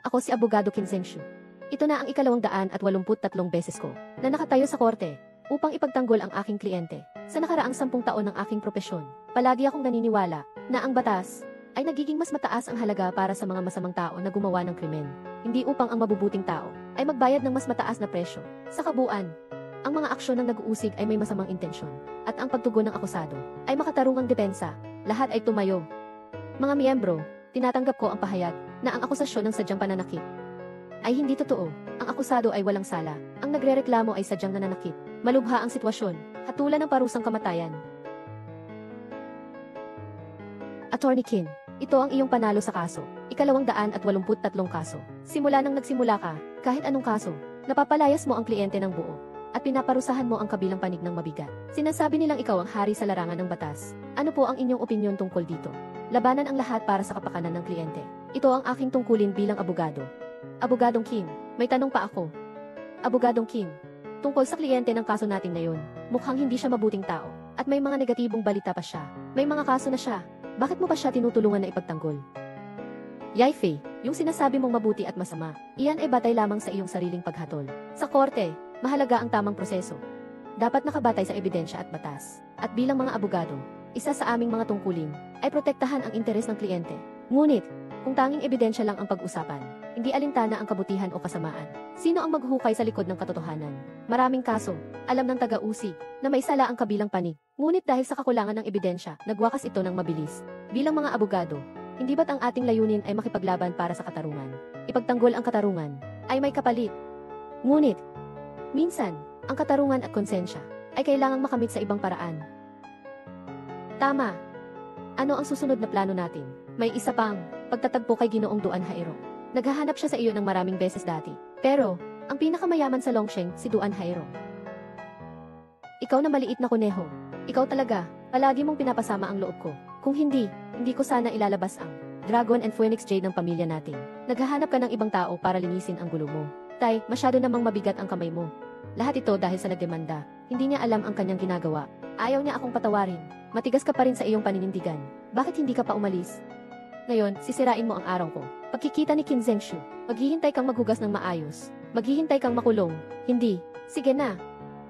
Ako si Abogado Kim Zhengshu. Ito na ang 283 beses ko na nakatayo sa korte upang ipagtanggol ang aking kliyente. Sa nakaraang 10 taon ng aking propesyon, palagi akong naniniwala na ang batas ay nagiging mas mataas ang halaga para sa mga masamang tao na gumawa ng krimen, hindi upang ang mabubuting tao ay magbayad ng mas mataas na presyo. Sa kabuuan, ang mga aksyon ng nag-uusig ay may masamang intensyon, at ang pagtugon ng akusado ay makatarungang depensa. Lahat ay tumayo. Mga miyembro, tinatanggap ko ang pahayag na ang akusasyon ng sadyang pananakit ay hindi totoo. Ang akusado ay walang sala. Ang nagrereklamo ay sadyang nananakit. Malubha ang sitwasyon, hatulan ng parusang kamatayan. Attorney Kim, ito ang iyong panalo sa kaso. 283 kaso. Simula nang nagsimula ka, kahit anong kaso, napapalayas mo ang kliyente ng buo, at pinaparusahan mo ang kabilang panig ng mabigat. Sinasabi nilang ikaw ang hari sa larangan ng batas. Ano po ang inyong opinyon tungkol dito? Labanan ang lahat para sa kapakanan ng kliyente. Ito ang aking tungkulin bilang abogado. Abogadong Kim, may tanong pa ako. Abogadong Kim, tungkol sa kliyente ng kaso natin ngayon, mukhang hindi siya mabuting tao, at may mga negatibong balita pa siya. May mga kaso na siya. Bakit mo pa siya tinutulungan na ipagtanggol? Yai-Fei, yung sinasabi mong mabuti at masama, iyan ay batay lamang sa iyong sariling paghatol. Sa korte, mahalaga ang tamang proseso. Dapat nakabatay sa ebidensya at batas. At bilang mga abogado, isa sa aming mga tungkulin ay protektahan ang interes ng kliyente. Ngunit, kung tanging ebidensya lang ang pag-usapan, hindi alintana ang kabutihan o kasamaan. Sino ang maghuhukay sa likod ng katotohanan? Maraming kaso, alam ng taga-usig, na may sala ang kabilang panig. Ngunit dahil sa kakulangan ng ebidensya, nagwakas ito ng mabilis. Bilang mga abogado, hindi ba't ang ating layunin ay makipaglaban para sa katarungan? Ipagtanggol ang katarungan ay may kapalit. Ngunit, minsan, ang katarungan at konsensya ay kailangang makamit sa ibang paraan. Tama. Ano ang susunod na plano natin? May isa pang pagtatagpo kay Ginoong Duan Hairo. Naghahanap siya sa iyo ng maraming beses dati. Pero, ang pinakamayaman sa Longsheng, si Duan Hairo. Ikaw na maliit na kuneho. Ikaw talaga, palagi mong pinapasama ang loob ko. Kung hindi ko sana ilalabas ang Dragon and Phoenix Jade ng pamilya natin. Naghahanap ka ng ibang tao para linisin ang gulo mo. Tay, masyado namang mabigat ang kamay mo. Lahat ito dahil sa nagdemanda. Hindi niya alam ang kanyang ginagawa. Ayaw niya akong patawarin. Matigas ka pa rin sa iyong paninindigan. Bakit hindi ka pa umalis? Ngayon, sisirain mo ang araw ko. Pagkikita ni Kim Zhengshu, maghihintay kang maghugas ng maayos. Maghihintay kang makulong. Hindi. Sige na.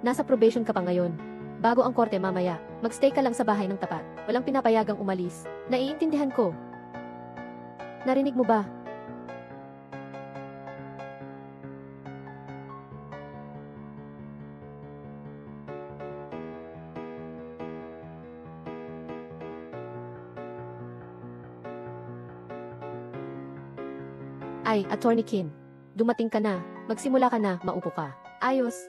Nasa probation ka pa ngayon. Bago ang korte mamaya, magstay ka lang sa bahay ng tapat. Walang pinapayagang umalis. Naiintindihan ko. Narinig mo ba? Ay, Attorney Kim. Dumating ka na. Magsimula ka na, maupo ka. Ayos.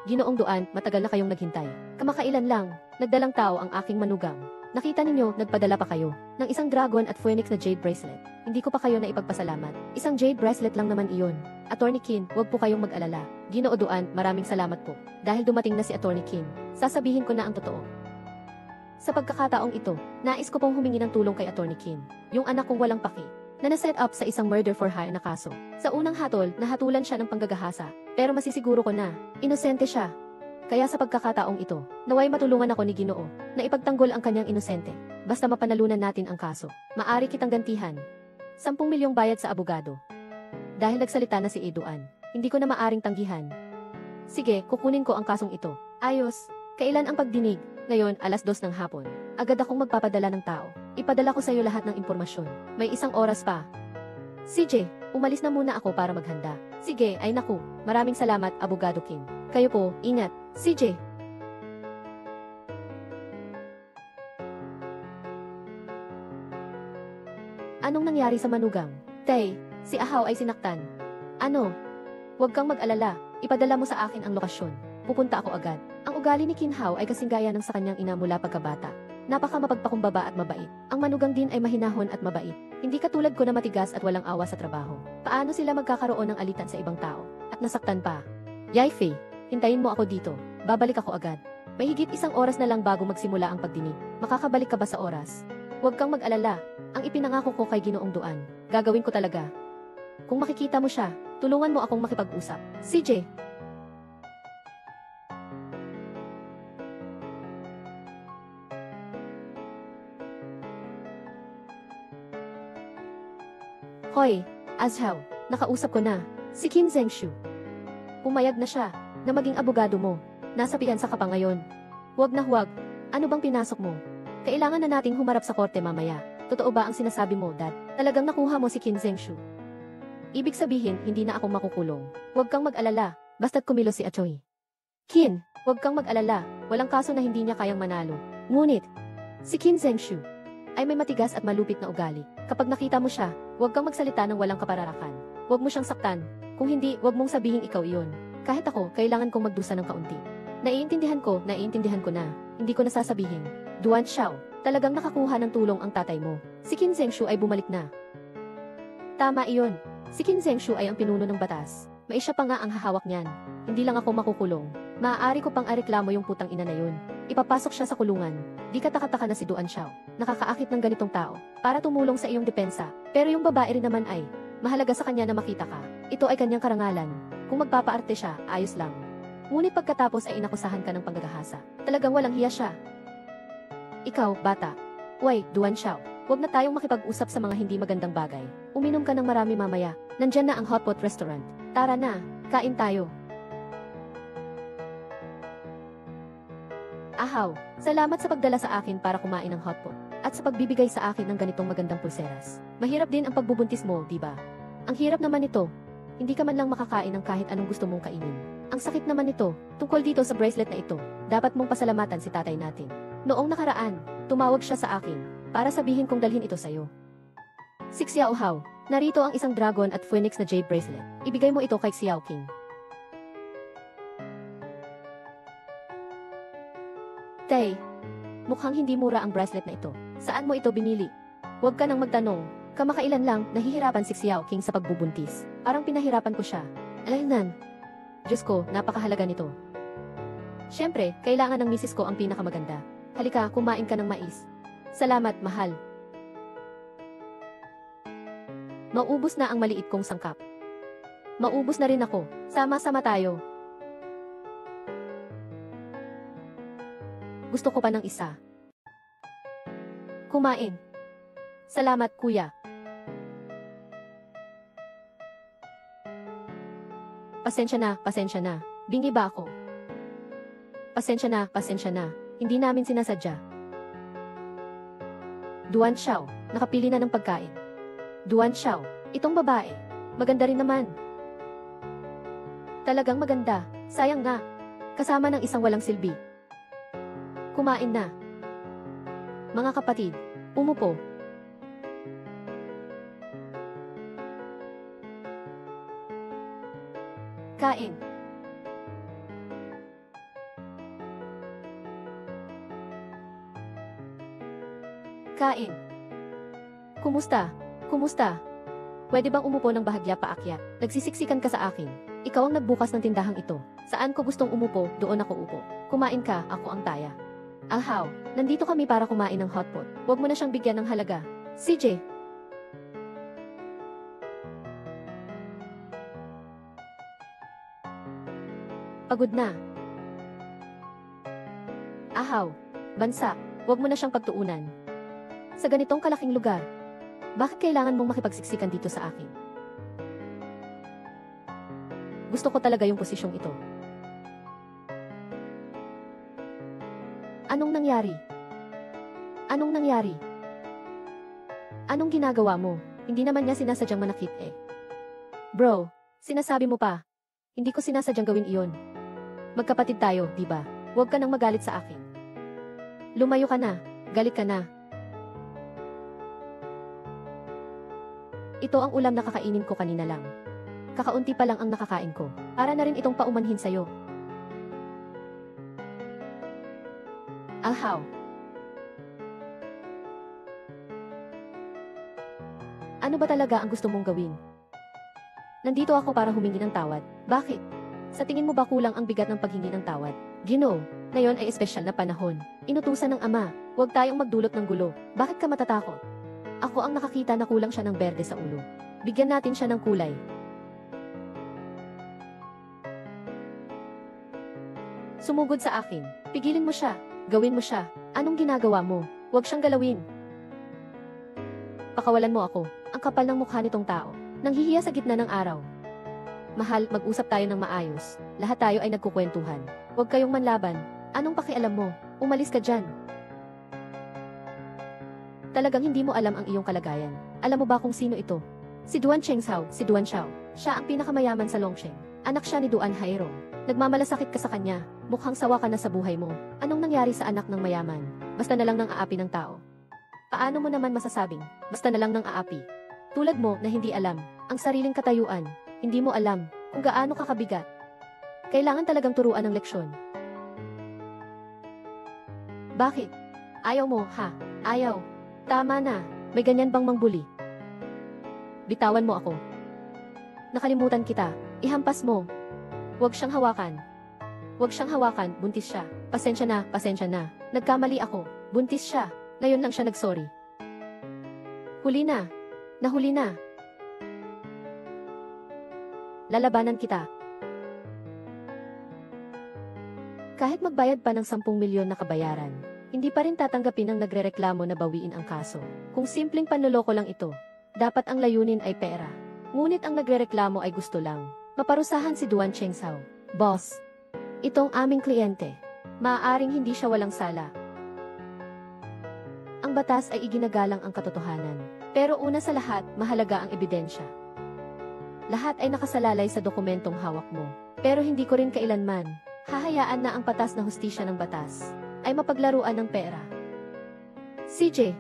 Ginoong Duan, matagal na kayong naghintay. Kamakailan lang, nagdalang tao ang aking manugang. Nakita ninyo, nagpadala pa kayo ng isang Dragon at Phoenix na Jade Bracelet. Hindi ko pa kayo na ipagpasalamat. Isang Jade Bracelet lang naman iyon. Attorney Kim, huwag po kayong mag-alala. Ginoo Duan, maraming salamat po. Dahil dumating na si Attorney Kim, sasabihin ko na ang totoo. Sa pagkakataong ito, nais ko pong humingi ng tulong kay Attorney Kim, yung anak kong walang paki, na naset up sa isang murder for hire na kaso. Sa unang hatol, nahatulan siya ng panggagahasa, pero masisiguro ko na, inosente siya. Kaya sa pagkakataong ito, naway matulungan ako ni Ginoo, na ipagtanggol ang kanyang inosente. Basta mapanalunan natin ang kaso, maari kitang gantihan. 10 milyong bayad sa abogado. Dahil nagsalita na si Eduan, hindi ko na maaring tanggihan. Sige, kukunin ko ang kasong ito. Ayos. Kailan ang pagdinig? Ngayon, 2:00 ng hapon. Agad akong magpapadala ng tao. Ipadala ko sa iyo lahat ng impormasyon. May 1 oras pa. CJ, umalis na muna ako para maghanda. Sige, ay naku. Maraming salamat, Abogado Kim. Kayo po, ingat. CJ. Anong nangyari sa manugang? Tay, si Ahaw ay sinaktan. Ano? Huwag kang mag-alala. Ipadala mo sa akin ang lokasyon. Pupunta ako agad. Ang ugali ni Kinhao ay kasing gaya ng sa kanyang ina mula pagkabata. Napaka mapagpakumbaba at mabait. Ang manugang din ay mahinahon at mabait. Hindi katulad ko na matigas at walang awa sa trabaho. Paano sila magkakaroon ng alitan sa ibang tao? At nasaktan pa. Yai-Fei, hintayin mo ako dito. Babalik ako agad. May higit 1 oras na lang bago magsimula ang pagdinig. Makakabalik ka ba sa oras? Huwag kang mag-alala. Ang ipinangako ko kay Ginoong Duan, gagawin ko talaga. Kung makikita mo siya, tulungan mo akong makipag-usap. CJ. Hoy, Azhao, nakausap ko na. Si Qin Zhengshu. Pumayag na siya na maging abogado mo. Nasa piyansa ka pa ngayon. Huwag na huwag. Ano bang pinasok mo? Kailangan na nating humarap sa korte mamaya. Totoo ba ang sinasabi mo, Dad? Talagang nakuha mo si Qin Zhengshu. Ibig sabihin, hindi na ako makukulong. Huwag kang mag-alala, basta't kumilos si Achoy. Qin, huwag kang mag-alala, walang kaso na hindi niya kayang manalo. Ngunit, si Qin Zhengshu ay may matigas at malupit na ugali. Kapag nakita mo siya, huwag kang magsalita ng walang kapararakan. Huwag mo siyang saktan. Kung hindi, huwag mong sabihin ikaw iyon. Kahit ako, kailangan kong magdusa ng kaunti. Naiintindihan ko na. Hindi ko nasasabihin. Duan Xiao, talagang nakakuha ng tulong ang tatay mo. Si Qin Zhengshu ay bumalik na. Tama iyon. Si Qin Zhengshu ay ang pinuno ng batas. Siya pa nga ang hahawak niyan. Hindi lang ako makukulong. Maaari ko pang areklamo yung putang ina na yun. Ipapasok siya sa kulungan. Di katakataka na si Duan Xiao. Nakakaakit ng ganitong tao para tumulong sa iyong depensa. Pero yung babae rin naman ay mahalaga sa kanya na makita ka. Ito ay kanyang karangalan. Kung magpapaarte siya, ayos lang. Ngunit pagkatapos ay inakusahan ka ng panggagahasa. Talagang walang hiya siya. Ikaw, bata. Uy, Duan Xiao. Huwag na tayong makipag-usap sa mga hindi magandang bagay. Uminom ka ng marami mamaya. Nandyan na ang hotpot restaurant. Tara na, kain tayo. Ahaw, salamat sa pagdala sa akin para kumain ng hotpot. At sa pagbibigay sa akin ng ganitong magandang pulseras. Mahirap din ang pagbubuntis mo, di ba? Ang hirap naman ito. Hindi ka man lang makakain ng kahit anong gusto mong kainin. Ang sakit naman ito, tungkol dito sa bracelet na ito. Dapat mong pasalamatan si tatay natin. Noong nakaraan, tumawag siya sa akin para sabihin kong dalhin ito sa'yo. Si Xiao Hao, narito ang isang dragon at phoenix na jade bracelet. Ibigay mo ito kay Xiao King. Tay, mukhang hindi mura ang bracelet na ito. Saan mo ito binili? Huwag ka nang magtanong. Kamakailan lang, nahihirapan si Xiao King sa pagbubuntis. Parang pinahirapan ko siya. Alaynan. Diyos ko, napakahalaga nito. Siyempre, kailangan ng misis ko ang pinakamaganda. Halika, kumain ka ng mais. Salamat, mahal. Maubos na ang maliit kong sangkap. Maubos na rin ako. Sama-sama tayo. Gusto ko pa ng isa. Kumain. Salamat, kuya. Pasensya na. Bingi ba ako? Pasensya na. Hindi namin sinasadya. Duan Xiao, nakapili na ng pagkain. Duan Xiao, itong babae. Maganda rin naman. Talagang maganda. Sayang nga. Kasama ng isang walang silbi. Kumain na. Mga kapatid, umupo. Kain. Kain. Kumusta? Pwede bang umupo ng bahagya paakyat? Nagsisiksikan ka sa akin. Ikaw ang nagbukas ng tindahang ito. Saan ko gustong umupo, doon ako upo. Kumain ka, ako ang taya. Ahaw, nandito kami para kumain ng hotpot. Huwag mo na siyang bigyan ng halaga. CJ. Pagod na. Ahaw, bansa, huwag mo na siyang pagtuunan. Sa ganitong kalaking lugar, bakit kailangan mong makipagsiksikan dito sa akin? Gusto ko talaga yung posisyong ito. Anong nangyari? Anong ginagawa mo? Hindi naman niya sinasadyang manakit eh. Bro, sinasabi mo pa. Hindi ko sinasadyang gawin iyon. Magkapatid tayo, di ba? Huwag ka nang magalit sa akin. Lumayo ka na. Galit ka na. Ito ang ulam na kakainin ko kanina lang. Kakaunti pa lang ang nakakain ko. Para na rin itong paumanhin sa'yo. Ahaw. Ano ba talaga ang gusto mong gawin? Nandito ako para humingi ng tawad. Bakit? Sa tingin mo ba kulang ang bigat ng paghingi ng tawad? Ginoo, ngayon ay espesyal na panahon. Inutusan ng ama, huwag tayong magdulot ng gulo. Bakit ka matatakot? Ako ang nakakita na kulang siya ng berde sa ulo. Bigyan natin siya ng kulay. Sumugod sa akin. Pigilin mo siya. Gawin mo siya. Anong ginagawa mo? Huwag siyang galawin. Pakawalan mo ako. Ang kapal ng mukha nitong tao. Nanghihiya sa gitna ng araw. Mahal, mag-usap tayo ng maayos. Lahat tayo ay nagkukwentuhan. Huwag kayong manlaban. Anong pakialam mo? Umalis ka dyan. Talagang hindi mo alam ang iyong kalagayan. Alam mo ba kung sino ito? Si Duan Chengshao, si Duan Xiao. Siya ang pinakamayaman sa Longsheng. Anak siya ni Duan Hairong. Nagmamalasakit ka sa kanya. Mukhang sawa ka na sa buhay mo. Anong nangyari sa anak ng mayaman? Basta na lang ng aapi ng tao. Paano mo naman masasabing, basta na lang ng aapi? Tulad mo na hindi alam ang sariling katayuan. Hindi mo alam kung gaano kakabigat. Kailangan talagang turuan ng leksyon. Bakit? Ayaw mo, ha? Ayaw. Tama na. May ganyan bang mangbuli? Bitawan mo ako. Nakalimutan kita. Ihampas mo. Huwag siyang hawakan. Huwag siyang hawakan. Buntis siya. Pasensya na, pasensya na. Nagkamali ako. Buntis siya. Ngayon lang siya nagsorry. Huli na. Nahuli na. Lalabanan kita. Kahit magbayad pa ng 10 milyon na kabayaran, hindi pa rin tatanggapin ang nagrereklamo na bawiin ang kaso. Kung simpleng panloloko lang ito, dapat ang layunin ay pera. Ngunit ang nagrereklamo ay gusto lang maparusahan si Duan Chengshao. Boss, itong aming kliyente. Maaaring hindi siya walang sala. Ang batas ay iginagalang ang katotohanan. Pero una sa lahat, mahalaga ang ebidensya. Lahat ay nakasalalay sa dokumentong hawak mo. Pero hindi ko rin kailanman hahayaan na ang patas na hustisya ng batas ay mapaglaruan ng pera. CJ,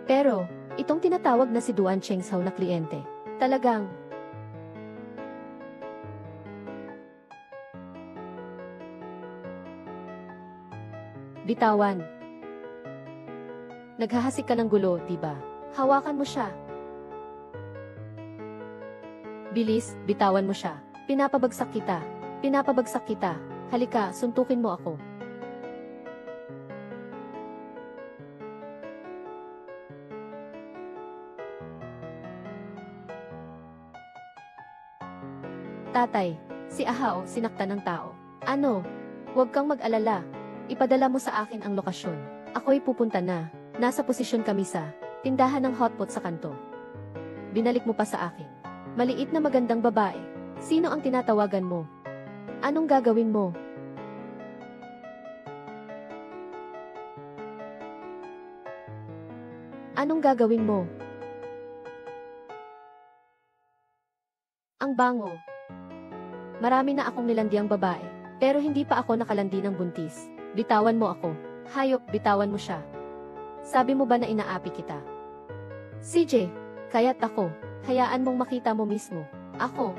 pero itong tinatawag na si Duan Chengshao na kliyente, talagang bitawan. Naghahasik ka ng gulo, diba? Hawakan mo siya. Bilis, bitawan mo siya. Pinapabagsak kita. Pinapabagsak kita. Halika, suntukin mo ako. Tatay, si Ahao, sinaktan ng tao. Ano? Huwag kang mag-alala. Ipadala mo sa akin ang lokasyon. Ako'y pupunta na. Nasa posisyon kami sa tindahan ng hotpot sa kanto. Binalik mo pa sa akin. Maliit na magandang babae. Sino ang tinatawagan mo? Anong gagawin mo? Anong gagawin mo? Ang bango. Marami na akong nilandiang babae, pero hindi pa ako nakalandi ng buntis. Bitawan mo ako. Hayop, bitawan mo siya. Sabi mo ba na inaapi kita? CJ, kaya't ako. Hayaan mong makita mo mismo. Ako.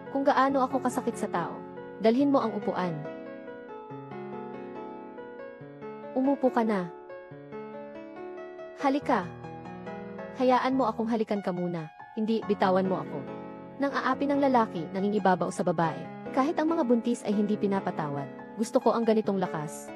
Kung gaano ako kasakit sa tao. Dalhin mo ang upuan. Umupo ka na. Halika. Hayaan mo akong halikan ka muna. Hindi, bitawan mo ako. Nang aapi ng lalaki, nangingibabaw sa babae. Kahit ang mga buntis ay hindi pinapatawad. Gusto ko ang ganitong lakas.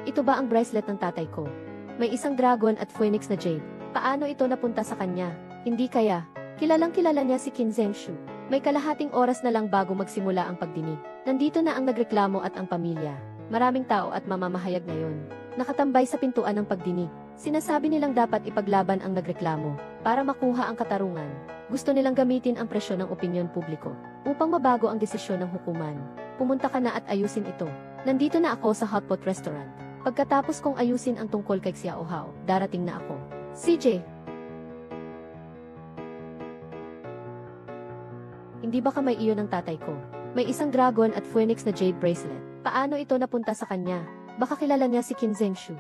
Ito ba ang bracelet ng tatay ko? May isang dragon at phoenix na jade. Paano ito napunta sa kanya? Hindi kaya. Kilalang kilala niya si Qin Zhengshu. May kalahating oras na lang bago magsimula ang pagdinig. Nandito na ang nagreklamo at ang pamilya. Maraming tao at mamamahayag ngayon. Nakatambay sa pintuan ng pagdinig. Sinasabi nilang dapat ipaglaban ang nagreklamo para makuha ang katarungan. Gusto nilang gamitin ang presyon ng opinyon publiko upang mabago ang desisyon ng hukuman. Pumunta ka na at ayusin ito. Nandito na ako sa Hotpot Restaurant. Pagkatapos kong ayusin ang tungkol kay Xiao Hao, darating na ako. CJ! Hindi ba kamay iyon ng tatay ko? May isang dragon at phoenix na jade bracelet. Paano ito napunta sa kanya? Baka kilala niya si Qin Zhengshu.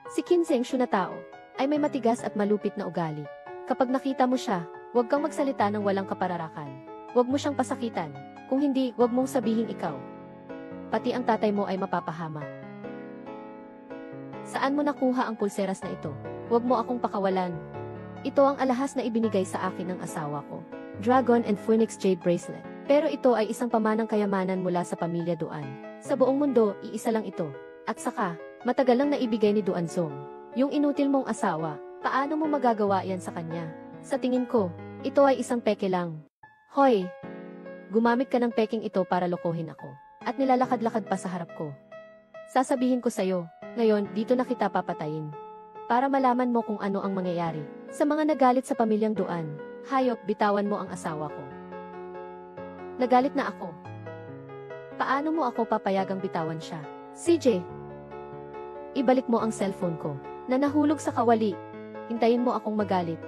Si Qin Zhengshu na tao ay may matigas at malupit na ugali. Kapag nakita mo siya, huwag kang magsalita ng walang kapararakan. Huwag mo siyang pasakitan. Kung hindi, huwag mong sabihin ikaw. Pati ang tatay mo ay mapapahama. Saan mo nakuha ang pulseras na ito? Huwag mo akong pakawalan. Ito ang alahas na ibinigay sa akin ng asawa ko. Dragon and Phoenix Jade Bracelet. Pero ito ay isang pamanang kayamanan mula sa pamilya Duan. Sa buong mundo, iisa lang ito. At saka, matagal lang naibigay ni Duan Zong. Yung inutil mong asawa, paano mo magagawa yan sa kanya? Sa tingin ko, ito ay isang peke lang. Hoy! Gumamit ka ng peking ito para lokohin ako. At nilalakad-lakad pa sa harap ko. Sasabihin ko sa'yo, Ngayon, dito na kita papatayin. Para malaman mo kung ano ang mangyayari. Sa mga nagalit sa pamilyang Duan, hayop, bitawan mo ang asawa ko. Nagalit na ako. Paano mo ako papayagang bitawan siya? CJ, ibalik mo ang cellphone ko, na nahulog sa kawali. Hintayin mo akong magalit.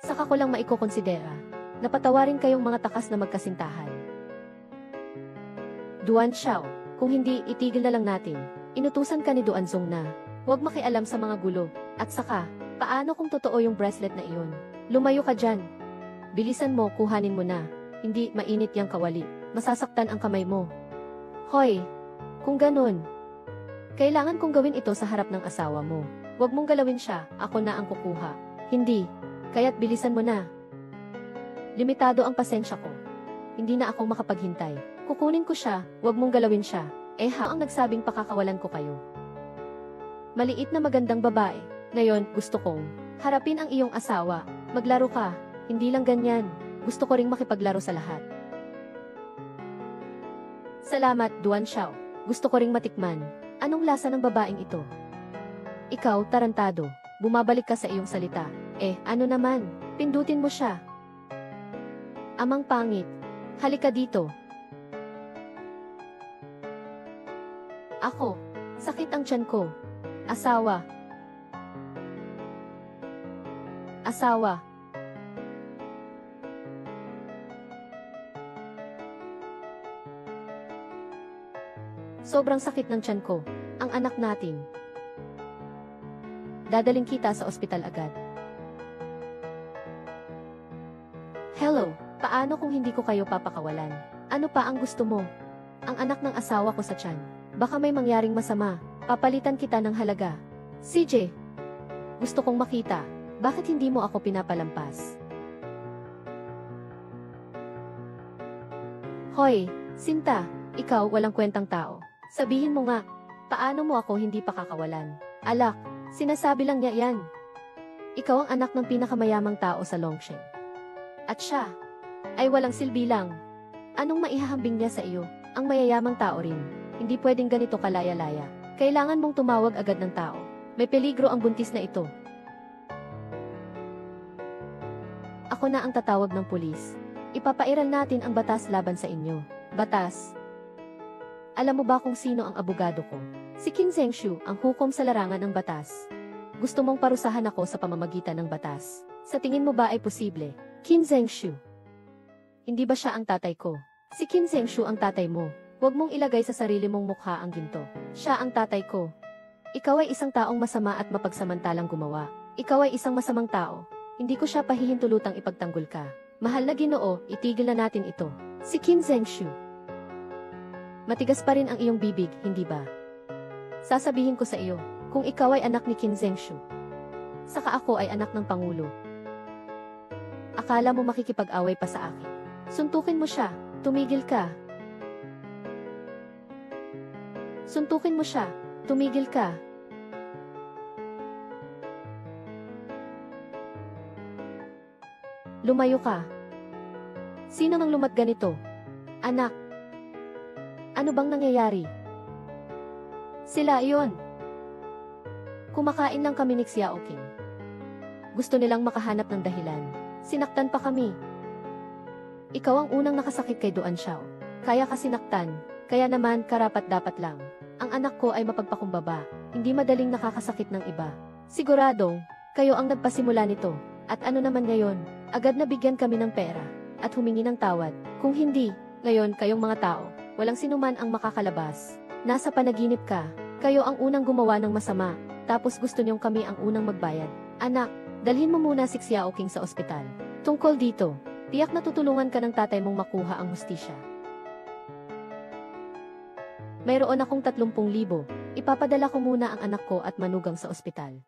Saka ko lang maikokonsidera, na patawarin kayong mga takas na magkasintahan. Duan Xiao, kung hindi, itigil na lang natin. Inutusan ka ni Duan Zong na, huwag makialam sa mga gulo. At saka, paano kung totoo yung bracelet na iyon? Lumayo ka dyan. Bilisan mo, kuhanin mo na. Hindi, mainit yang kawali. Masasaktan ang kamay mo. Hoy, kung ganun, kailangan kong gawin ito sa harap ng asawa mo. Huwag mong galawin siya, ako na ang kukuha. Hindi, kaya't bilisan mo na. Limitado ang pasensya ko. Hindi na ako makapaghintay. Kukunin ko siya, huwag mong galawin siya. Ang nagsabing pakakawalan ko kayo. Maliit na magandang babae. Ngayon, gusto kong harapin ang iyong asawa. Maglaro ka. Hindi lang ganyan. Gusto ko ring makipaglaro sa lahat. Salamat, Duan Xiao. Gusto ko ring matikman. Anong lasa ng babaeng ito? Ikaw, tarantado. Bumabalik ka sa iyong salita. Ano naman? Pindutin mo siya. Amang pangit. Halika dito. Ako. Sakit ang tiyan ko. Asawa. Asawa. Sobrang sakit ng tiyan ko. Ang anak natin. Dadaling kita sa ospital agad. Hello, paano kung hindi ko kayo papakawalan? Ano pa ang gusto mo? Ang anak ng asawa ko sa tiyan. Baka may mangyaring masama. Papalitan kita ng halaga. CJ, gusto kong makita. Bakit hindi mo ako pinapalampas? Hoy, Sinta, ikaw walang kwentang tao. Sabihin mo nga, paano mo ako hindi pakakawalan? Alak, sinasabi lang niya yan. Ikaw ang anak ng pinakamayamang tao sa Longsheng. At siya, ay walang silbi lang. Anong maihahambing niya sa iyo? Ang mayayamang tao rin. Hindi pwedeng ganito kalaya-laya. Kailangan mong tumawag agad ng tao. May peligro ang buntis na ito. Ako na ang tatawag ng pulis. Ipapairal natin ang batas laban sa inyo. Batas. Alam mo ba kung sino ang abogado ko? Si Qin Zhengshu, ang hukom sa larangan ng batas. Gusto mong parusahan ako sa pamamagitan ng batas. Sa tingin mo ba ay posible? Qin Zhengshu. Hindi ba siya ang tatay ko? Si Qin Zhengshu ang tatay mo. Huwag mong ilagay sa sarili mong mukha ang ginto. Siya ang tatay ko. Ikaw ay isang taong masama at mapagsamantalang gumawa. Ikaw ay isang masamang tao. Hindi ko siya pahihintulutang ipagtanggol ka. Mahal na Ginoo, itigil na natin ito. Si Qin Zhengshu. Matigas pa rin ang iyong bibig, hindi ba? Sasabihin ko sa iyo, kung ikaw ay anak ni Qin Zhengshu. Saka ako ay anak ng Pangulo. Akala mo makikipag-away pa sa akin. Suntukin mo siya, tumigil ka. Suntukin mo siya, tumigil ka. Lumayo ka. Sino nang lumat ganito? Anak. Ano bang nangyayari? Sila iyon. Kumakain lang kami ni Xiaoqing. Gusto nilang makahanap ng dahilan. Sinaktan pa kami. Ikaw ang unang nakasakit kay Duan Xiao. Kaya ka sinaktan, kaya naman karapat-dapat lang. Ang anak ko ay mapagpakumbaba, hindi madaling nakakasakit ng iba. Siguradong, kayo ang nagpasimula nito. At ano naman ngayon, agad na bigyan kami ng pera, at humingi ng tawad. Kung hindi, ngayon kayong mga tao, walang sinuman ang makakalabas. Nasa panaginip ka, kayo ang unang gumawa ng masama, tapos gusto niyong kami ang unang magbayad. Anak, dalhin mo muna si Xiaoqing sa ospital. Tungkol dito, tiyak na tutulungan ka ng tatay mong makuha ang hustisya. Mayroon akong 30,000. Ipapadala ko muna ang anak ko at manugang sa ospital.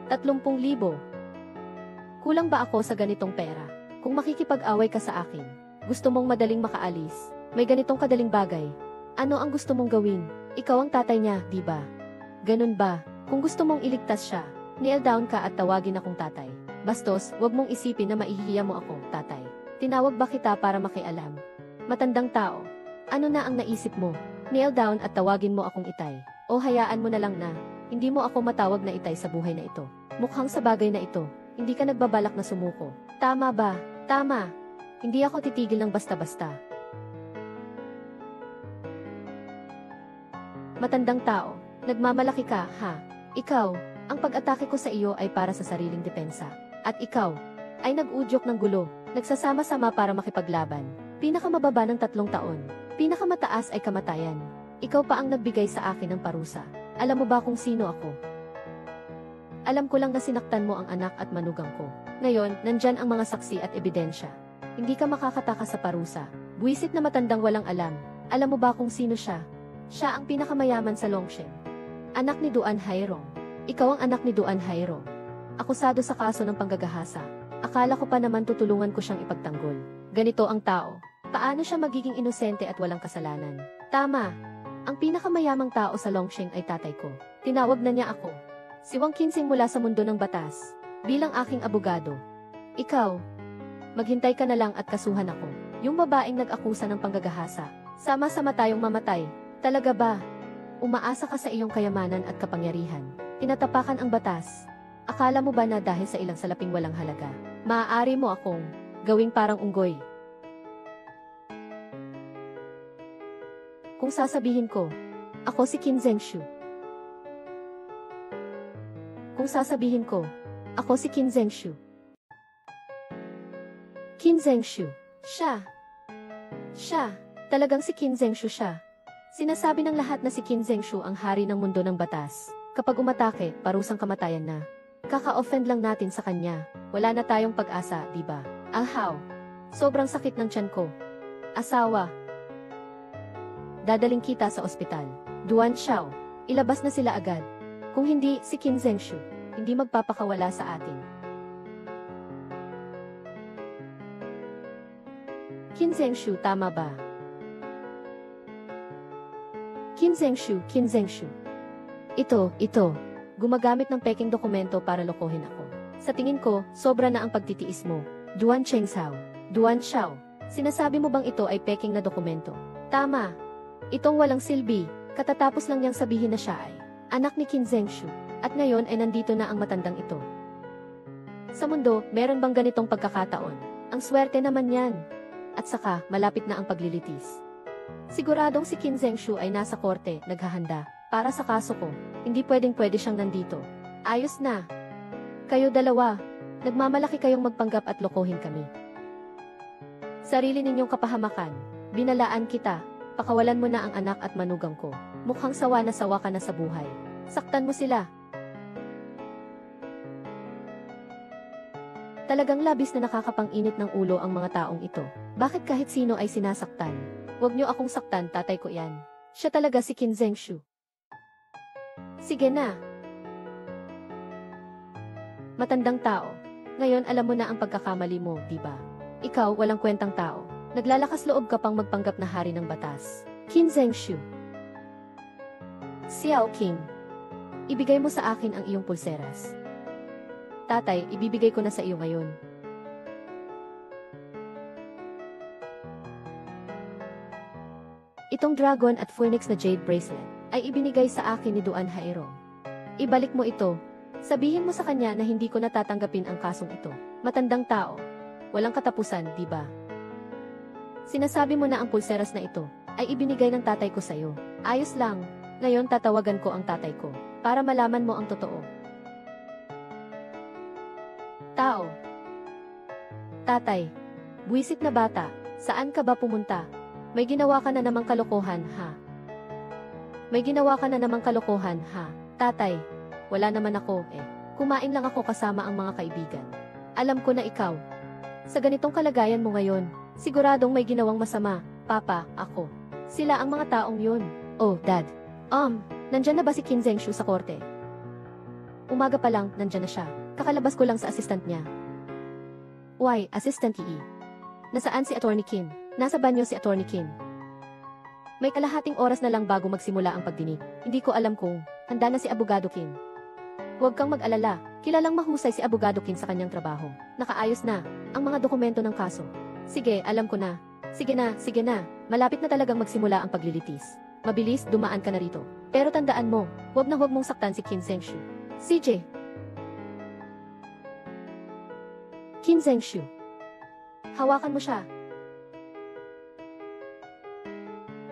30,000. Kulang ba ako sa ganitong pera? Kung makikipag-away ka sa akin, gusto mong madaling makaalis, may ganitong kadaling bagay. Ano ang gusto mong gawin? Ikaw ang tatay niya, di ba? Ganun ba? Kung gusto mong iligtas siya, kneel down ka at tawagin akong tatay. Bastos, wag mong isipin na maihiya mo ako, tatay. Tinawag ba kita para makialam? Matandang tao. Ano na ang naisip mo? Kneel down at tawagin mo akong Itay. O hayaan mo na lang na, hindi mo ako matawag na Itay sa buhay na ito. Mukhang sa bagay na ito, hindi ka nagbabalak na sumuko. Tama ba? Tama. Hindi ako titigil ng basta-basta. Matandang tao, nagmamalaki ka, ha? Ikaw, ang pag-atake ko sa iyo ay para sa sariling depensa. At ikaw, ay nag-udyok ng gulo, nagsasama-sama para makipaglaban. Pinakamababa ng 3 taon, pinakamataas ay kamatayan. Ikaw pa ang nagbigay sa akin ng parusa. Alam mo ba kung sino ako? Alam ko lang na sinaktan mo ang anak at manugang ko. Ngayon, nandyan ang mga saksi at ebidensya. Hindi ka makakatakas sa parusa. Buwisit na matandang walang alam. Alam mo ba kung sino siya? Siya ang pinakamayaman sa Longsheng. Anak ni Duan Hairong. Ikaw ang anak ni Duan Hairong. Akusado sa kaso ng panggagahasa. Akala ko pa naman tutulungan ko siyang ipagtanggol. Ganito ang tao. Paano siya magiging inosente at walang kasalanan? Tama. Ang pinakamayamang tao sa Longsheng ay tatay ko. Tinawag na niya ako. Si Wang Qinsing mula sa mundo ng batas. Bilang aking abogado. Ikaw, maghintay ka na lang at kasuhan ako. Yung babaeng nag-akusa ng panggagahasa. Sama-sama tayong mamatay. Talaga ba? Umaasa ka sa iyong kayamanan at kapangyarihan. Tinatapakan ang batas. Akala mo ba na dahil sa ilang salaping walang halaga, maaari mo akong gawing parang unggoy? Kung sasabihin ko, ako si Qin Zhengshu. Kung sasabihin ko, ako si Qin Zhengshu. Qin Zhengshu. Siya. Talagang si Qin Zhengshu siya. Sinasabi ng lahat na si Qin Zhengshu ang hari ng mundo ng batas. Kapag umatake, parusang kamatayan na. Kaka-offend lang natin sa kanya. Wala na tayong pag-asa, di ba? Ahaw. Sobrang sakit ng tiyan ko. Asawa. Dadaling kita sa ospital. Duan Xiao. Ilabas na sila agad. Kung hindi, si Qin Zhengshu, hindi magpapakawala sa atin. Qin Zhengshu, tama ba? Qin Zhengshu. Ito. Gumagamit ng peking dokumento para lokohin ako. Sa tingin ko, sobra na ang pagtitiis mo. Duan Xiao. Sinasabi mo bang ito ay peking na dokumento? Tama. Itong walang silbi, katatapos lang niyang sabihin na siya ay anak ni Qin Zhengshu. At ngayon ay nandito na ang matandang ito. Sa mundo, meron bang ganitong pagkakataon? Ang swerte naman yan. At saka, malapit na ang paglilitis. Siguradong si Qin Zhengshu ay nasa korte, naghahanda. Para sa kaso ko, hindi pwedeng-pwede siyang nandito. Ayos na. Kayo dalawa, nagmamalaki kayong magpanggap at lokohin kami. Sarili ninyong kapahamakan, binalaan kita, pakawalan mo na ang anak at manugang ko. Mukhang sawa ka na sa buhay. Saktan mo sila. Talagang labis na nakakapang-init ng ulo ang mga taong ito. Bakit kahit sino ay sinasaktan? Huwag niyo akong saktan, tatay ko yan. Siya talaga si Qin Zhengshu. Sige na. Matandang tao. Ngayon alam mo na ang pagkakamali mo, di ba? Ikaw, walang kwentang tao. Naglalakas loob ka pang magpanggap na hari ng batas. Qin Zhengshu. Xiao King. Ibigay mo sa akin ang iyong pulseras. Tatay, ibibigay ko na sa iyo ngayon. Itong dragon at phoenix na jade bracelet ay ibinigay sa akin ni Duan Hairong. Ibalik mo ito. Sabihin mo sa kanya na hindi ko natatanggapin ang kasong ito. Matandang tao. Walang katapusan, di ba? Sinasabi mo na ang pulseras na ito ay ibinigay ng tatay ko sa iyo. Ayos lang. Ngayon tatawagan ko ang tatay ko para malaman mo ang totoo. Tao. Tatay. Buwisit na bata. Saan ka ba pumunta? May ginawa ka na namang kalokohan, ha? May ginawa ka na namang kalokohan, ha? Tatay. Wala naman ako, eh. Kumain lang ako kasama ang mga kaibigan. Alam ko na ikaw. Sa ganitong kalagayan mo ngayon, siguradong may ginawang masama. Papa, ako. Sila ang mga taong yun. Oh, Dad. Nandyan na ba si Qin Zhengshu sa korte? Umaga pa lang, nandyan na siya. Kakalabas ko lang sa assistant niya. Why, assistant EE? Nasaan si Attorney Qin? Nasa banyo si Attorney Qin. May kalahating oras na lang bago magsimula ang pagdinig. Hindi ko alam kung handa na si Abogado Qin. Huwag kang mag-alala. Kilalang mahusay si Abogado Qin sa kanyang trabaho. Nakaayos na ang mga dokumento ng kaso. Sige, alam ko na. Sige na. Malapit na talagang magsimula ang paglilitis. Mabilis, dumaan ka na rito. Pero tandaan mo, huwag mong saktan si Qin Zhengshu. CJ. Qin Zhengshu. Hawakan mo siya.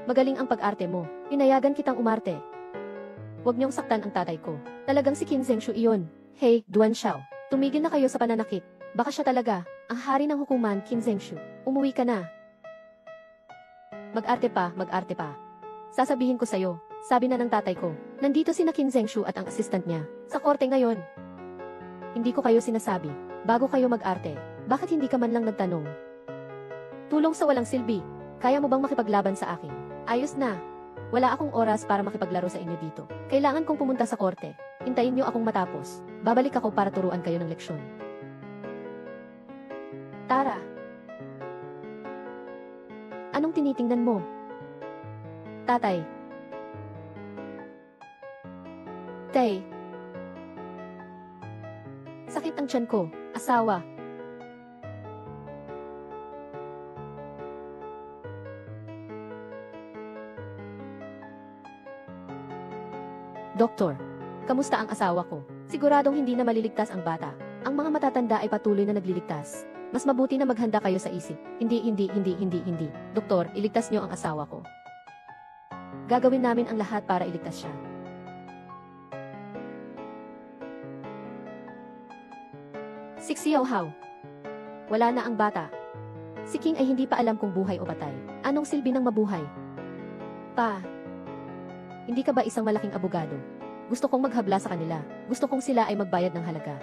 Magaling ang pag-arte mo. Pinayagan kitang umarte. Huwag niyong saktan ang tatay ko. Talagang si Qin Zhengshu iyon. Hey, Duan Xiao. Tumigil na kayo sa pananakit. Baka siya talaga, ang hari ng hukuman, Qin Zhengshu. Umuwi ka na. Mag-arte pa, mag-arte pa. Sasabihin ko sa'yo, sabi na ng tatay ko, nandito sina Qin Zhengshu at ang assistant niya, sa korte ngayon. Hindi ko kayo sinasabi, bago kayo mag-arte, bakit hindi ka man lang nagtanong? Tulong sa walang silbi, kaya mo bang makipaglaban sa akin? Ayos na. Wala akong oras para makipaglaro sa inyo dito. Kailangan kong pumunta sa korte. Hintayin niyo akong matapos. Babalik ako para turuan kayo ng leksyon. Tara. Anong tinitingnan mo? Tatay. Tay. Sakit ang tiyan ko. Asawa. Doktor, kamusta ang asawa ko? Siguradong hindi na maliligtas ang bata. Ang mga matatanda ay patuloy na nagliligtas. Mas mabuti na maghanda kayo sa isip. Hindi. Doktor, iligtas niyo ang asawa ko. Gagawin namin ang lahat para iligtas siya. Si Xiaohao. Wala na ang bata. Si King ay hindi pa alam kung buhay o patay. Anong silbi ng mabuhay? Pa. Hindi ka ba isang malaking abogado? Gusto kong maghabla sa kanila. Gusto kong sila ay magbayad ng halaga.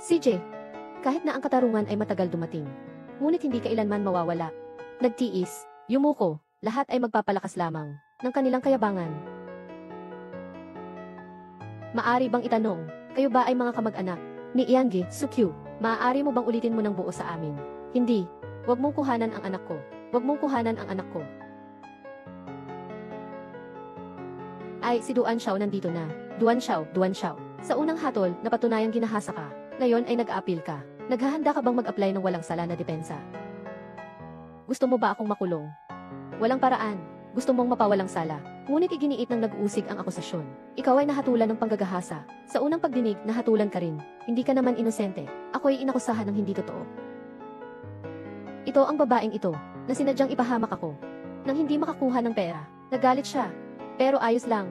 CJ, kahit na ang katarungan ay matagal dumating, ngunit hindi kailanman mawawala. Nagtiis, yumuko, lahat ay magpapalakas lamang ng kanilang kayabangan. Maari bang itanong, kayo ba ay mga kamag-anak ni Iangi, Sukyu? Maaari mo bang ulitin mo ng buo sa amin? Hindi. Huwag mong kuhanan ang anak ko. Huwag mong kuhanan ang anak ko. Ay, si Duan Xiao nandito na. Duan Xiao. Sa unang hatol, napatunayang ginahasa ka. Ngayon ay nag-a-appeal ka. Naghahanda ka bang mag-apply ng walang sala na depensa? Gusto mo ba akong makulong? Walang paraan. Gusto mong mapawalang sala. Ngunit iginiit ng nag-uusig ang akusasyon. Ikaw ay nahatulan ng panggagahasa. Sa unang pagdinig, nahatulan ka rin. Hindi ka naman inosente. Ako ay inakusahan ng hindi totoo. Ito ang babaeng ito, na sinadyang ipahamak ako. Nang hindi makakuha ng pera, nagalit siya. Pero ayos lang.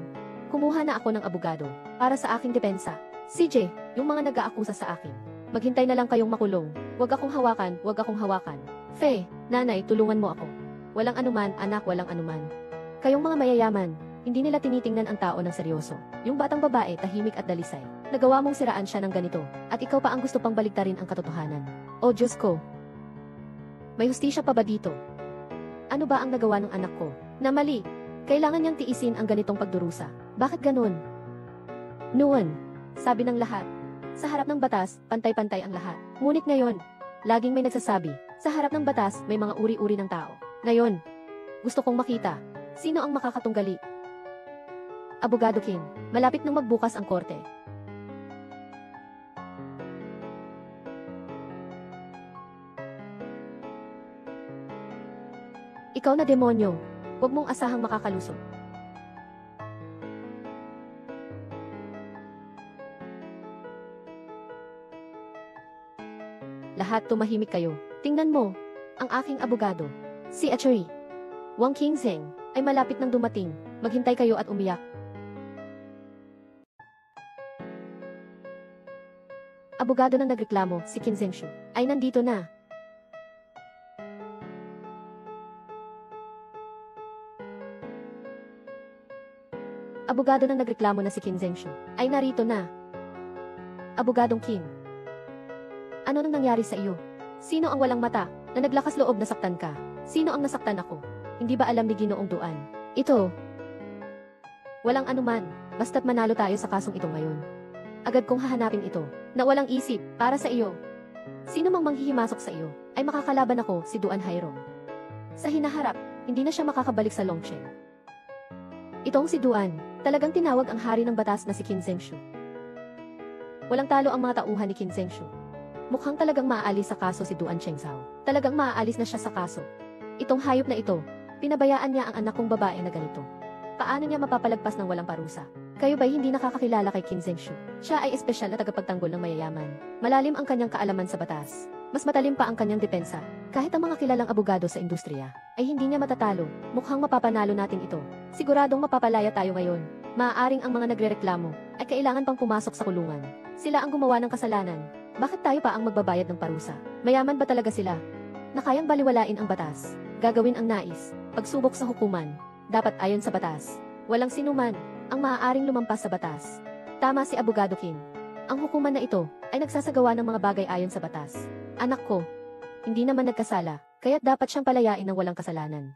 Kumuha na ako ng abogado para sa aking depensa. CJ, yung mga nag-aakusa sa akin. Maghintay na lang kayong makulong. Huwag akong hawakan. Faye, nanay, tulungan mo ako. Walang anuman, anak, walang anuman. Kayong mga mayayaman, hindi nila tinitingnan ang tao ng seryoso. Yung batang babae, tahimik at dalisay. Nagawa mong siraan siya ng ganito, at ikaw pa ang gusto pang baliktarin ang katotohanan. O Diyos ko! May hustisya pa ba dito? Ano ba ang nagawa ng anak ko? Na mali! Kailangan niyang tiisin ang ganitong pagdurusa. Bakit ganun? Noon, sabi ng lahat, sa harap ng batas, pantay-pantay ang lahat. Ngunit ngayon, laging may nagsasabi, sa harap ng batas, may mga uri-uri ng tao. Ngayon, gusto kong makita, sino ang makakatunggali? Abogado King, malapit nang magbukas ang korte. Ikaw na demonyo. Huwag mong asahang makakalusot. Lahat tumahimik kayo. Tingnan mo, ang aking abogado, si Attorney Wang Qingzheng, ay malapit nang dumating. Maghintay kayo at umiyak. Abogado ng nagreklamo, si Qin Zhengshu, ay nandito na. Abogado ng nagreklamo na si Qin Zhengshu, ay narito na. Abogadong Qin. Ano nang nangyari sa iyo? Sino ang walang mata, na naglakas loob na saktan ka? Sino ang nasaktan ako? Hindi ba alam ni Ginoong Duan? Ito. Walang anuman, basta't manalo tayo sa kasong ito ngayon. Agad kong hahanapin ito, na walang isip, para sa iyo. Sino mang manghihimasok sa iyo, ay makakalaban ako, si Duan Hairong. Sa hinaharap, hindi na siya makakabalik sa Longchen. Itong si Duan, talagang tinawag ang hari ng batas na si Qin Zhengshu. Walang talo ang mga tauhan ni Qin Zhengshu. Mukhang talagang maaalis sa kaso si Duan Chengzhao. Talagang maaalis na siya sa kaso. Itong hayop na ito, pinabayaan niya ang anak kong babae na ganito. Paano niya mapapalagpas ng walang parusa? Kayo ba'y hindi nakakakilala kay Qin Zhengshu? Siya ay espesyal na tagapagtanggol ng mayayaman. Malalim ang kanyang kaalaman sa batas. Mas matalim pa ang kanyang depensa. Kahit ang mga kilalang abogado sa industriya, ay hindi niya matatalo. Mukhang mapapanalo natin ito. Siguradong mapapalaya tayo ngayon. Maaaring ang mga nagrereklamo ay kailangan pang pumasok sa kulungan. Sila ang gumawa ng kasalanan. Bakit tayo pa ang magbabayad ng parusa? Mayaman ba talaga sila? Na kayang baliwalain ang batas. Gagawin ang nais. Pagsubok sa hukuman. Dapat ayon sa batas. Walang sinuman ang maaaring lumampas sa batas. Tama si Abogado Qin. Ang hukuman na ito ay nagsasagawa ng mga bagay ayon sa batas. Anak ko, hindi naman nagkasala, kaya't dapat siyang palayain ng walang kasalanan.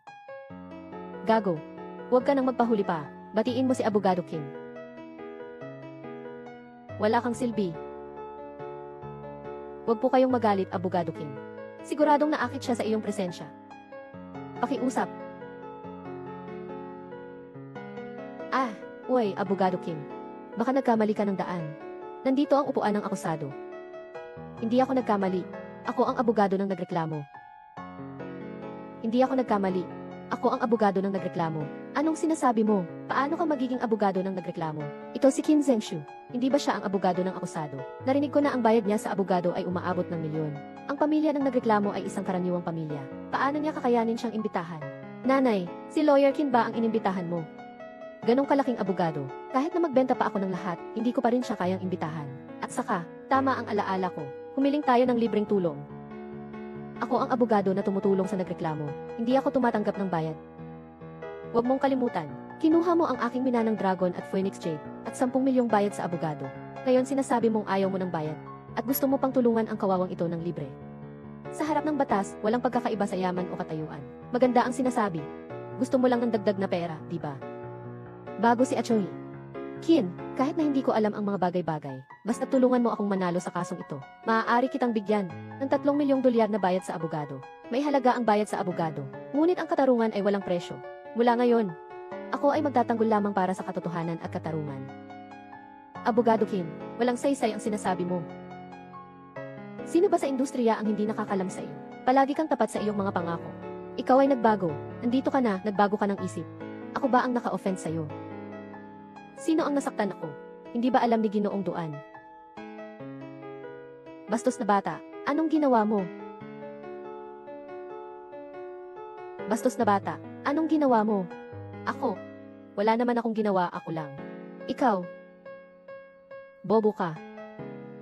Gago, huwag ka nang magpahuli pa. Batiin mo si Abogado Qin. Wala kang silbi. Huwag po kayong magalit, Abogado Qin. Siguradong naakit siya sa iyong presensya. Pakiusap. Uy, Abogado Qin. Baka nagkamali ka ng daan. Nandito ang upuan ng akusado. Hindi ako nagkamali. Ako ang abogado ng nagreklamo. Hindi ako nagkamali. Ako ang abogado ng nagreklamo. Anong sinasabi mo? Paano ka magiging abogado ng nagreklamo? Ito si Qin Zhengshu. Hindi ba siya ang abogado ng akusado? Narinig ko na ang bayad niya sa abogado ay umaabot ng milyon. Ang pamilya ng nagreklamo ay isang karaniwang pamilya. Paano niya kakayanin siyang imbitahan? Nanay, si Lawyer Qin ba ang inimbitahan mo? Ganong kalaking abogado. Kahit na magbenta pa ako ng lahat, hindi ko pa rin siya kayang imbitahan. At saka, tama ang alaala ko. Humiling tayo ng libreng tulong. Ako ang abogado na tumutulong sa nagreklamo. Hindi ako tumatanggap ng bayad. Huwag mong kalimutan, kinuha mo ang aking minanang dragon at phoenix jade at 10 milyong bayad sa abogado. Ngayon sinasabi mong ayaw mo ng bayad at gusto mo pang tulungan ang kawawang ito ng libre. Sa harap ng batas, walang pagkakaiba sa yaman o katayuan. Maganda ang sinasabi. Gusto mo lang ng dagdag na pera, di ba? Bago si Achoy. Qin, kahit na hindi ko alam ang mga bagay-bagay, basta tulungan mo akong manalo sa kasong ito. Maaari kitang bigyan ng 3 milyong dolyar na bayad sa abogado. May halaga ang bayad sa abogado, ngunit ang katarungan ay walang presyo. Mula ngayon, ako ay magtatanggol lamang para sa katotohanan at katarungan. Abogado Qin, walang saysay ang sinasabi mo. Sino ba sa industriya ang hindi nakakalam sa iyo? Palagi kang tapat sa iyong mga pangako. Ikaw ay nagbago. Nandito ka na, nagbago ka ng isip. Ako ba ang naka-offend sa iyo? Sino ang nasaktan ako? Hindi ba alam ni Ginoong Duan? Bastos na bata, anong ginawa mo? Bastos na bata, anong ginawa mo? Ako. Wala naman akong ginawa, ako lang. Ikaw. Bobo ka.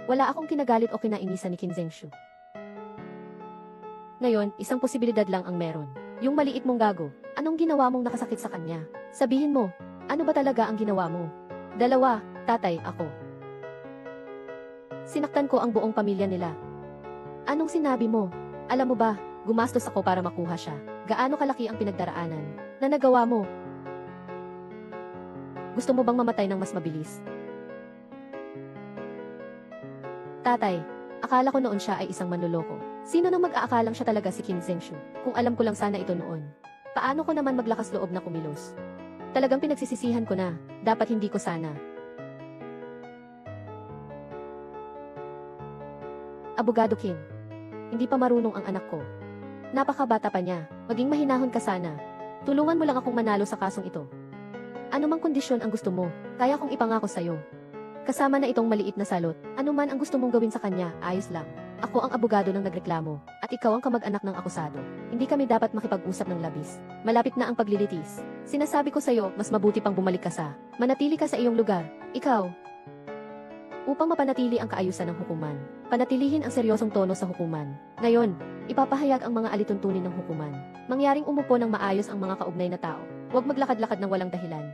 Wala akong kinagalit o kinainisan ni Qin Zhengshu. Ngayon, isang posibilidad lang ang meron. Yung maliit mong gago, anong ginawa mong nakasakit sa kanya? Sabihin mo, ano ba talaga ang ginawa mo? 2, tatay, ako. Sinaktan ko ang buong pamilya nila. Anong sinabi mo? Alam mo ba, gumastos ako para makuha siya. Gaano kalaki ang pinagdaraanan na nagawa mo? Gusto mo bang mamatay ng mas mabilis? Tatay, akala ko noon siya ay isang manloloko. Sino nang mag-aakalang siya talaga si Qin Zhengshu? Kung alam ko lang sana ito noon. Paano ko naman maglakas loob na kumilos? Talagang pinagsisisihan ko na, dapat hindi ko sana. Abogado Qin, hindi pa marunong ang anak ko. Napakabata pa niya, maging mahinahon ka sana. Tulungan mo lang akong manalo sa kasong ito. Ano mang kondisyon ang gusto mo, kaya kong ipangako sa'yo. Kasama na itong maliit na salot, ano man ang gusto mong gawin sa kanya, ayos lang. Ako ang abogado ng nagreklamo, at ikaw ang kamag-anak ng akusado. Hindi kami dapat makipag-usap ng labis. Malapit na ang paglilitis. Sinasabi ko sa'yo, mas mabuti pang bumalik ka sa, manatili ka sa iyong lugar. Ikaw. Upang mapanatili ang kaayusan ng hukuman, panatilihin ang seryosong tono sa hukuman. Ngayon, ipapahayag ang mga alituntunin ng hukuman. Mangyaring umupo ng maayos ang mga kaugnay na tao. Huwag maglakad-lakad ng walang dahilan.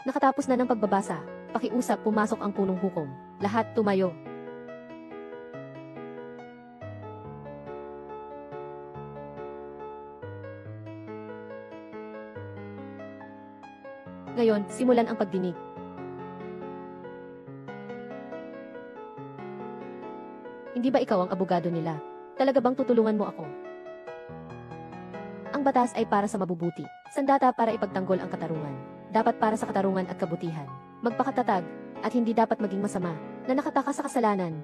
Nakatapos na ng pagbabasa, pakiusap pumasok ang punong hukom. Lahat tumayo. Ngayon, simulan ang pagdinig. Hindi ba ikaw ang abogado nila? Talaga bang tutulungan mo ako? Ang batas ay para sa mabubuti, sandata para ipagtanggol ang katarungan. Dapat para sa katarungan at kabutihan. Magpakatatag, at hindi dapat maging masama, na nakataka sa kasalanan.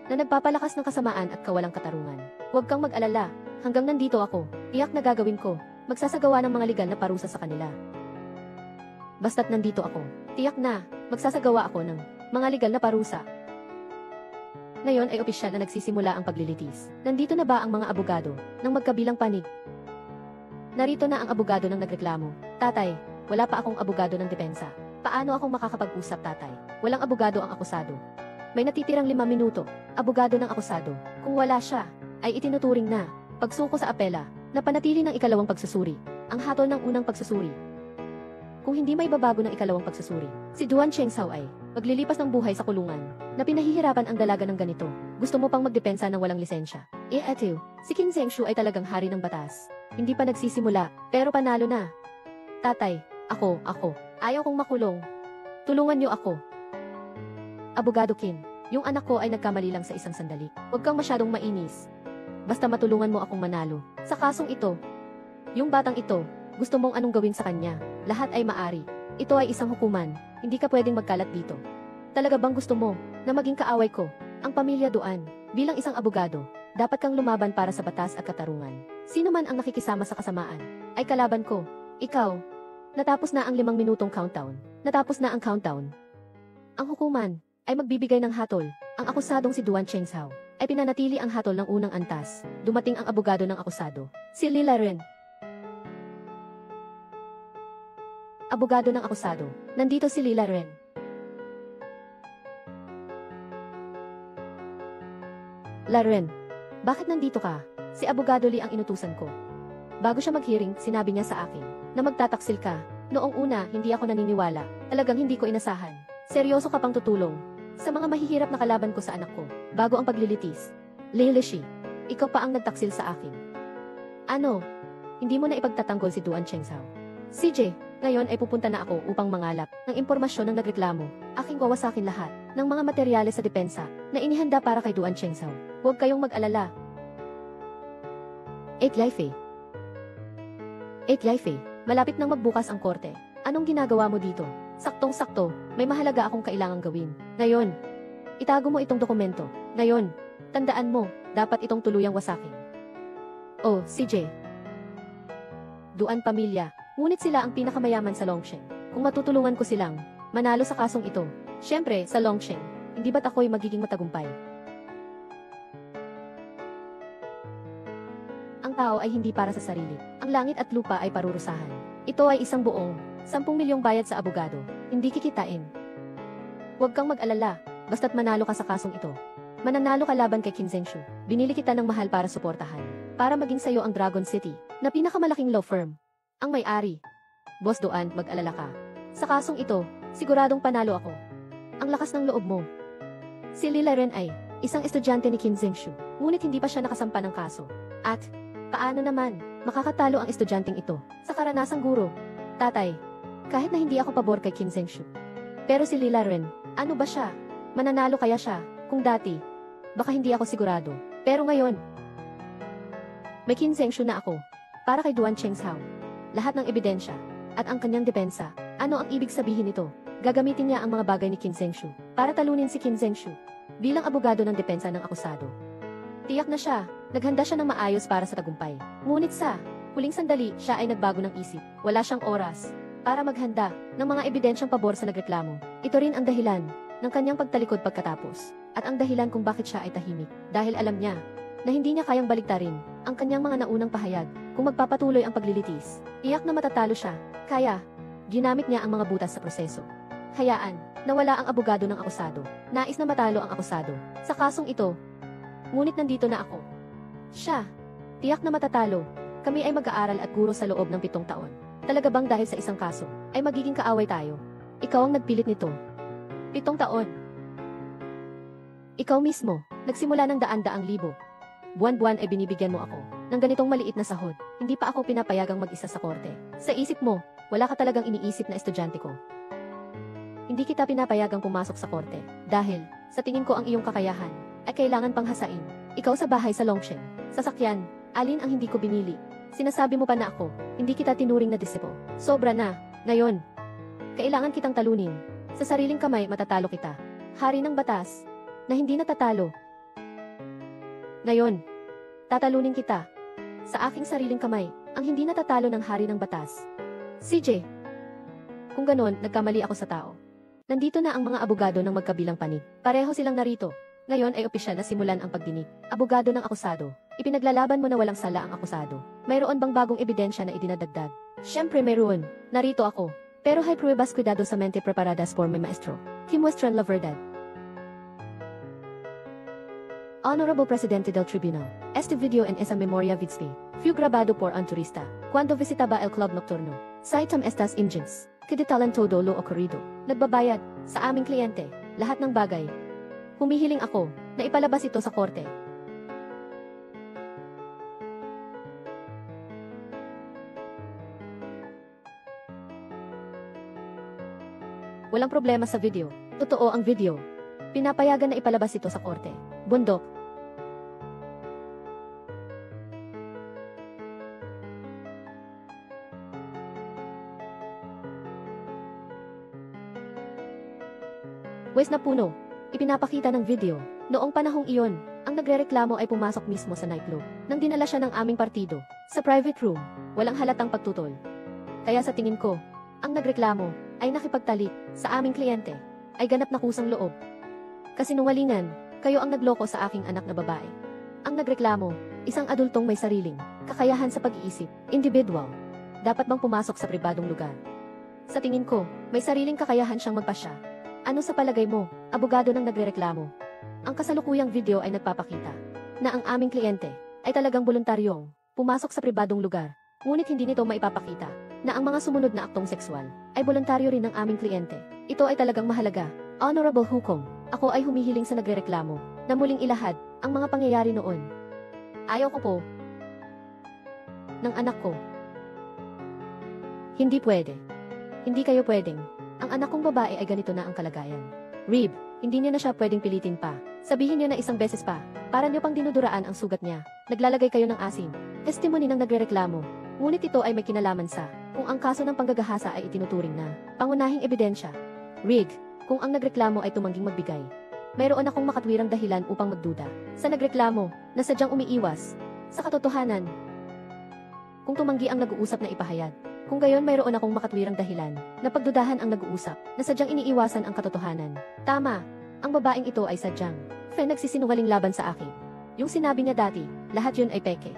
na nagpapalakas ng kasamaan at kawalang katarungan. Huwag kang mag-alala, hanggang nandito ako, tiyak na gagawin ko, magsasagawa ng mga legal na parusa sa kanila. Basta't nandito ako, tiyak na, magsasagawa ako ng mga legal na parusa. Ngayon ay opisyal na nagsisimula ang paglilitis. Nandito na ba ang mga abogado ng magkabilang panig? Narito na ang abogado ng nagreklamo. Tatay, wala pa akong abogado ng depensa. Paano akong makakapag-usap, tatay? Walang abogado ang akusado. May natitirang 5 minuto. Abogado ng akusado. Kung wala siya, ay itinuturing na pagsuko sa apela na panatili ng ikalawang pagsusuri. Ang hatol ng unang pagsusuri. Kung hindi may babago ng ikalawang pagsusuri, si Duan Chengzhao ay maglilipas ng buhay sa kulungan na pinahihirapan ang dalaga ng ganito. Gusto mo pang magdepensa ng walang lisensya? Eto, si Qin Zhengshu ay talagang hari ng batas. Hindi pa nagsisimula, pero panalo na. Tatay, ako, ayaw kong makulong. Tulungan niyo ako. Abogado Qin, yung anak ko ay nagkamali lang sa isang sandali. Huwag kang masyadong mainis. Basta matulungan mo akong manalo. Sa kasong ito, yung batang ito, gusto mong anong gawin sa kanya, lahat ay maari. Ito ay isang hukuman, hindi ka pwedeng magkalat dito. Talaga bang gusto mo na maging kaaway ko, ang pamilya Duan? Bilang isang abogado, dapat kang lumaban para sa batas at katarungan. Sino man ang nakikisama sa kasamaan, ay kalaban ko. Ikaw. Natapos na ang 5 minutong countdown. Natapos na ang countdown. Ang hukuman ay magbibigay ng hatol. Ang akusadong si Duan Chengzhao ay pinanatili ang hatol ng unang antas. Dumating ang abogado ng akusado, si Lila Ren. Abogado ng akusado, nandito si Lila Ren. Laren, bakit nandito ka? Si Abogado Li ang inutusan ko. Bago siya mag-hearing, sinabi niya sa akin na magtataksil ka. Noong una, hindi ako naniniwala. Talagang hindi ko inasahan. Seryoso ka pang tutulong sa mga mahihirap na kalaban ko sa anak ko. Bago ang paglilitis. Lilishi, ikaw pa ang nagtaksil sa akin. Ano? Hindi mo na ipagtatanggol si Duan Chengzhao. CJ, ngayon ay pupunta na ako upang mangalap ng impormasyon ng nagreklamo. Aking wawasakin lahat ng mga materyales sa depensa na inihanda para kay Duan Chengzhao. Huwag kayong mag-alala. 8 Life, malapit nang magbukas ang korte. Anong ginagawa mo dito? Saktong-sakto, may mahalaga akong kailangang gawin. Ngayon, itago mo itong dokumento. Ngayon, tandaan mo, dapat itong tuluyang wasakin. Oh, CJ. Duan pamilya, ngunit sila ang pinakamayaman sa Longsheng. Kung matutulungan ko silang manalo sa kasong ito, syempre, sa Longsheng, hindi ba't ako'y magiging matagumpay? Ang tao ay hindi para sa sarili. Ang langit at lupa ay parurusahan. Ito ay isang buong 10 milyong bayad sa abogado. Hindi kikitain. Huwag kang mag-alala, basta't manalo ka sa kasong ito. Mananalo ka laban kay Qin Zhengshu. Binili kita ng mahal para suportahan. Para maging sayo ang Dragon City, na pinakamalaking law firm. Ang may-ari. Boss Duan, mag-alala ka. Sa kasong ito, siguradong panalo ako. Ang lakas ng loob mo. Si Lila Ren ay isang estudyante ni Qin Zhengshu, ngunit hindi pa siya nakasampa ng kaso. At paano naman makakatalo ang estudyanteng ito sa karanasang guro? Tatay, kahit na hindi ako pabor kay Qin Zhengshu, pero si Lila Ren, ano ba siya? Mananalo kaya siya? Kung dati, baka hindi ako sigurado. Pero ngayon, may Qin Zhengshu na ako para kay Duan Chengzhao. Lahat ng ebidensya at ang kanyang depensa. Ano ang ibig sabihin nito? Gagamitin niya ang mga bagay ni Qin Zhengshu para talunin si Qin Zhengshu bilang abogado ng depensa ng akusado. Tiyak na siya, naghanda siya ng maayos para sa tagumpay. Ngunit sa huling sandali, siya ay nagbago ng isip. Wala siyang oras para maghanda ng mga ebidensyang pabor sa nagreklamo. Ito rin ang dahilan ng kanyang pagtalikod pagkatapos. At ang dahilan kung bakit siya ay tahimik. Dahil alam niya na hindi niya kayang baliktarin ang kanyang mga naunang pahayag kung magpapatuloy ang paglilitis. Iyak na matatalo siya. Kaya, ginamit niya ang mga butas sa proseso. Hayaan, nawala ang abogado ng akusado. Nais na matalo ang akusado sa kasong ito. Ngunit nandito na ako. Siya, tiyak na matatalo. Kami ay mag-aaral at guro sa loob ng 7 taon. Talaga bang dahil sa isang kaso, ay magiging kaaway tayo? Ikaw ang nagpilit nito. 7 taon. Ikaw mismo, nagsimula ng daan-daang libo. Buwan-buwan ay binibigyan mo ako ng ganitong maliit na sahod. Hindi pa ako pinapayagang mag-isa sa korte. Sa isip mo, wala ka talagang iniisip na estudyante ko. Hindi kita pinapayagang pumasok sa korte dahil, sa tingin ko ang iyong kakayahan, ay kailangan pang hasain. Ikaw sa bahay sa Longsheng, sasakyan, alin ang hindi ko binili? Sinasabi mo pa na ako, hindi kita tinuring na disipo. Sobra na, ngayon. Kailangan kitang talunin. Sa sariling kamay matatalo kita. Hari ng batas, na hindi natatalo. Ngayon, tatalunin kita. Sa aking sariling kamay, ang hindi natatalo ng hari ng batas. CJ. Kung ganon, nagkamali ako sa tao. Nandito na ang mga abogado ng magkabilang panig. Pareho silang narito. Ngayon ay opisyal na simulan ang pagdinig. Abogado ng akusado. Ipinaglalaban mo na walang sala ang akusado. Mayroon bang bagong ebidensya na idinadagdag? Siyempre mayroon. Narito ako. Pero hay pruebas cuidadosamente preparadas por mi maestro. Que muestran la verdad. Honorable Presidente del Tribunal, este video en esa memoria vidspe, fue grabado por un turista, cuando visitaba el club nocturno. Citam estas images, que detalan todo lo ocurrido. Nagbabayad, sa aming kliyente, lahat ng bagay. Humihiling ako, na ipalabas ito sa korte. Walang problema sa video. Totoo ang video. Pinapayagan na ipalabas ito sa korte. Bundok. Wes na puno. Ipinapakita ng video. Noong panahong iyon, ang nagrereklamo ay pumasok mismo sa nightclub. Nang dinala siya ng aming partido, sa private room, walang halatang pagtutol. Kaya sa tingin ko, ang nagreklamo ay nakipagtalik sa aming kliyente, ay ganap na kusang loob. Kasinungalingan, kayo ang nagloko sa aking anak na babae. Ang nagreklamo, isang adultong may sariling kakayahan sa pag-iisip, individual. Dapat bang pumasok sa pribadong lugar? Sa tingin ko, may sariling kakayahan siyang magpasya. Ano sa palagay mo, abogado ng nagrereklamo? Ang kasalukuyang video ay nagpapakita na ang aming kliyente ay talagang voluntaryong pumasok sa pribadong lugar. Ngunit hindi nito maipapakita na ang mga sumunod na aktong sexual ay voluntaryo rin ng aming kliyente. Ito ay talagang mahalaga. Honorable Hukom, ako ay humihiling sa nagrereklamo na muling ilahad ang mga pangyayari noon. Ayaw ko po ng anak ko. Hindi pwede. Hindi kayo pwedeng. Ang anak kong babae ay ganito na ang kalagayan. Rib, hindi niyo na siya pwedeng pilitin pa. Sabihin niyo na isang beses pa, para niyo pang dinuduraan ang sugat niya. Naglalagay kayo ng asin. Testimony ng nagrereklamo. Ngunit ito ay may kinalaman sa kung ang kaso ng panggagahasa ay itinuturing na pangunahing ebidensya. Rig, kung ang nagreklamo ay tumangging magbigay. Mayroon akong makatwirang dahilan upang magduda sa nagreklamo na sadyang umiiwas sa katotohanan. Kung tumanggi ang nag-uusap na ipahayag, kung gayon mayroon akong makatwirang dahilan na pagdudahan ang nag-uusap na sadyang iniiwasan ang katotohanan. Tama, ang babaeng ito ay sadyang nagsisinungaling laban sa akin. Yung sinabi niya dati, lahat yun ay peke.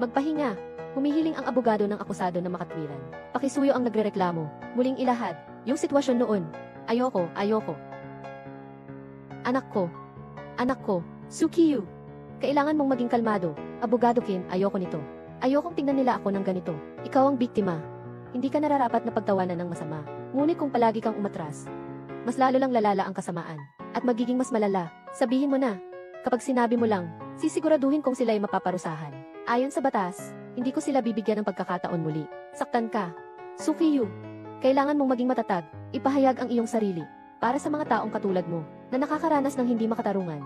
Magpahinga, humihiling ang abogado ng akusado na makatwiran. Pakisuyo ang nagrereklamo, muling ilahad, yung sitwasyon noon. Ayoko. Anak ko, Sukiyu. Kailangan mong maging kalmado, abogado Kin, ayoko nito. Ayokong tingnan nila ako ng ganito. Ikaw ang biktima. Hindi ka nararapat na pagtawanan ng masama. Ngunit kung palagi kang umatras, mas lalo lang lalala ang kasamaan. At magiging mas malala. Sabihin mo na. Kapag sinabi mo lang, sisiguraduhin kong sila ay mapaparusahan. Ayon sa batas, hindi ko sila bibigyan ng pagkakataon muli. Saktan ka. Sukiyu. Kailangan mong maging matatag. Ipahayag ang iyong sarili. Para sa mga taong katulad mo, na nakakaranas ng hindi makatarungan.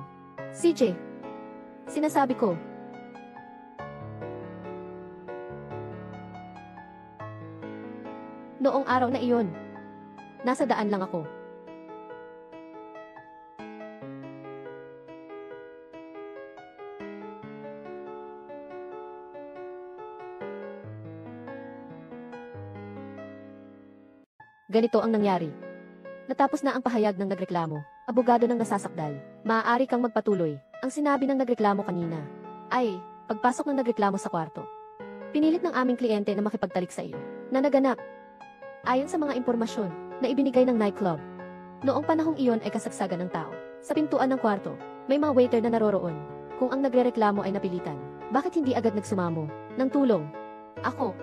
CJ. Sinasabi ko, noong araw na iyon, nasa daan lang ako. Ganito ang nangyari. Natapos na ang pahayag ng nagreklamo, abogado ng nasasakdal. Maaari kang magpatuloy. Ang sinabi ng nagreklamo kanina ay, pagpasok ng nagreklamo sa kwarto. Pinilit ng aming kliyente na makipagtalik sa iyo, na naganap. Ayon sa mga impormasyon na ibinigay ng nightclub, noong panahong iyon ay kasagsagan ng tao. Sa pintuan ng kwarto, may mga waiter na naroroon. Kung ang nagrereklamo ay napilitan, bakit hindi agad nagsumamo ng tulong? Ako,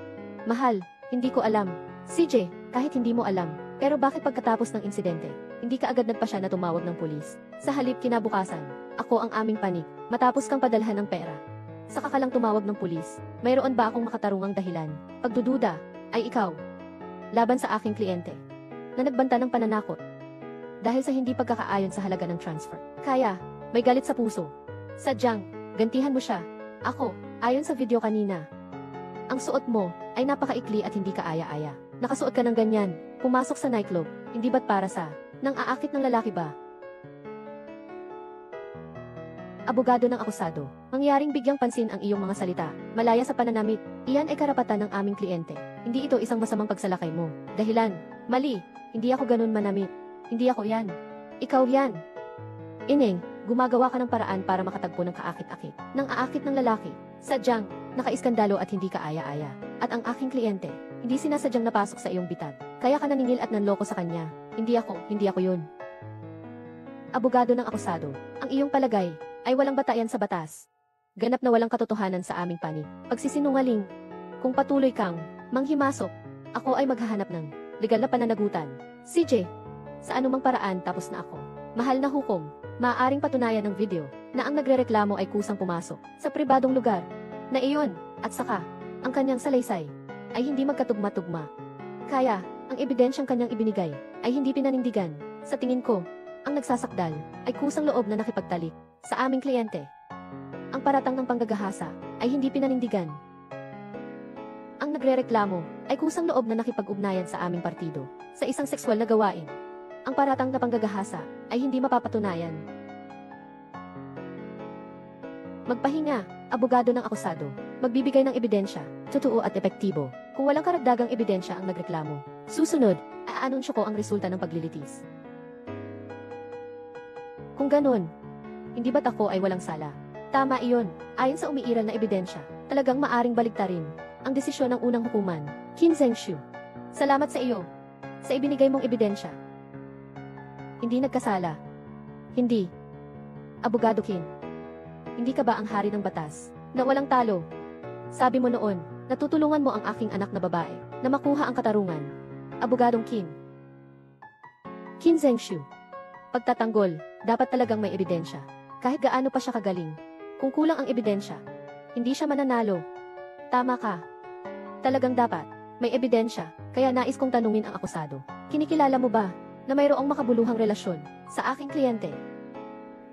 mahal, hindi ko alam. CJ, kahit hindi mo alam, pero bakit pagkatapos ng insidente, hindi ka agad nagpasya na tumawag ng pulis? Sa halip kinabukasan, ako ang aming panig, matapos kang padalhan ng pera. Saka ka lang tumawag ng pulis, mayroon ba akong makatarungang dahilan? Pagdududa, ay ikaw. Laban sa aking kliyente, na nagbanta ng pananakot. Dahil sa hindi pagkakaayon sa halaga ng transfer. Kaya, may galit sa puso. Sadyang, gantihan mo siya. Ako, ayon sa video kanina. Ang suot mo, ay napakaikli at hindi ka aya-aya. Nakasuot ka ng ganyan, pumasok sa nightclub, hindi ba't para sa, nang aakit ng lalaki ba? Abogado ng akusado, mangyaring bigyang pansin ang iyong mga salita, malaya sa pananamit, iyan ay karapatan ng aming kliyente. Hindi ito isang masamang pagsalakay mo. Dahilan, mali, hindi ako ganun manamit. Hindi ako yan. Ikaw yan. Ineng, gumagawa ka ng paraan para makatagpo ng kaakit-akit, ng aakit ng lalaki. Sadyang, nakaiskandalo at hindi ka aya-aya. At ang aking kliyente, hindi sinasadyang napasok sa iyong bitag. Kaya ka naningil at nanloko sa kanya. Hindi ako yun. Abogado ng akusado, ang iyong palagay ay walang batayan sa batas. Ganap na walang katotohanan sa aming panig. Pagsisinungaling. Kung patuloy kang manghimasok, ako ay maghahanap ng legal na pananagutan. CJ, sa anumang paraan tapos na ako. Mahal na hukom, maaaring patunayan ng video na ang nagrereklamo ay kusang pumasok sa pribadong lugar na iyon at saka ang kanyang salaysay ay hindi magkatugma-tugma. Kaya, ang ebidensyang kanyang ibinigay ay hindi pinanindigan. Sa tingin ko, ang nagsasakdal ay kusang loob na nakipagtalik sa aming kliyente. Ang paratang ng panggagahasa ay hindi pinanindigan. Ang nagrereklamo ay kusang loob na nakipag-ugnayan sa aming partido sa isang sexual na gawain. Ang paratang na panggagahasa ay hindi mapapatunayan. Magpahinga, abogado ng akusado, magbibigay ng ebidensya, totoo at epektibo. Kung walang karagdagang ebidensya ang nagreklamo, susunod, aanunsyo ko ang resulta ng paglilitis. Kung ganun, hindi ba't ako ay walang sala? Tama iyon, ayon sa umiiral na ebidensya, talagang maaring baligtarin ang desisyon ng unang hukuman, Qin Zhengshu. Salamat sa iyo, sa ibinigay mong ebidensya. Hindi nagkasala. Hindi. Abogado Qin, hindi ka ba ang hari ng batas, na walang talo? Sabi mo noon, natutulungan mo ang aking anak na babae, na makuha ang katarungan. Abogadong Qin. Qin Zhengshu. Pagtatanggol, dapat talagang may ebidensya. Kahit gaano pa siya kagaling. Kung kulang ang ebidensya, hindi siya mananalo. Tama ka. Talagang dapat, may ebidensya, kaya nais kong tanungin ang akusado. Kinikilala mo ba, na mayroong makabuluhang relasyon, sa aking kliyente?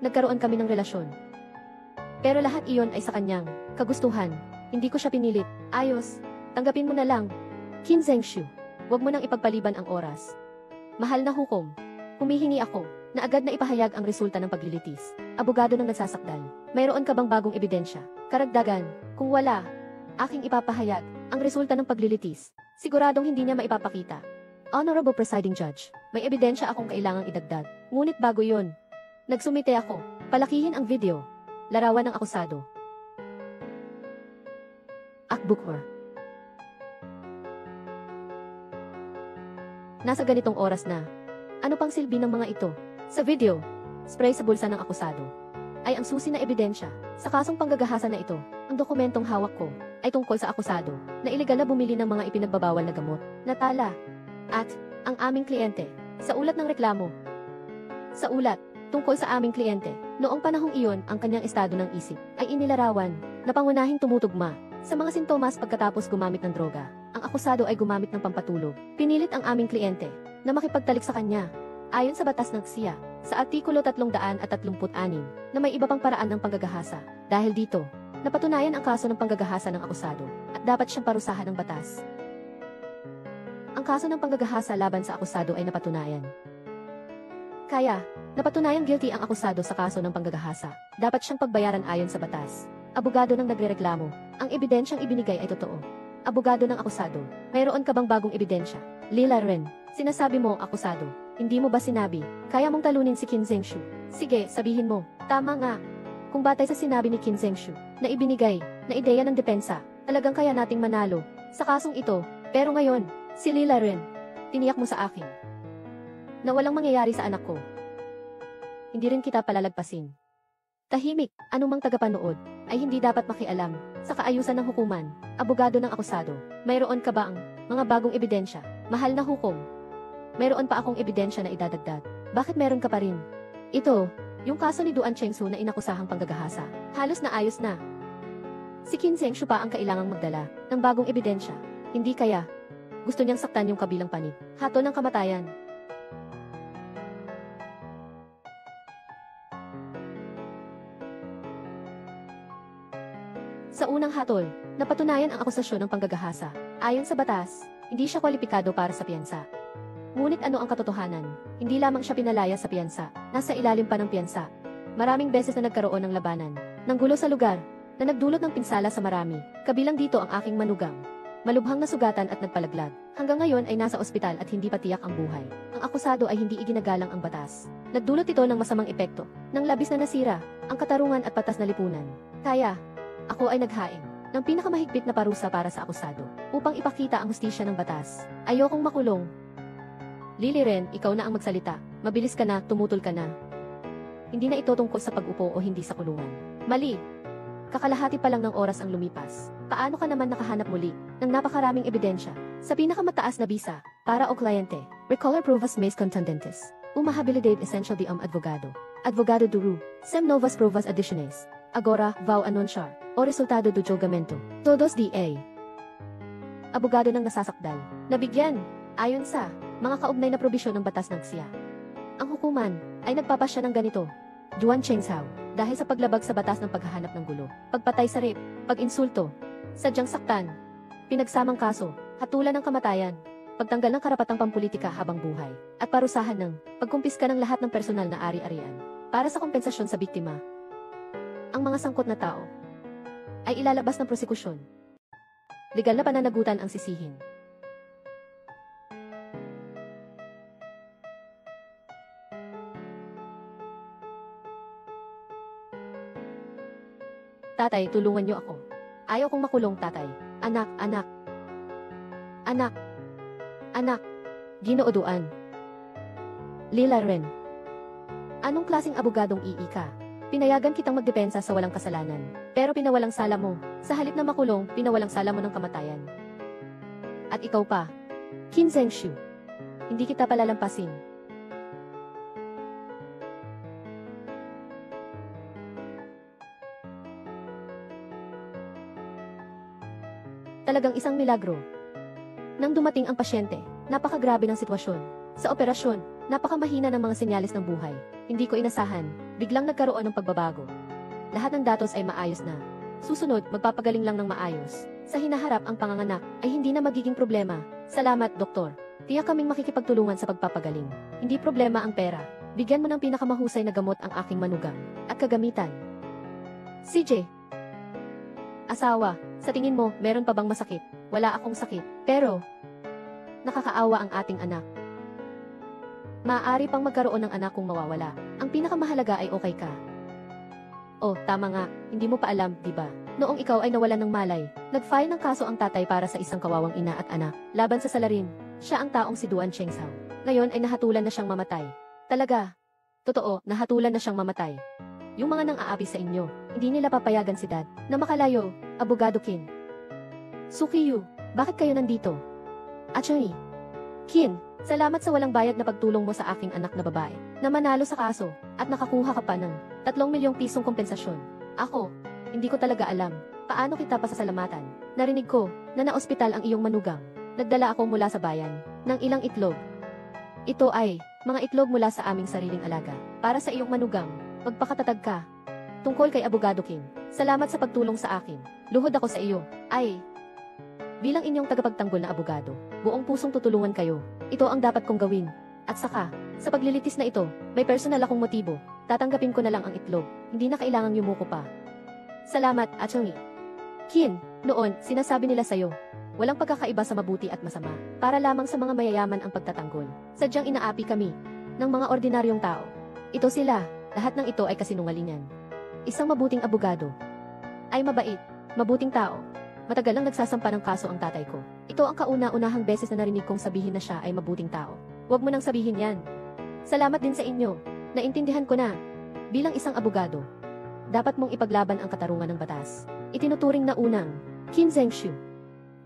Nagkaroon kami ng relasyon. Pero lahat iyon ay sa kanyang kagustuhan. Hindi ko siya pinilit. Ayos, tanggapin mo na lang. Qin Zhengshu, huwag mo nang ipagpaliban ang oras. Mahal na hukom, humihingi ako na agad na ipahayag ang resulta ng paglilitis. Abogado ng nagsasakdal, mayroon ka bang bagong ebidensya? Karagdagan, kung wala, aking ipapahayag ang resulta ng paglilitis. Siguradong hindi niya maipapakita. Honorable Presiding Judge, may ebidensya akong kailangang idagdag. Ngunit bago yun, nagsumite ako. Palakihin ang video. Larawan ng akusado. Akbukwer. Nasa ganitong oras na. Ano pang silbi ng mga ito? Sa video, spray sa bulsa ng akusado ay ang susi na ebidensya. Sa kasong panggagahasa na ito, ang dokumentong hawak ko ay tungkol sa akusado na ilegal na bumili ng mga ipinagbabawal na gamot, na tala, at ang aming kliyente sa ulat ng reklamo. Sa ulat, tungkol sa aming kliyente, noong panahong iyon ang kanyang estado ng isip ay inilarawan na pangunahing tumutugma sa mga sintomas pagkatapos gumamit ng droga. Ang akusado ay gumamit ng pampatulog. Pinilit ang aming kliyente na makipagtalik sa kanya. Ayon sa batas ng SIA, sa Artikulo 336 na may iba pang paraan ng panggagahasa. Dahil dito, napatunayan ang kaso ng panggagahasa ng akusado at dapat siyang parusahan ng batas. Ang kaso ng panggagahasa laban sa akusado ay napatunayan. Kaya, napatunayang guilty ang akusado sa kaso ng panggagahasa. Dapat siyang pagbayaran ayon sa batas. Abogado ng nagrereklamo, ang ebidensyang ibinigay ay totoo. Abogado ng akusado, mayroon ka bang bagong ebidensya? Lila Ren, sinasabi mo, akusado. Hindi mo ba sinabi, kaya mong talunin si Qin Zhengshu? Sige, sabihin mo, tama nga. Kung batay sa sinabi ni Qin Zhengshu, na ibinigay, na ideya ng depensa, talagang kaya nating manalo sa kasong ito. Pero ngayon, si Lila Ren, tiniyak mo sa akin na walang mangyayari sa anak ko. Hindi rin kita palalagpasin. Tahimik, anumang tagapanood, ay hindi dapat makialam sa kaayusan ng hukuman. Abogado ng akusado, mayroon ka ba ang mga bagong ebidensya? Mahal na hukom, mayroon pa akong ebidensya na idadagdag. Bakit meron ka pa rin? Ito, yung kaso ni Duan Chengsu na inakusahang panggagahasa. Halos na ayos na. Si Qin Zhengshu pa ang kailangang magdala ng bagong ebidensya. Hindi kaya, gusto niyang saktan yung kabilang panig. Hatol ng kamatayan. Sa unang hatol, napatunayan ang akusasyon ng panggagahasa. Ayon sa batas, hindi siya kwalipikado para sa piyansa. Ngunit ano ang katotohanan? Hindi lamang siya pinalaya sa piyansa, nasa ilalim pa ng piyansa. Maraming beses na nagkaroon ng labanan, ng gulo sa lugar, na nagdulot ng pinsala sa marami, kabilang dito ang aking manugang. Malubhang nasugatan at nagpalaglag. Hanggang ngayon ay nasa ospital at hindi pa tiyak ang buhay. Ang akusado ay hindi iginagalang ang batas. Nagdulot ito ng masamang epekto, ng labis na nasira, ang katarungan at patas na lipunan. Kaya, ako ay naghain ng pinakamahigpit na parusa para sa akusado, upang ipakita ang hustisya ng batas. Ayokong makulong. Lily Ren, ikaw na ang magsalita. Mabilis ka na, tumutol ka na. Hindi na ito tungkol sa pag-upo o hindi sa kulungan. Mali! Kakalahati pa lang ng oras ang lumipas. Paano ka naman nakahanap muli ng napakaraming ebidensya sa pinakamataas na bisa para o kliyente? Recolor provas mais contundentes. Uma habilidade essential de advogado. Advogado duru. Sem novas provas adicionais. Agora, vão anunciar o resultado do julgamento. Todos D.A. Abogado ng nasasakdal. Nabigyan, ayon sa mga kaugnay na probisyon ng batas ng siya. Ang hukuman ay nagpapasya ng ganito. Juan Chengzhao, dahil sa paglabag sa batas ng paghahanap ng gulo, pagpatay sa rape, pag-insulto, sadyang saktan, pinagsamang kaso, hatulan ng kamatayan, pagtanggal ng karapatang pampolitika habang buhay, at parusahan ng pagkumpiska ng lahat ng personal na ari-arian para sa kompensasyon sa biktima. Ang mga sangkot na tao ay ilalabas ng prosekusyon. Legal na pananagutan ang sisihin. Tatay, tulungan niyo ako. Ayaw kong makulong, tatay. Anak, anak. Anak. Anak. Ginooduan. Lila Ren. Anong klaseng abogadong ii ka? Pinayagan kitang magdepensa sa walang kasalanan. Pero pinawalang sala mo. Sa halip na makulong, pinawalang sala mo ng kamatayan. At ikaw pa. Qin Zhengshu. Hindi kita palalampasin. Talagang isang milagro. Nang dumating ang pasyente, napakagrabe ng sitwasyon. Sa operasyon, napakamahina ng mga senyalis ng buhay. Hindi ko inasahan, biglang nagkaroon ng pagbabago. Lahat ng datos ay maayos na. Susunod, magpapagaling lang ng maayos. Sa hinaharap ang panganganak, ay hindi na magiging problema. Salamat, doktor. Tiyak kaming makikipagtulungan sa pagpapagaling. Hindi problema ang pera. Bigyan mo ng pinakamahusay na gamot ang aking manugang. At kagamitan. CJ. Asawa, sa tingin mo, meron pa bang masakit? Wala akong sakit. Pero, nakakaawa ang ating anak. Maaari pang magkaroon ng anak kung mawawala. Ang pinakamahalaga ay okay ka. Oh, tama nga, hindi mo pa alam, di ba? Noong ikaw ay nawalan ng malay, nag-file ng kaso ang tatay para sa isang kawawang ina at anak. Laban sa salarin, siya ang taong si Duan Chengzhao. Ngayon ay nahatulan na siyang mamatay. Talaga. Totoo, nahatulan na siyang mamatay. Yung mga nang-aapi sa inyo, hindi nila papayagan si Dad na makalayo, Abogado Qin. Sukiyu, bakit kayo nandito? Attorney Qin, salamat sa walang bayad na pagtulong mo sa aking anak na babae na manalo sa kaso at nakakuha ka pa ng 3 milyong pisong kompensasyon. Ako, hindi ko talaga alam paano kita pasasalamatan. Narinig ko na na-ospital ang iyong manugang. Nagdala ako mula sa bayan ng ilang itlog. Ito ay mga itlog mula sa aming sariling alaga para sa iyong manugang. Magpakatatag ka. Tungkol kay Abogado Qin, salamat sa pagtulong sa akin. Luhod ako sa iyo. Ay, bilang inyong tagapagtanggol na abogado, buong pusong tutulungan kayo. Ito ang dapat kong gawin. At saka, sa paglilitis na ito, may personal akong motibo. Tatanggapin ko na lang ang itlog. Hindi na kailangang yumuko pa. Salamat, Attorney Qin. Noon, sinasabi nila sa'yo, walang pagkakaiba sa mabuti at masama. Para lamang sa mga mayayaman ang pagtatanggol. Sadyang inaapi kami ng mga ordinaryong tao. Ito sila. Lahat ng ito ay kasinungalingan. Isang mabuting abogado ay mabait, mabuting tao. Matagal lang nagsasampa ng kaso ang tatay ko. Ito ang kauna-unahang beses na narinig kong sabihin na siya ay mabuting tao. Huwag mo nang sabihin yan. Salamat din sa inyo. Naintindihan ko na. Bilang isang abogado, dapat mong ipaglaban ang katarungan ng batas. Itinuturing na unang Qin Zhengshu.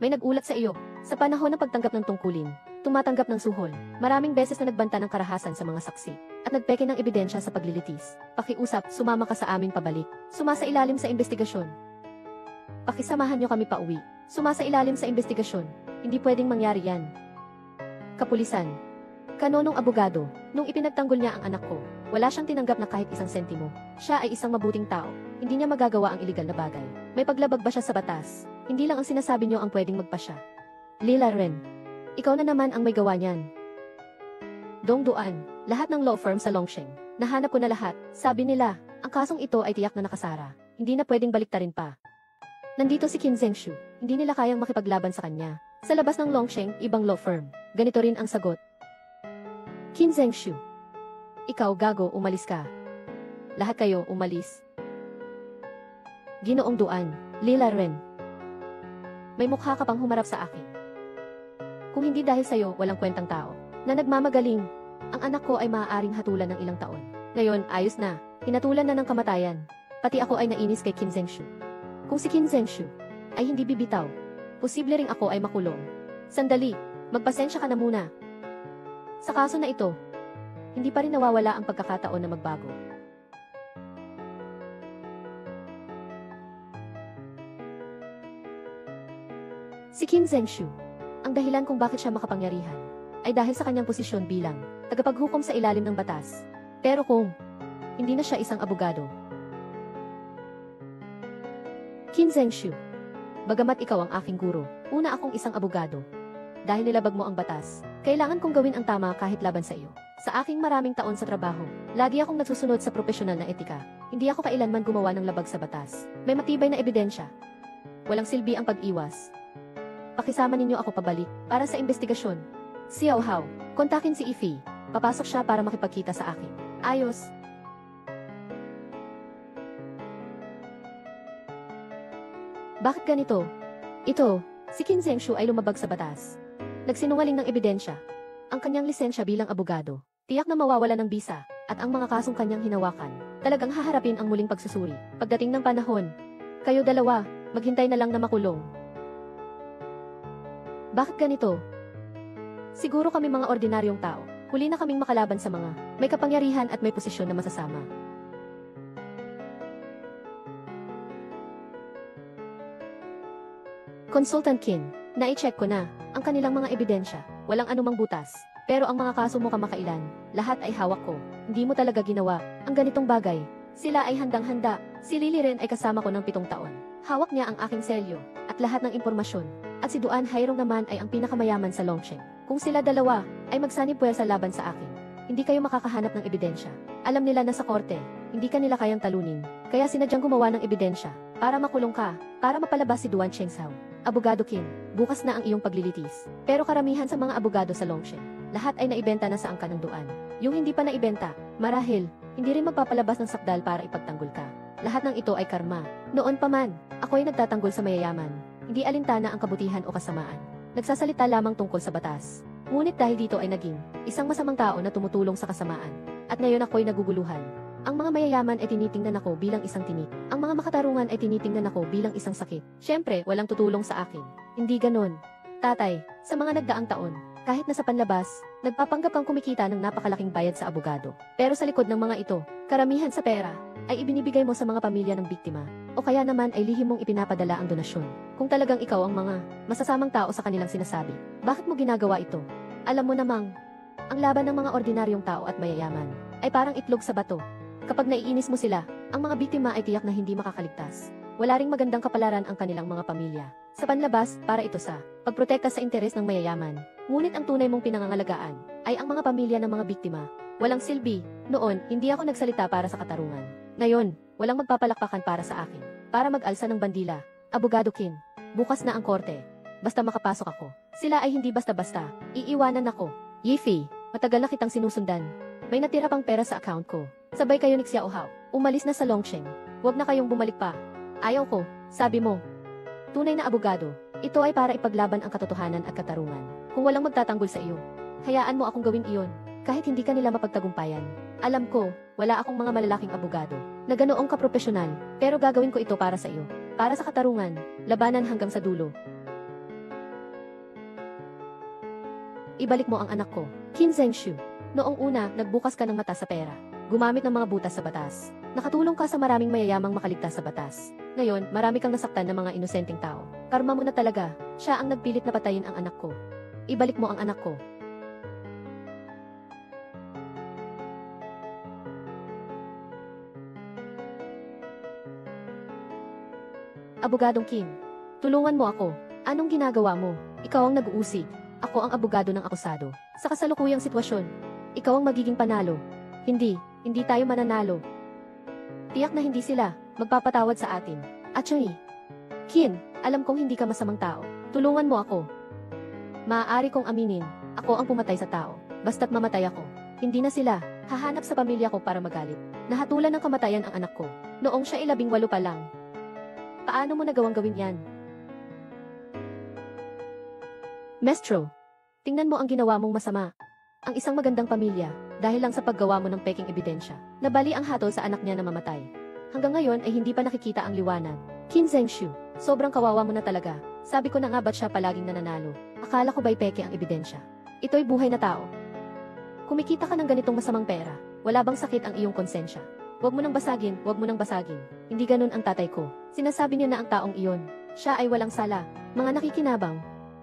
May nagulat sa iyo. Sa panahon ng pagtanggap ng tungkulin, tumatanggap ng suhol. Maraming beses na nagbanta ng karahasan sa mga saksi at nagpeke ng ebidensya sa paglilitis. Pakiusap, sumama ka sa aming pabalik. Sumasa-ilalim sa investigasyon. Pakisamahan niyo kami pauwi. Sumasa-ilalim sa investigasyon. Hindi pwedeng mangyari yan. Kapulisan. Kanonong abogado, nung ipinagtanggol niya ang anak ko, wala siyang tinanggap na kahit isang sentimo. Siya ay isang mabuting tao. Hindi niya magagawa ang iligal na bagay. May paglabag ba siya sa batas? Hindi lang ang sinasabi niyo ang pwedeng magpasya. Lila Ren. Ikaw na naman ang may gawa niyan. Dong Duan. Lahat ng law firm sa Longsheng. Nahanap ko na lahat. Sabi nila, Ang kasong ito ay tiyak na nakasara. Hindi na pwedeng baliktarin pa. Nandito si Qin Zhengshu. Hindi nila kayang makipaglaban sa kanya. Sa labas ng Longsheng, ibang law firm. Ganito rin ang sagot. Qin Zhengshu. Ikaw, gago, umalis ka. Lahat kayo, umalis. Ginoong Duan, Lila Ren. May mukha ka pang humarap sa akin. Kung hindi dahil sa'yo, walang kwentang tao. Na nagmamagaling, ang anak ko ay maaaring hatulan ng ilang taon. Ngayon, ayos na. Hinatulan na ng kamatayan. Pati ako ay nainis kay Qin Zhengshu. Kung si Qin Zhengshu ay hindi bibitaw, posible ring ako ay makulong. Sandali, magpasensya ka na muna. Sa kaso na ito, hindi pa rin nawawala ang pagkakataon na magbago. Si Qin Zhengshu, ang dahilan kung bakit siya makapangyarihan, ay dahil sa kanyang posisyon bilang tagapaghukom sa ilalim ng batas. Pero kung hindi na siya isang abogado, Qin Zhengshu, bagamat ikaw ang aking guro, una akong isang abogado. Dahil nilabag mo ang batas, kailangan kong gawin ang tama kahit laban sa iyo. Sa aking maraming taon sa trabaho, lagi akong nagsusunod sa profesional na etika. Hindi ako kailanman gumawa ng labag sa batas. May matibay na ebidensya. Walang silbi ang pag-iwas. Pakisama ninyo ako pabalik para sa investigasyon. Xiao Hao, kontakin si Ifei. Papasok siya para makipagkita sa akin. Ayos. Bakit ganito? Ito, si Qin Zhengshu ay lumabag sa batas. Nagsinungaling ng ebidensya. Ang kanyang lisensya bilang abogado, tiyak na mawawala ng bisa, at ang mga kasong kanyang hinawakan, talagang haharapin ang muling pagsusuri. Pagdating ng panahon, kayo dalawa, maghintay na lang na makulong. Bakit ganito? Siguro kami mga ordinaryong tao, huli na kaming makalaban sa mga may kapangyarihan at may posisyon na masasama. Consultant Qin, na-check ko na ang kanilang mga ebidensya. Walang anumang butas. Pero ang mga kaso mo kamakailan, lahat ay hawak ko. Hindi mo talaga ginawa ang ganitong bagay. Sila ay handang-handa. Si Lily rin ay kasama ko ng 7 taon. Hawak niya ang aking selyo at lahat ng impormasyon. At si Duan Hairong naman ay ang pinakamayaman sa Longsheng. Kung sila dalawa ay magsanib puwersa laban sa akin, hindi kayo makakahanap ng ebidensya. Alam nila na sa korte, hindi ka nila kayang talunin. Kaya sinadyang gumawa ng ebidensya para makulong ka, para mapalabas si Duan Zhenghao. Abogado Qin, bukas na ang iyong paglilitis. Pero karamihan sa mga abogado sa Longsheng, lahat ay naibenta na sa angka ng Duan. Yung hindi pa naibenta, marahil, hindi rin magpapalabas ng sakdal para ipagtanggol ka. Lahat ng ito ay karma. Noon pa man, ako ay nagtatanggol sa mayayaman. Hindi alintana ang kabutihan o kasamaan. Nagsasalita lamang tungkol sa batas. Ngunit dahil dito ay naging isang masamang tao na tumutulong sa kasamaan. At ngayon ako'y naguguluhan. Ang mga mayayaman ay tinitingnan ako bilang isang tinik. Ang mga makatarungan ay tinitingnan ako bilang isang sakit. Siyempre, walang tutulong sa akin. Hindi ganon. Tatay, sa mga nagdaang taon, kahit nasa panlabas, nagpapanggap kang kumikita ng napakalaking bayad sa abogado. Pero sa likod ng mga ito, karamihan sa pera, ay ibinibigay mo sa mga pamilya ng biktima. O kaya naman ay lihim mong ipinapadala ang donasyon. Kung talagang ikaw ang mga masasamang tao sa kanilang sinasabi, bakit mo ginagawa ito? Alam mo namang, ang laban ng mga ordinaryong tao at mayayaman, ay parang itlog sa bato. Kapag naiinis mo sila, ang mga biktima ay tiyak na hindi makakaligtas. Wala ring magandang kapalaran ang kanilang mga pamilya. Sa panlabas, para ito sa pagprotekta sa interes ng mayayaman. Ngunit ang tunay mong pinangangalagaan ay ang mga pamilya ng mga biktima. Walang silbi. Noon, hindi ako nagsalita para sa katarungan. Ngayon, walang magpapalakpakan para sa akin. Para mag-alsa ng bandila. Abogado Qin, bukas na ang korte. Basta makapasok ako. Sila ay hindi basta-basta. Iiwanan ako. Yifei, matagal na kitang sinusundan. May natira pang pera sa account ko. Sabay kayo ni Xiao Hao. Umalis na sa Longsheng. Huwag na kayong bumalik pa. Ayaw ko, sabi mo. Tunay na abogado, ito ay para ipaglaban ang katotohanan at katarungan. Kung walang magtatanggol sa iyo, hayaan mo akong gawin iyon, kahit hindi ka nila mapagtagumpayan. Alam ko, wala akong mga malalaking abogado, na ganoong kapropesyonal, pero gagawin ko ito para sa iyo. Para sa katarungan, labanan hanggang sa dulo. Ibalik mo ang anak ko, Qin Zhengshu. Noong una, nagbukas ka ng mata sa pera. Gumamit ng mga butas sa batas. Nakatulong ka sa maraming mayayamang makaligtas sa batas. Ngayon, marami kang nasaktan ng mga inosenteng tao. Karma mo na talaga. Siya ang nagpilit na patayin ang anak ko. Ibalik mo ang anak ko. Abogadong Qin, tulungan mo ako. Anong ginagawa mo? Ikaw ang nag-uusig. Ako ang abogado ng akusado. Sa kasalukuyang sitwasyon, ikaw ang magiging panalo. Hindi tayo mananalo. Tiyak na hindi sila magpapatawad sa atin. Attorney Qin, alam kong hindi ka masamang tao. Tulungan mo ako. Maaari kong aminin, ako ang pumatay sa tao. Basta't mamatay ako, hindi na sila hahanap sa pamilya ko para magalit. Nahatulan ng kamatayan ang anak ko. Noong siya 18 pa lang. Paano mo nagawang gawin yan? Mestro, tingnan mo ang ginawa mong masama. Ang isang magandang pamilya, dahil lang sa paggawa mo ng peking ebidensya, nabali ang hatol sa anak niya na mamatay. Hanggang ngayon ay hindi pa nakikita ang liwanag. Qin Zhengshu, sobrang kawawa mo na talaga. Sabi ko na nga ba't siya palaging nananalo? Akala ko ba'y peke ang ebidensya? Ito'y buhay na tao. Kumikita ka ng ganitong masamang pera, wala bang sakit ang iyong konsensya? Huwag mo nang basagin, huwag mo nang basagin. Hindi ganun ang tatay ko. Sinasabi niya na ang taong iyon, siya ay walang sala. Mga nakikinabang.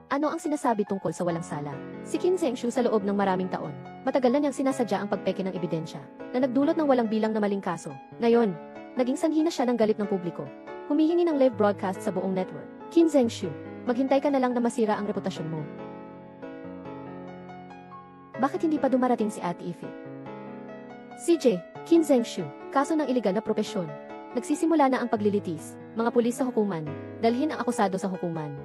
Ano ang sinasabi tungkol sa walang sala? Si Qin Zhengshu sa loob ng maraming taon, matagal na niyang sinasadya ang pagpeke ng ebidensya, na nagdulot ng walang bilang na maling kaso. Ngayon, naging sanhi na siya ng galit ng publiko. Humihingi ng live broadcast sa buong network. Qin Zhengshu, maghintay ka na lang na masira ang reputasyon mo. Bakit hindi pa dumarating si Ate Ify? CJ, Qin Zhengshu, kaso ng iligal na propesyon. Nagsisimula na ang paglilitis, mga pulis sa hukuman, dalhin ang akusado sa hukuman.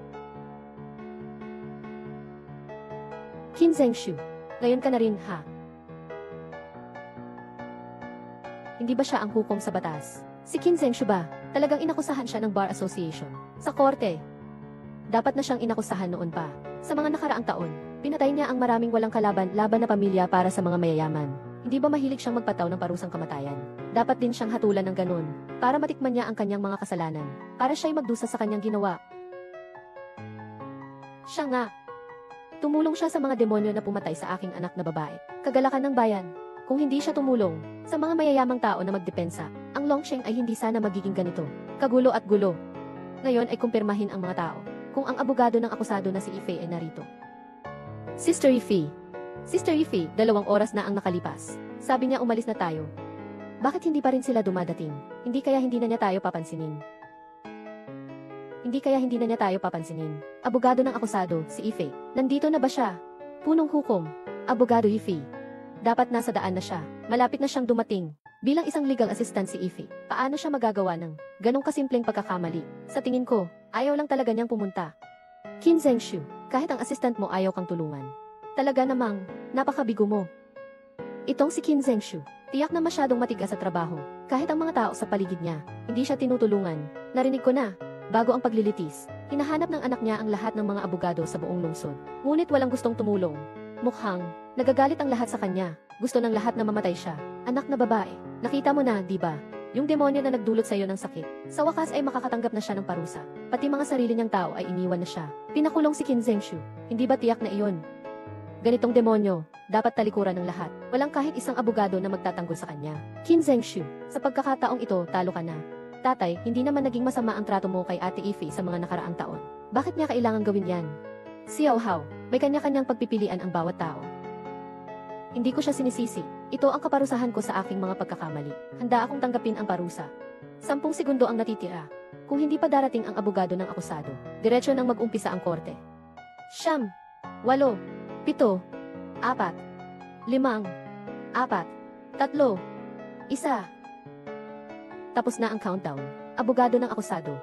Qin Zhengshu, ngayon ka na rin, ha? Hindi ba siya ang hukom sa batas? Si Qin Zhengshu ba, talagang inakusahan siya ng Bar Association? Sa korte. Dapat na siyang inakusahan noon pa. Sa mga nakaraang taon, pinatay niya ang maraming walang kalaban-laban na pamilya para sa mga mayayaman. Hindi ba mahilig siyang magpataw ng parusang kamatayan? Dapat din siyang hatulan ng ganun, para matikman niya ang kanyang mga kasalanan, para siya'y magdusa sa kanyang ginawa. Siya nga. Tumulong siya sa mga demonyo na pumatay sa aking anak na babae. Kagalakan ng bayan. Kung hindi siya tumulong sa mga mayayamang tao na magdepensa, ang Longsheng ay hindi sana magiging ganito. Kagulo at gulo. Ngayon ay kumpirmahin ang mga tao kung ang abogado ng akusado na si Ify ay narito. Sister Ify. Sister Ify, 2 oras na ang nakalipas. Sabi niya umalis na tayo. Bakit hindi pa rin sila dumadating? Hindi kaya hindi na niya tayo papansinin? Hindi kaya hindi na niya tayo papansinin? Abogado ng akusado, si Ify. Nandito na ba siya? Punong hukom. Abogado Ify. Dapat nasa daan na siya. Malapit na siyang dumating. Bilang isang legal assistant si Ify, paano siya magagawa ng ganong kasimpleng pagkakamali? Sa tingin ko, ayaw lang talaga niyang pumunta. Qin Zhengshu, kahit ang assistant mo ayaw kang tulungan. Talaga namang, napakabigo mo. Itong si Qin Zhengshu, tiyak na masyadong matigas sa trabaho. Kahit ang mga tao sa paligid niya, hindi siya tinutulungan. Narinig ko na, bago ang paglilitis, hinahanap ng anak niya ang lahat ng mga abogado sa buong lungsod. Ngunit walang gustong tumulong. Mukhang, nagagalit ang lahat sa kanya. Gusto ng lahat na mamatay siya. Anak na babae, nakita mo na, di ba? Yung demonyo na nagdulot sa iyo ng sakit. Sa wakas ay makakatanggap na siya ng parusa. Pati mga sarili niyang tao ay iniwan na siya. Pinakulong si Qin Zhengshu. Hindi ba tiyak na iyon? Ganitong demonyo, dapat talikuran ng lahat. Walang kahit isang abogado na magtatanggol sa kanya. Qin Zhengshu, sa pagkakataong ito, talo ka na. Tatay, hindi naman naging masama ang trato mo kay Ate Ify sa mga nakaraang taon. Bakit niya kailangan gawin yan? Xiao Hao, may kanya-kanyang pagpipilian ang bawat tao. Hindi ko siya sinisisi. Ito ang kaparusahan ko sa aking mga pagkakamali. Handa akong tanggapin ang parusa. 10 segundo ang natitira. Kung hindi pa darating ang abogado ng akusado, diretso nang mag-umpisa ang korte. 9, 8, 7, 4, 5, 4, 3, 1. Tapos na ang countdown. Abogado ng akusado.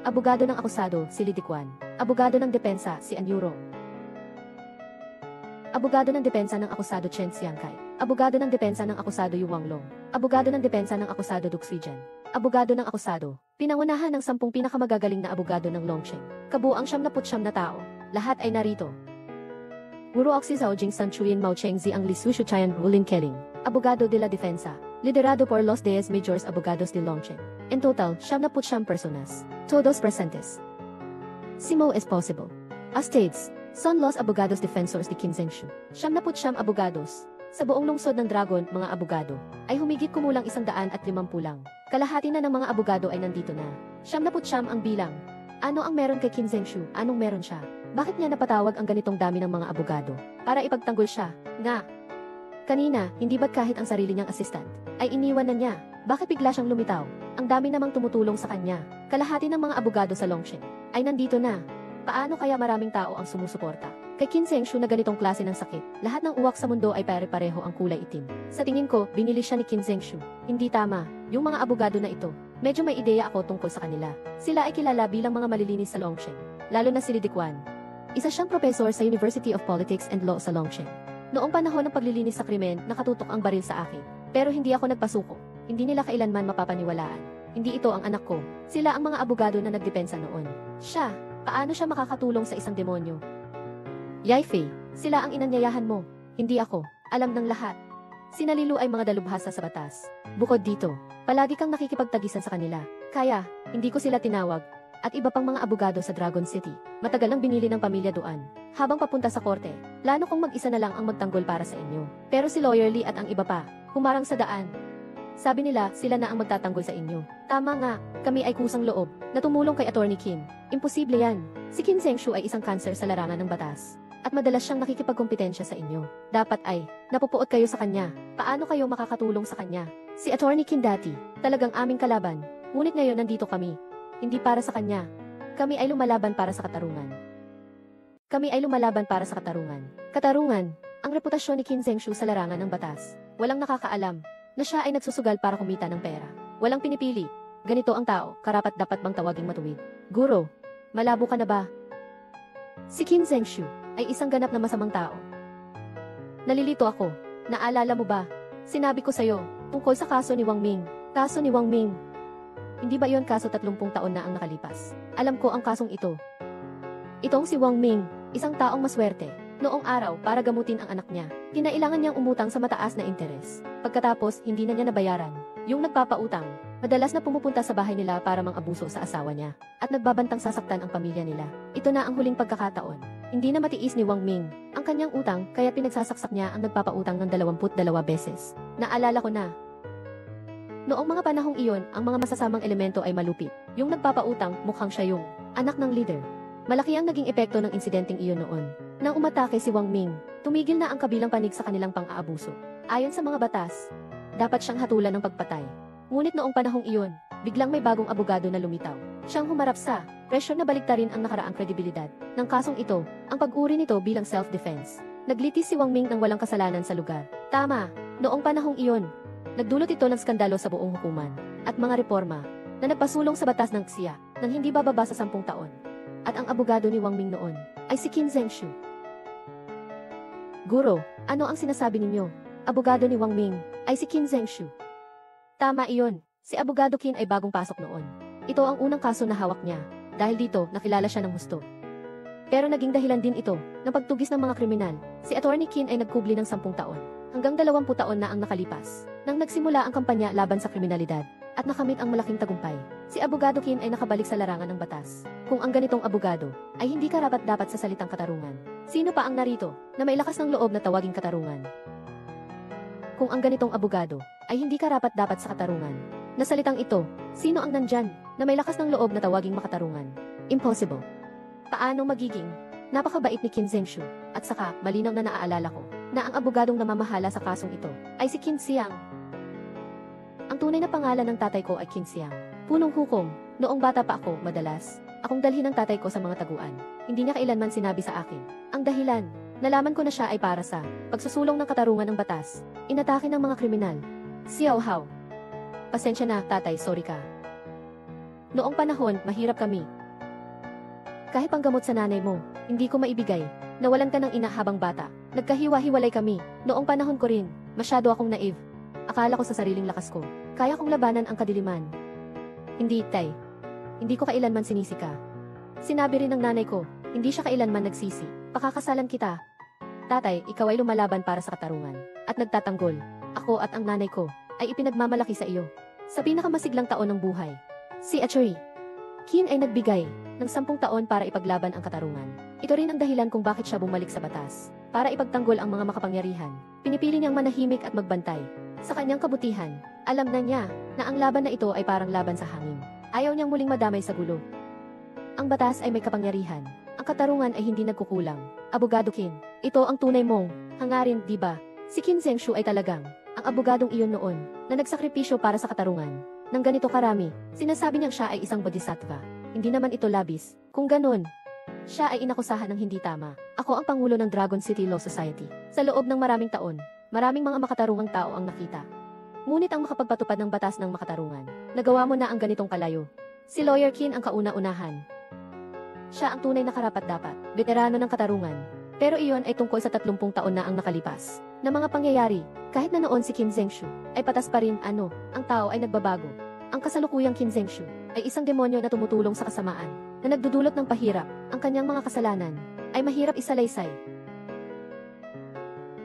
Abogado ng akusado, si Lidikwan. Abogado ng depensa, si Anyuro. Abogado ng depensa ng akusado, Chen Xiangkai. Abogado ng depensa ng akusado, Yu Wanglong. Abogado ng depensa ng akusado, Dux Rijan. Abogado ng akusado. Pinangunahan ng 10 pinakamagagaling na abogado ng Longsheng. Kabuang 79 na tao. Lahat ay narito. Guru Oxy Zhao Jing San Chuyin Mao Chengzi ang Lisu Shuchayan Rulin Keling. Abogado de la Defensa. Liderado por los 10 Majors Abogados de Longsheng. In total, 79 personas. Todos presentes. Simo es possible. States, son los abogados defensores de Qin Zhengshu. 79 abogados. Sa buong lungsod ng Dragon, mga abogado, ay humigit kumulang 150 lang. Kalahati na ng mga abogado ay nandito na. 79 ang bilang. Ano ang meron kay Qin Zhengshu? Anong meron siya? Bakit niya napatawag ang ganitong dami ng mga abogado? Para ipagtanggol siya. Nga. Kanina, hindi ba't kahit ang sarili niyang assistant ay iniwan na niya? Bakit bigla siyang lumitaw? Ang dami namang tumutulong sa kanya. Kalahati ng mga abogado sa Longsheng ay nandito na. Paano kaya maraming tao ang sumusuporta? Kay Qin Zhengshu na ganitong klase ng sakit, lahat ng uwak sa mundo ay pare-pareho ang kulay itim. Sa tingin ko, binili siya ni Qin Zhengshu. Hindi tama, yung mga abogado na ito. Medyo may ideya ako tungkol sa kanila. Sila ay kilala bilang mga malilinis sa Longsheng, lalo na si Li Dikwan. Isa siyang professor sa University of Politics and Law sa Longsheng. Noong panahon ng paglilinis sa krimen, nakatutok ang baril sa akin. Pero hindi ako nagpasuko. Hindi nila kailanman mapapaniwalaan. Hindi ito ang anak ko. Sila ang mga abogado na nagdepensa noon. Siya, paano siya makakatulong sa isang demonyo? Yai Fei, sila ang inanyayahan mo. Hindi ako. Alam ng lahat. Sina Lilu ay mga dalubhasa sa batas. Bukod dito, palagi kang nakikipagtagisan sa kanila. Kaya, hindi ko sila tinawag. At iba pang mga abogado sa Dragon City. Matagal nang binili ng pamilya doon. Habang papunta sa korte, plano kong mag-isa na lang ang magtanggol para sa inyo. Pero si Lawyer Lee at ang iba pa, humarang sa daan. Sabi nila, sila na ang magtatanggol sa inyo. Tama nga, kami ay kusang loob, na tumulong kay Attorney Qin. Imposible yan. Si Qin Zhengshu ay isang cancer sa larangan ng batas. At madalas siyang nakikipagkompetensya sa inyo. Dapat ay, napupuot kayo sa kanya. Paano kayo makakatulong sa kanya? Si Attorney Qin dati, talagang aming kalaban. Ngunit ngayon nandito kami. Hindi para sa kanya. Kami ay lumalaban para sa katarungan. Kami ay lumalaban para sa katarungan. Katarungan, ang reputasyon ni Qin Zhengshu sa larangan ng batas. Walang nakakaalam na siya ay nagsusugal para kumita ng pera. Walang pinipili. Ganito ang tao, karapat dapat bang tawaging matuwid? Guro, malabo ka na ba? Si Qin Zhengshu ay isang ganap na masamang tao. Nalilito ako. Naalala mo ba? Sinabi ko sa'yo, tungkol sa kaso ni Wang Ming. Kaso ni Wang Ming. Hindi ba iyon kaso 30 taon na ang nakalipas? Alam ko ang kasong ito. Itong si Wang Ming, isang taong maswerte. Noong araw, para gamutin ang anak niya, kinailangan niyang umutang sa mataas na interes. Pagkatapos, hindi na niya nabayaran. Yung nagpapautang, madalas na pumupunta sa bahay nila para mang-abuso sa asawa niya, at nagbabantang sasaktan ang pamilya nila. Ito na ang huling pagkakataon. Hindi na matiis ni Wang Ming ang kanyang utang, kaya pinagsasaksak niya ang nagpapautang ng 22 beses. Naalala ko na. Noong mga panahong iyon, ang mga masasamang elemento ay malupit. Yung nagpapautang, mukhang siya yung anak ng leader. Malaki ang naging epekto ng insidenteng iyon noon. Nang umatake si Wang Ming, tumigil na ang kabilang panig sa kanilang pang-aabuso. Ayon sa mga batas, dapat siyang hatulan ng pagpatay. Ngunit noong panahong iyon, biglang may bagong abogado na lumitaw. Siyang humarap sa presyon na baliktarin ang nakaraang kredibilidad ng kasong ito, ang pag-uri nito bilang self-defense. Naglitis si Wang Ming ng walang kasalanan sa lugar. Tama, noong panahong iyon, nagdulot ito ng skandalo sa buong hukuman at mga reforma na nagpasulong sa batas ng ksiya nang hindi bababa sa 10 taon. At ang abogado ni Wang Ming noon ay si Qin Zhengshu. Guro, ano ang sinasabi ninyo? Abogado ni Wang Ming ay si Qin Zhengshu. Tama iyon, si Abogado Qin ay bagong pasok noon. Ito ang unang kaso na hawak niya, dahil dito nakilala siya ng husto. Pero naging dahilan din ito ng pagtugis ng mga kriminal. Si Attorney Qin ay nagkubli ng 10 taon, hanggang 20 taon na ang nakalipas, nang nagsimula ang kampanya laban sa kriminalidad, at nakamit ang malaking tagumpay. Si Abogado Qin ay nakabalik sa larangan ng batas. Kung ang ganitong abogado ay hindi karapat-dapat sa salitang katarungan, sino pa ang narito na may lakas ng loob na tawaging katarungan? Kung ang ganitong abogado ay hindi karapat-dapat sa katarungan, na salitang ito, sino ang nandyan na may lakas ng loob na tawaging makatarungan? Impossible. Paano magiging? Napakabait ni Qin Zhengshu, at saka malinaw na naaalala ko na ang abogadong namamahala sa kasong ito ay si Qin Xiang. Ang tunay na pangalan ng tatay ko ay Qin Xiang. Punong hukom, noong bata pa ako, madalas akong dalhin ng tatay ko sa mga taguan. Hindi niya kailanman sinabi sa akin ang dahilan. Nalaman ko na siya ay para sa pagsusulong ng katarungan ng batas. Inatake ng mga kriminal. Xiao Hao. Pasensya na, tatay, sorry ka. Noong panahon, mahirap kami. Kahit panggamot sa nanay mo, hindi ko maibigay. Nawalan ka ng ina habang bata. Nagkahiwa-hiwalay kami. Noong panahon ko rin, masyado akong naive. Akala ko sa sariling lakas ko, kaya kong labanan ang kadiliman. Hindi, tay. Hindi ko kailanman sinisi ka. Sinabi rin ng nanay ko, hindi siya kailanman nagsisi. Pakakasalan kita. Tatay, ikaw ay lumalaban para sa katarungan. At nagtatanggol. Ako at ang nanay ko ay ipinagmamalaki sa iyo. Sa pinakamasiglang taon ng buhay. Si Attorney Qin ay nagbigay ng 10 taon para ipaglaban ang katarungan. Ito rin ang dahilan kung bakit siya bumalik sa batas. Para ipagtanggol ang mga makapangyarihan. Pinipili niyang manahimik at magbantay. Sa kanyang kabutihan, alam na niya na ang laban na ito ay parang laban sa hangin. Ayaw niyang muling madamay sa gulo. Ang batas ay may kapangyarihan. Ang katarungan ay hindi nagkukulang. Abogado Qin, ito ang tunay mong hangarin, di ba? Si Qin Zhengshu ay talagang ang abogadong iyon noon na nagsakripisyo para sa katarungan. Nang ganito karami, sinasabi niyang siya ay isang bodhisattva. Hindi naman ito labis. Kung ganon, Siya ay inakusahan ng hindi tama. Ako ang pangulo ng Dragon City Law Society. Sa loob ng maraming taon, maraming mga makatarungang tao ang nakita. Ngunit ang makapagpatupad ng batas ng makatarungan, nagawa mo na ang ganitong kalayo. Si Lawyer Kin ang kauna-unahan. Siya ang tunay na karapat-dapat, veterano ng katarungan. Pero iyon ay tungkol sa 30 taon na ang nakalipas. Na mga pangyayari, kahit na noon si Kim Zengshu, ay patas pa rin, ang tao ay nagbabago. Ang kasalukuyang Kim Zengshu ay isang demonyo na tumutulong sa kasamaan, na nagdudulot ng pahirap. Ang kanyang mga kasalanan ay mahirap isalaysay.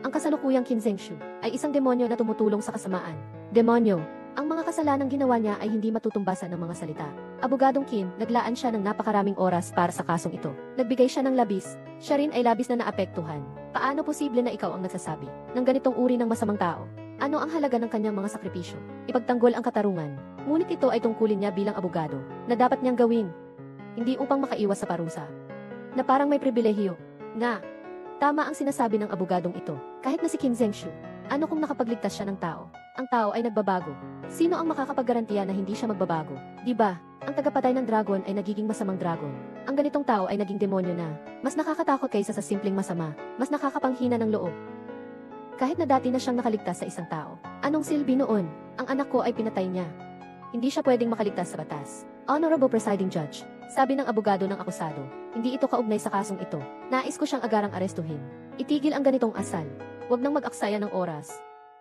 Ang kasalukuyang Kim Zengshu ay isang demonyo na tumutulong sa kasamaan. Demonyo. Ang mga kasalanang ginawa niya ay hindi matutumbasan ng mga salita. Abogadong Kim, naglaan siya ng napakaraming oras para sa kasong ito. Nagbigay siya ng labis. Siya rin ay labis na naapektuhan. Paano posible na ikaw ang nagsasabi ng ganitong uri ng masamang tao? Ano ang halaga ng kanyang mga sakripisyo? Ipagtanggol ang katarungan. Ngunit ito ay tungkulin niya bilang abogado na dapat niyang gawin. Hindi upang makaiwas sa parusa. Na parang may pribilehiyo. Nga. Tama ang sinasabi ng abogadong ito. Kahit na si Kim Zengshu, ano kung nakapagligtas siya ng tao? Ang tao ay nagbabago. Sino ang makakapaggarantiya na hindi siya magbabago? Diba? Ang tagapatay ng dragon ay nagiging masamang dragon. Ang ganitong tao ay naging demonyo na. Mas nakakatakot kaysa sa simpleng masama. Mas nakakapanghina ng loob. Kahit na dati na siyang nakaligtas sa isang tao. Anong silbi noon? Ang anak ko ay pinatay niya. Hindi siya pwedeng makaligtas sa batas. Honorable Presiding Judge, sabi ng abogado ng akusado, hindi ito kaugnay sa kasong ito. Nais ko siyang agarang arestuhin. Itigil ang ganitong asal. Huwag nang mag-aksaya ng oras.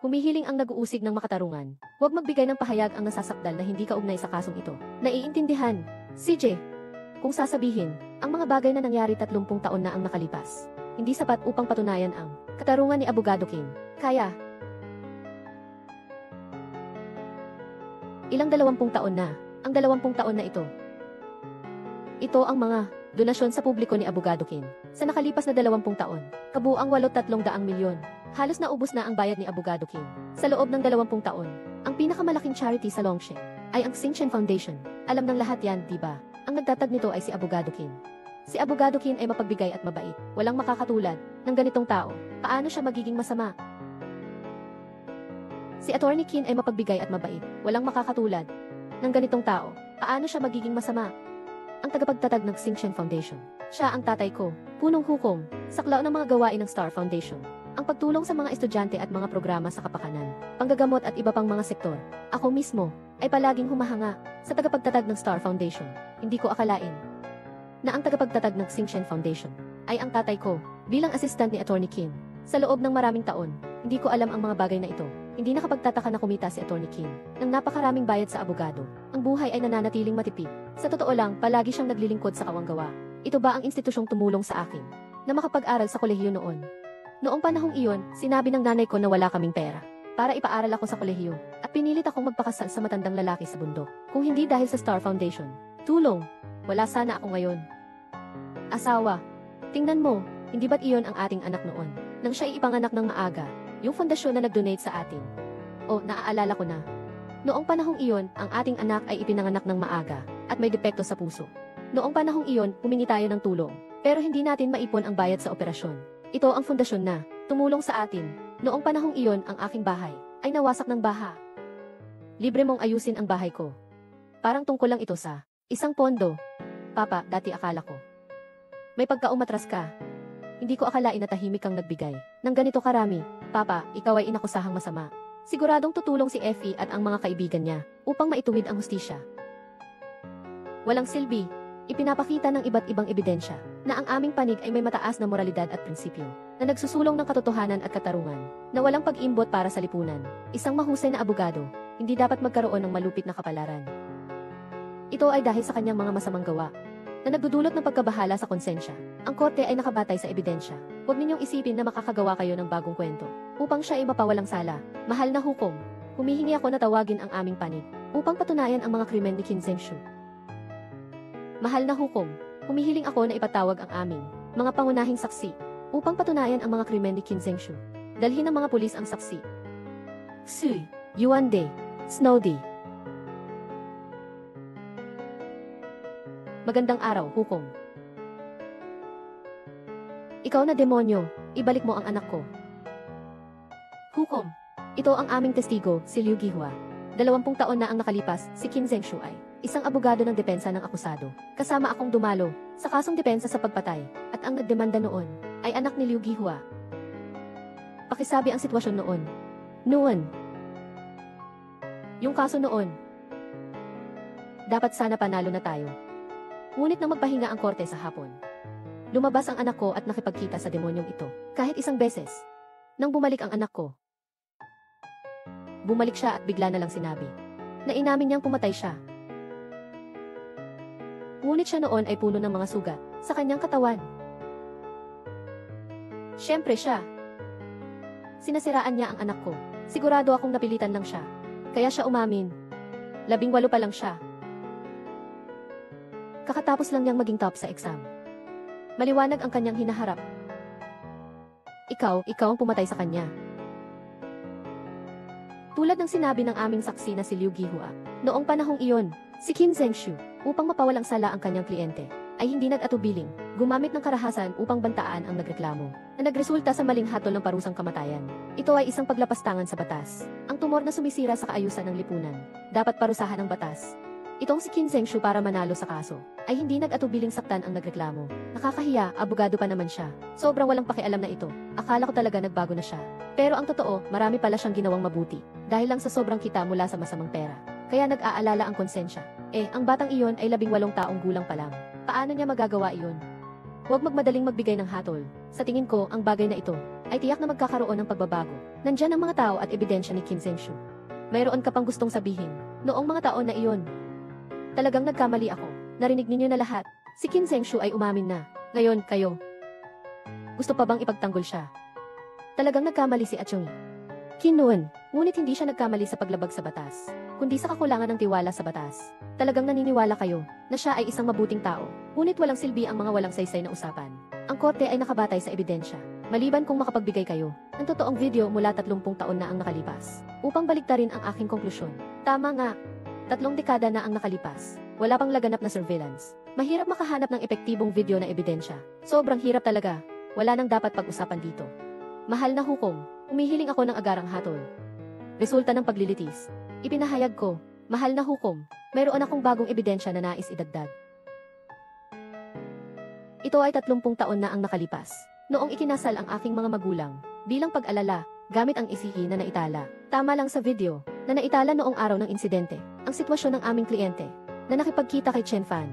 Humihiling ang nag-uusig ng makatarungan. Huwag magbigay ng pahayag ang nasasakdal na hindi kaugnay sa kasong ito. Naiintindihan, CJ. Kung sasabihin, ang mga bagay na nangyari 30 taon na ang nakalipas, hindi sapat upang patunayan ang katarungan ni Abogado King. Kaya, ilang 20 taon na, ang 20 taon na ito. Ito ang mga donasyon sa publiko ni Abogado King. Sa nakalipas na 20 taon, kabuang 8,300 milyon. Halos naubos na ang bayad ni Abogado King. Sa loob ng 20 taon, ang pinakamalaking charity sa Longshen ay ang Xingchen Foundation. Alam ng lahat yan, diba? Ang nagtatag nito ay si Abogado King. Si Abogado King ay mapagbigay at mabait. Walang makakatulad ng ganitong tao. Paano siya magiging masama? Si Attorney King ay mapagbigay at mabait. Walang makakatulad ng ganitong tao. Paano siya magiging masama? Ang tagapagtatag ng Xingchen Foundation. Siya ang tatay ko. Punong hukom. Saklaw ng mga gawain ng Star Foundation. Ang pagtulong sa mga estudyante at mga programa sa kapakanan, panggagamot at iba pang mga sektor. Ako mismo ay palaging humahanga sa tagapagtatag ng Star Foundation. Hindi ko akalain na ang tagapagtatag ng Xingchen Foundation ay ang tatay ko bilang assistant ni Attorney Kim. Sa loob ng maraming taon, hindi ko alam ang mga bagay na ito. Hindi nakapagtataka na kumita si Attorney Kim ng napakaraming bayad sa abogado. Ang buhay ay nananatiling matipid. Sa totoo lang, palagi siyang naglilingkod sa kawanggawa. Ito ba ang institusyong tumulong sa akin na makapag-aral sa kolehiyo noon? Noong panahong iyon, sinabi ng nanay ko na wala kaming pera para ipaaral ako sa kolehiyo at pinilit akong magpakasal sa matandang lalaki sa bundok. Kung hindi dahil sa Star Foundation, tulong, wala sana ako ngayon. Asawa, tingnan mo, hindi ba't iyon ang ating anak noon? Nang siya ipanganak ng maaga, yung fondasyon na nag-donate sa atin. O, naaalala ko na. Noong panahong iyon, ang ating anak ay ipinanganak ng maaga at may depekto sa puso. Noong panahong iyon, humingi tayo ng tulong, pero hindi natin maipon ang bayad sa operasyon. Ito ang fundasyon na tumulong sa atin. Noong panahong iyon, ang aking bahay ay nawasak ng baha. Libre mong ayusin ang bahay ko. Parang tungkol lang ito sa isang pondo. Papa, dati akala ko may pagkaumatras ka. Hindi ko akalain na tahimik kang nagbigay ng ganito karami. Papa, ikaw ay inakusahang masama. Siguradong tutulong si Effie at ang mga kaibigan niya upang maituwid ang hustisya. Walang silbi. Ipinapakita ng iba't ibang ebidensya na ang aming panig ay may mataas na moralidad at prinsipyo, na nagsusulong ng katotohanan at katarungan, na walang pag-imbot para sa lipunan. Isang mahusay na abogado, hindi dapat magkaroon ng malupit na kapalaran. Ito ay dahil sa kanyang mga masamang gawa, na nagdudulot ng pagkabahala sa konsensya. Ang korte ay nakabatay sa ebidensya. Huwag ninyong isipin na makakagawa kayo ng bagong kwento, upang siya ay mapawalang sala. Mahal na hukom, humihingi ako na tawagin ang aming panig, upang patunayan ang mga krimen ni Kim Zengshu. Mahal na hukom, humihiling ako na ipatawag ang aming mga pangunahing saksi upang patunayan ang mga krimen ni Kim Zengshu. Dalhin ng mga pulis ang saksi. Xu Yuande Snowdy. Magandang araw, hukom. Ikaw na demonyo, ibalik mo ang anak ko. Hukom, ito ang aming testigo, si Liu Gihua. 20 taon na ang nakalipas, si Kim Zengshu ay isang abogado ng depensa ng akusado. Kasama akong dumalo sa kasong depensa sa pagpatay, at ang nagdemanda noon ay anak ni Liu Gihua. Pakisabi ang sitwasyon noon. Yung kaso noon, dapat sana panalo na tayo. Ngunit nang magpahinga ang korte sa hapon, lumabas ang anak ko at nakipagkita sa demonyong ito, kahit isang beses. Nang bumalik ang anak ko, bumalik siya at bigla na lang sinabi na inamin niyang pumatay siya. Ngunit siya noon ay puno ng mga sugat sa kanyang katawan. Siyempre siya. Sinasiraan niya ang anak ko. Sigurado akong napilitan lang siya. Kaya siya umamin. 18 pa lang siya. Kakatapos lang niyang maging top sa exam. Maliwanag ang kanyang hinaharap. Ikaw ang pumatay sa kanya. Tulad ng sinabi ng aming saksi na si Liu Gihua, noong panahong iyon, si Qin Zhengshu, upang mapawalang sala ang kanyang kliyente, ay hindi nag-atubiling, gumamit ng karahasan upang bantaan ang nagreklamo, na nagresulta sa maling hatol ng parusang kamatayan. Ito ay isang paglapastangan sa batas. Ang tumor na sumisira sa kaayusan ng lipunan, dapat parusahan ng batas. Itong si Qin Zhengshu para manalo sa kaso, ay hindi nag-atubiling saktan ang nagreklamo. Nakakahiya, abogado pa naman siya. Sobrang walang pakialam na ito. Akala ko talaga nagbago na siya. Pero ang totoo, marami pala siyang ginawang mabuti. Dahil lang sa sobrang kita mula sa masamang pera. Kaya nag-aalala ang konsensya. Ang batang iyon ay 18 taong gulang pa lang. Paano niya magagawa iyon? Huwag magmadaling magbigay ng hatol. Sa tingin ko, ang bagay na ito ay tiyak na magkakaroon ng pagbabago. Nandyan ang mga tao at ebidensya ni Qin Zhengshu. Mayroon ka pang gustong sabihin. Noong mga taon na iyon, talagang nagkamali ako. Narinig ninyo na lahat. Si Qin Zhengshu ay umamin na. Ngayon, kayo. Gusto pa bang ipagtanggol siya? Talagang nagkamali si Achong. Qin noon, ngunit hindi siya nagkamali sa paglabag sa batas, kundi sa kakulangan ng tiwala sa batas. Talagang naniniwala kayo na siya ay isang mabuting tao, ngunit walang silbi ang mga walang saysay na usapan. Ang korte ay nakabatay sa ebidensya, maliban kung makapagbigay kayo ng totoong video mula 30 taon na ang nakalipas, upang baliktarin ang aking konklusyon. Tama nga, 3 dekada na ang nakalipas, wala pang laganap na surveillance. Mahirap makahanap ng epektibong video na ebidensya. Sobrang hirap talaga, wala nang dapat pag-usapan dito. Mahal na hukom, humihiling ako ng agarang hatol. Resulta ng paglilitis. Ipinahayag ko, mahal na hukom, mayroon akong bagong ebidensya na nais idagdag. Ito ay 30 taon na ang nakalipas. Noong ikinasal ang aking mga magulang, bilang pag-alala, gamit ang isihi na naitala. Tama lang sa video, na naitala noong araw ng insidente, ang sitwasyon ng aming kliyente, na nakipagkita kay Chen Fan.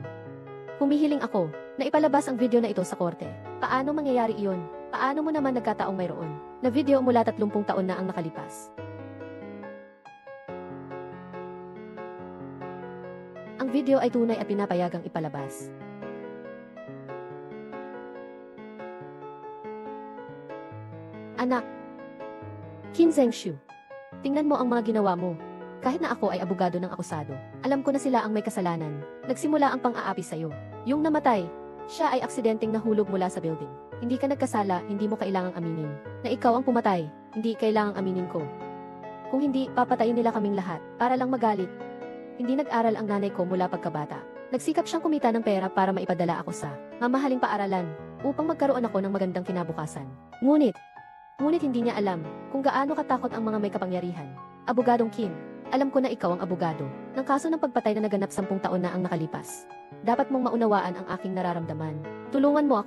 Humihiling ako, na ipalabas ang video na ito sa korte. Paano mangyayari iyon? Paano mo naman nagkataong mayroon na video mula 30 taon na ang nakalipas? Ang video ay tunay at pinapayagang ipalabas. Anak, Qin Zhengshu, tingnan mo ang mga ginawa mo. Kahit na ako ay abogado ng akusado, alam ko na sila ang may kasalanan. Nagsimula ang pang-aapi sa'yo. Yung namatay, siya ay aksidenteng nahulog mula sa building. Hindi ka nagkasala, hindi mo kailangang aminin. Na ikaw ang pumatay, hindi kailangang aminin ko. Kung hindi, papatayin nila kaming lahat, para lang magalit. Hindi nag-aral ang nanay ko mula pagkabata. Nagsikap siyang kumita ng pera para maipadala ako sa mamahaling paaralan, upang magkaroon ako ng magandang kinabukasan. Ngunit hindi niya alam kung gaano katakot ang mga may kapangyarihan. Abogadong Qin, alam ko na ikaw ang abogado ng kaso ng pagpatay na naganap 10 taon na ang nakalipas. Dapat mong maunawaan ang aking nararamdaman. Tulungan mo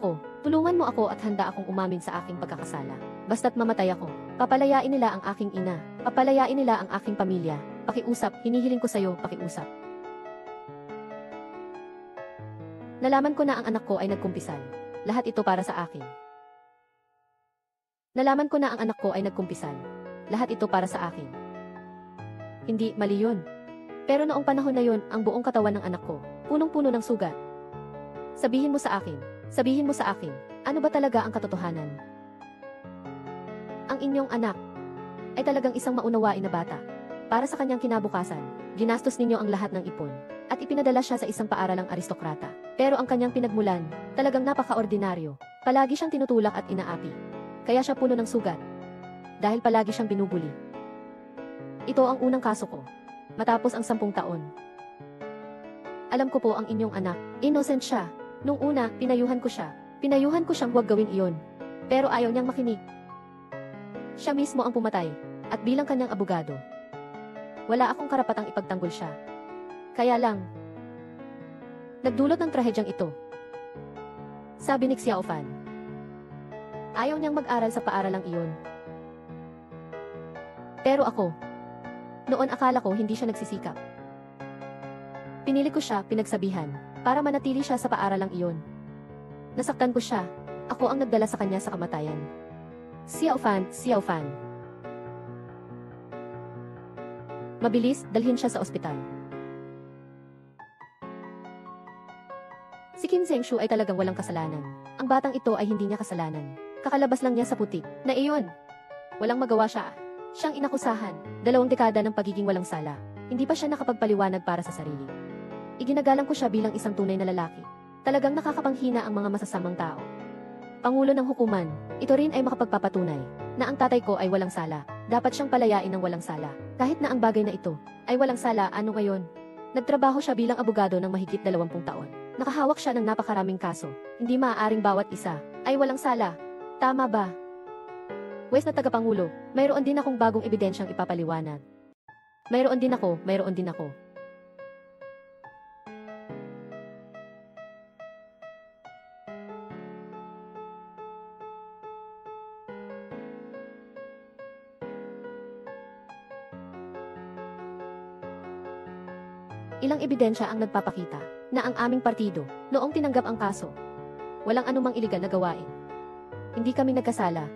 ako at handa akong umamin sa aking pagkakasala. Basta't mamatay ako, papalayain nila ang aking ina, papalayain nila ang aking pamilya. Pakiusap, hinihiling ko sa'yo, pakiusap. Nalaman ko na ang anak ko ay nagkumpisal. Lahat ito para sa akin. Nalaman ko na ang anak ko ay nagkumpisal. Lahat ito para sa akin. Hindi, mali yun. Pero noong panahon na yun, ang buong katawan ng anak ko, punong-puno ng sugat. Sabihin mo sa akin, ano ba talaga ang katotohanan? Ang inyong anak ay talagang isang maunawain na bata. Para sa kanyang kinabukasan, ginastos ninyo ang lahat ng ipon, at ipinadala siya sa isang paaralang aristokrata. Pero ang kanyang pinagmulan, talagang napaka-ordinaryo. Palagi siyang tinutulak at inaapi. Kaya siya puno ng sugat. Dahil palagi siyang binubuli. Ito ang unang kaso ko. Matapos ang 10 taon. Alam ko po ang inyong anak. Innocent siya. Nung una, pinayuhan ko siya. Pinayuhan ko siyang huwag gawin iyon. Pero ayaw niyang makinig. Siya mismo ang pumatay. At bilang kanyang abogado, wala akong karapatang ipagtanggol siya. Kaya lang, nagdulot ng trahedyang ito. sabi ni Xiao Fan. Ayaw niyang mag-aral sa paaralang iyon. Pero ako, noon akala ko hindi siya nagsisikap. Pinili ko siya, pinagsabihan, para manatili siya sa paaralang iyon. Nasaktan ko siya, ako ang nagdala sa kanya sa kamatayan. Xiao Fan, Xiao Fan. Mabilis, dalhin siya sa ospital. Si Qin Zhengshu ay talagang walang kasalanan. Ang batang ito ay hindi niya kasalanan. Kakalabas lang niya sa putik, na iyon. Walang magawa siya. Siyang inakusahan, 2 dekada ng pagiging walang sala. Hindi pa siya nakapagpaliwanag para sa sarili. Iginagalang ko siya bilang isang tunay na lalaki. Talagang nakakapanghina ang mga masasamang tao. Pangulo ng hukuman, ito rin ay makapagpapatunay na ang tatay ko ay walang sala. Dapat siyang palayain ng walang sala. Kahit na ang bagay na ito ay walang sala, ano ngayon? Nagtrabaho siya bilang abogado ng mahigit 20 taon. Nakahawak siya ng napakaraming kaso. Hindi maaaring bawat isa ay walang sala. Tama ba? Wes na tagapangulo, mayroon din akong bagong ebidensyang ipapaliwanag. Mayroon din ako. Ilang ebidensya ang nagpapakita na ang aming partido, noong tinanggap ang kaso, walang anumang iligal na gawain. Hindi kami nagkasala.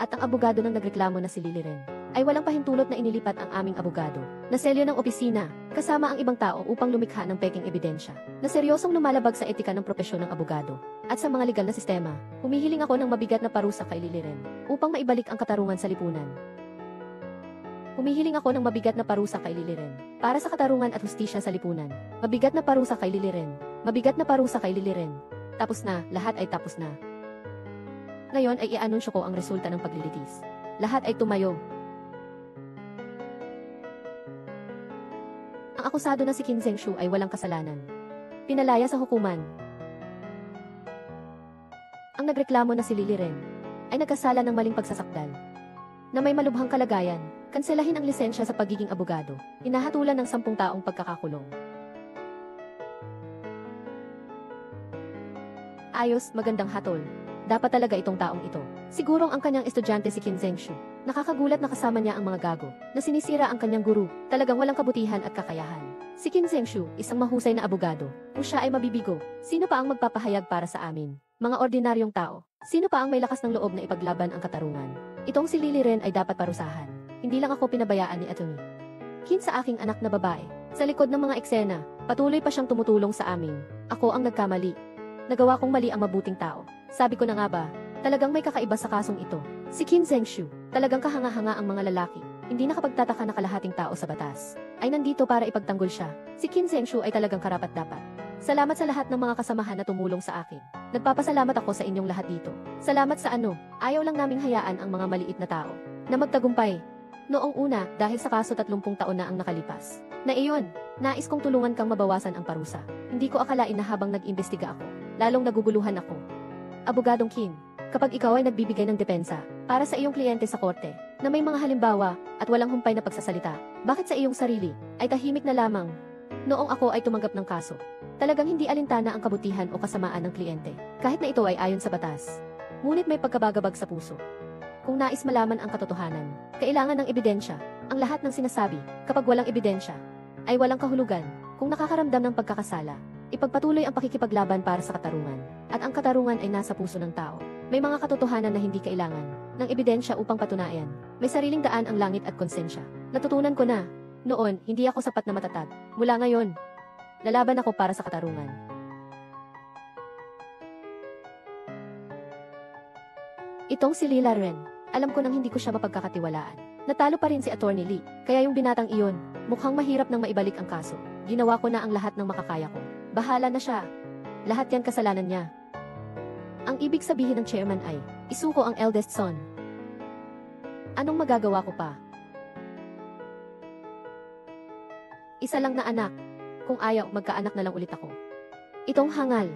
At ang abogado ng nagreklamo na si Lily Ren, ay walang pahintulot na inilipat ang aming abogado, na selyo ng opisina, kasama ang ibang tao upang lumikha ng peking ebidensya, na seryosong lumalabag sa etika ng propesyon ng abogado, at sa mga legal na sistema. Humihiling ako ng mabigat na parusa kay Lily Ren, upang maibalik ang katarungan sa lipunan. Humihiling ako ng mabigat na parusa kay Lily Ren, para sa katarungan at hustisya sa lipunan. Mabigat na parusa kay Lily Ren. Mabigat na parusa kay Lily Ren. Tapos na, lahat ay tapos na. Ngayon ay i-anunsyo ko ang resulta ng paglilitis. Lahat ay tumayo. Ang akusado na si Qin Zhengshu ay walang kasalanan. Pinalaya sa hukuman. Ang nagreklamo na si Lily Ren ay nagkasala ng maling pagsasakdal, na may malubhang kalagayan, kanselahin ang lisensya sa pagiging abogado, hinahatulan ng 10 taong pagkakakulong. Ayos, magandang hatol. Dapat talaga itong taong ito. Sigurong ang kanyang estudyante si Qin Zhengshu. Nakakagulat na kasama niya ang mga gago, na sinisira ang kanyang guru, talagang walang kabutihan at kakayahan. Si Qin Zhengshu, isang mahusay na abogado. Kung siya ay mabibigo, sino pa ang magpapahayag para sa amin? Mga ordinaryong tao. Sino pa ang may lakas ng loob na ipaglaban ang katarungan? Itong si Lily Ren ay dapat parusahan. Hindi lang ako pinabayaan ni Atty. Qin sa aking anak na babae. Sa likod ng mga eksena, patuloy pa siyang tumutulong sa amin. Ako ang nagkamali. Nagawa kong mali ang mabuting tao. Sabi ko na nga ba, talagang may kakaiba sa kasong ito. Si Qin Zhengshu, talagang kahanga-hanga ang mga lalaki. Hindi nakapagtataka na kalahating tao sa batas ay nandito para ipagtanggol siya. Si Qin Zhengshu ay talagang karapat-dapat. Salamat sa lahat ng mga kasamahan na tumulong sa akin. Nagpapasalamat ako sa inyong lahat dito. Salamat sa ayaw lang naming hayaan ang mga maliit na tao na magtagumpay. Noong una, dahil sa kaso 30 taon na ang nakalipas. Na iyon, nais kong tulungan kang mabawasan ang parusa. Hindi ko akalain na habang nag-imbestiga ako, lalong naguguluhan ako. Abogadong Qin, kapag ikaw ay nagbibigay ng depensa para sa iyong kliyente sa korte, na may mga halimbawa at walang humpay na pagsasalita, bakit sa iyong sarili ay tahimik na lamang? Noong ako ay tumanggap ng kaso, talagang hindi alintana ang kabutihan o kasamaan ng kliyente, kahit na ito ay ayon sa batas. Ngunit may pagkabagabag sa puso. Kung nais malaman ang katotohanan, kailangan ng ebidensya. Ang lahat ng sinasabi, kapag walang ebidensya, ay walang kahulugan. Kung nakakaramdam ng pagkakasala, ipagpatuloy ang pakikipaglaban para sa katarungan. At ang katarungan ay nasa puso ng tao. May mga katotohanan na hindi kailangan ng ebidensya upang patunayan. May sariling daan ang langit at konsensya. Natutunan ko na. Noon, hindi ako sapat na matatag. Mula ngayon, lalaban ako para sa katarungan. Itong si Lila Ren, alam ko nang hindi ko siya mapagkakatiwalaan. Natalo pa rin si Atty. Lee, kaya yung binatang iyon, mukhang mahirap nang maibalik ang kaso. Ginawa ko na ang lahat ng makakaya ko. Bahala na siya. Lahat yan kasalanan niya. Ang ibig sabihin ng chairman ay, isuko ang eldest son. Anong magagawa ko pa? Isa lang na anak. Kung ayaw, magkaanak na lang ulit ako. Itong hangal.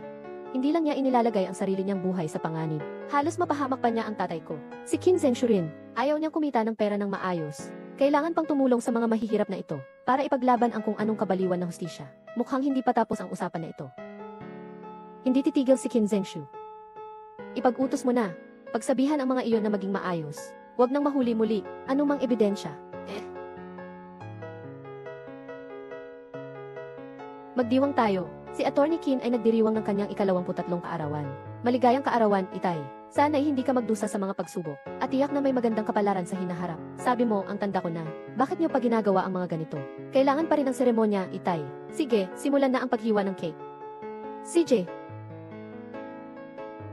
Hindi lang niya inilalagay ang sarili niyang buhay sa panganib. Halos mapahamak pa niya ang tatay ko. Si Qin Zhengshu rin, ayaw niyang kumita ng pera ng maayos. Kailangan pang tumulong sa mga mahihirap na ito, para ipaglaban ang kung anong kabaliwan na hustisya. Mukhang hindi pa tapos ang usapan na ito. Hindi titigil si Qin Zhengshu. Ipag-utos mo na. Pagsabihan ang mga iyon na maging maayos. Huwag nang mahuli muli, anumang ebidensya. Magdiwang tayo. Si Attorney Kin ay nagdiriwang ng kanyang ika-23 kaarawan. Maligayang kaarawan, Itay. Sana ay hindi ka magdusa sa mga pagsubok. At tiyak na may magandang kapalaran sa hinaharap. Sabi mo, ang tanda ko na. Bakit niyo pa ginagawa ang mga ganito? Kailangan pa rin ang seremonya, Itay. Sige, simulan na ang paghiwa ng cake. CJ.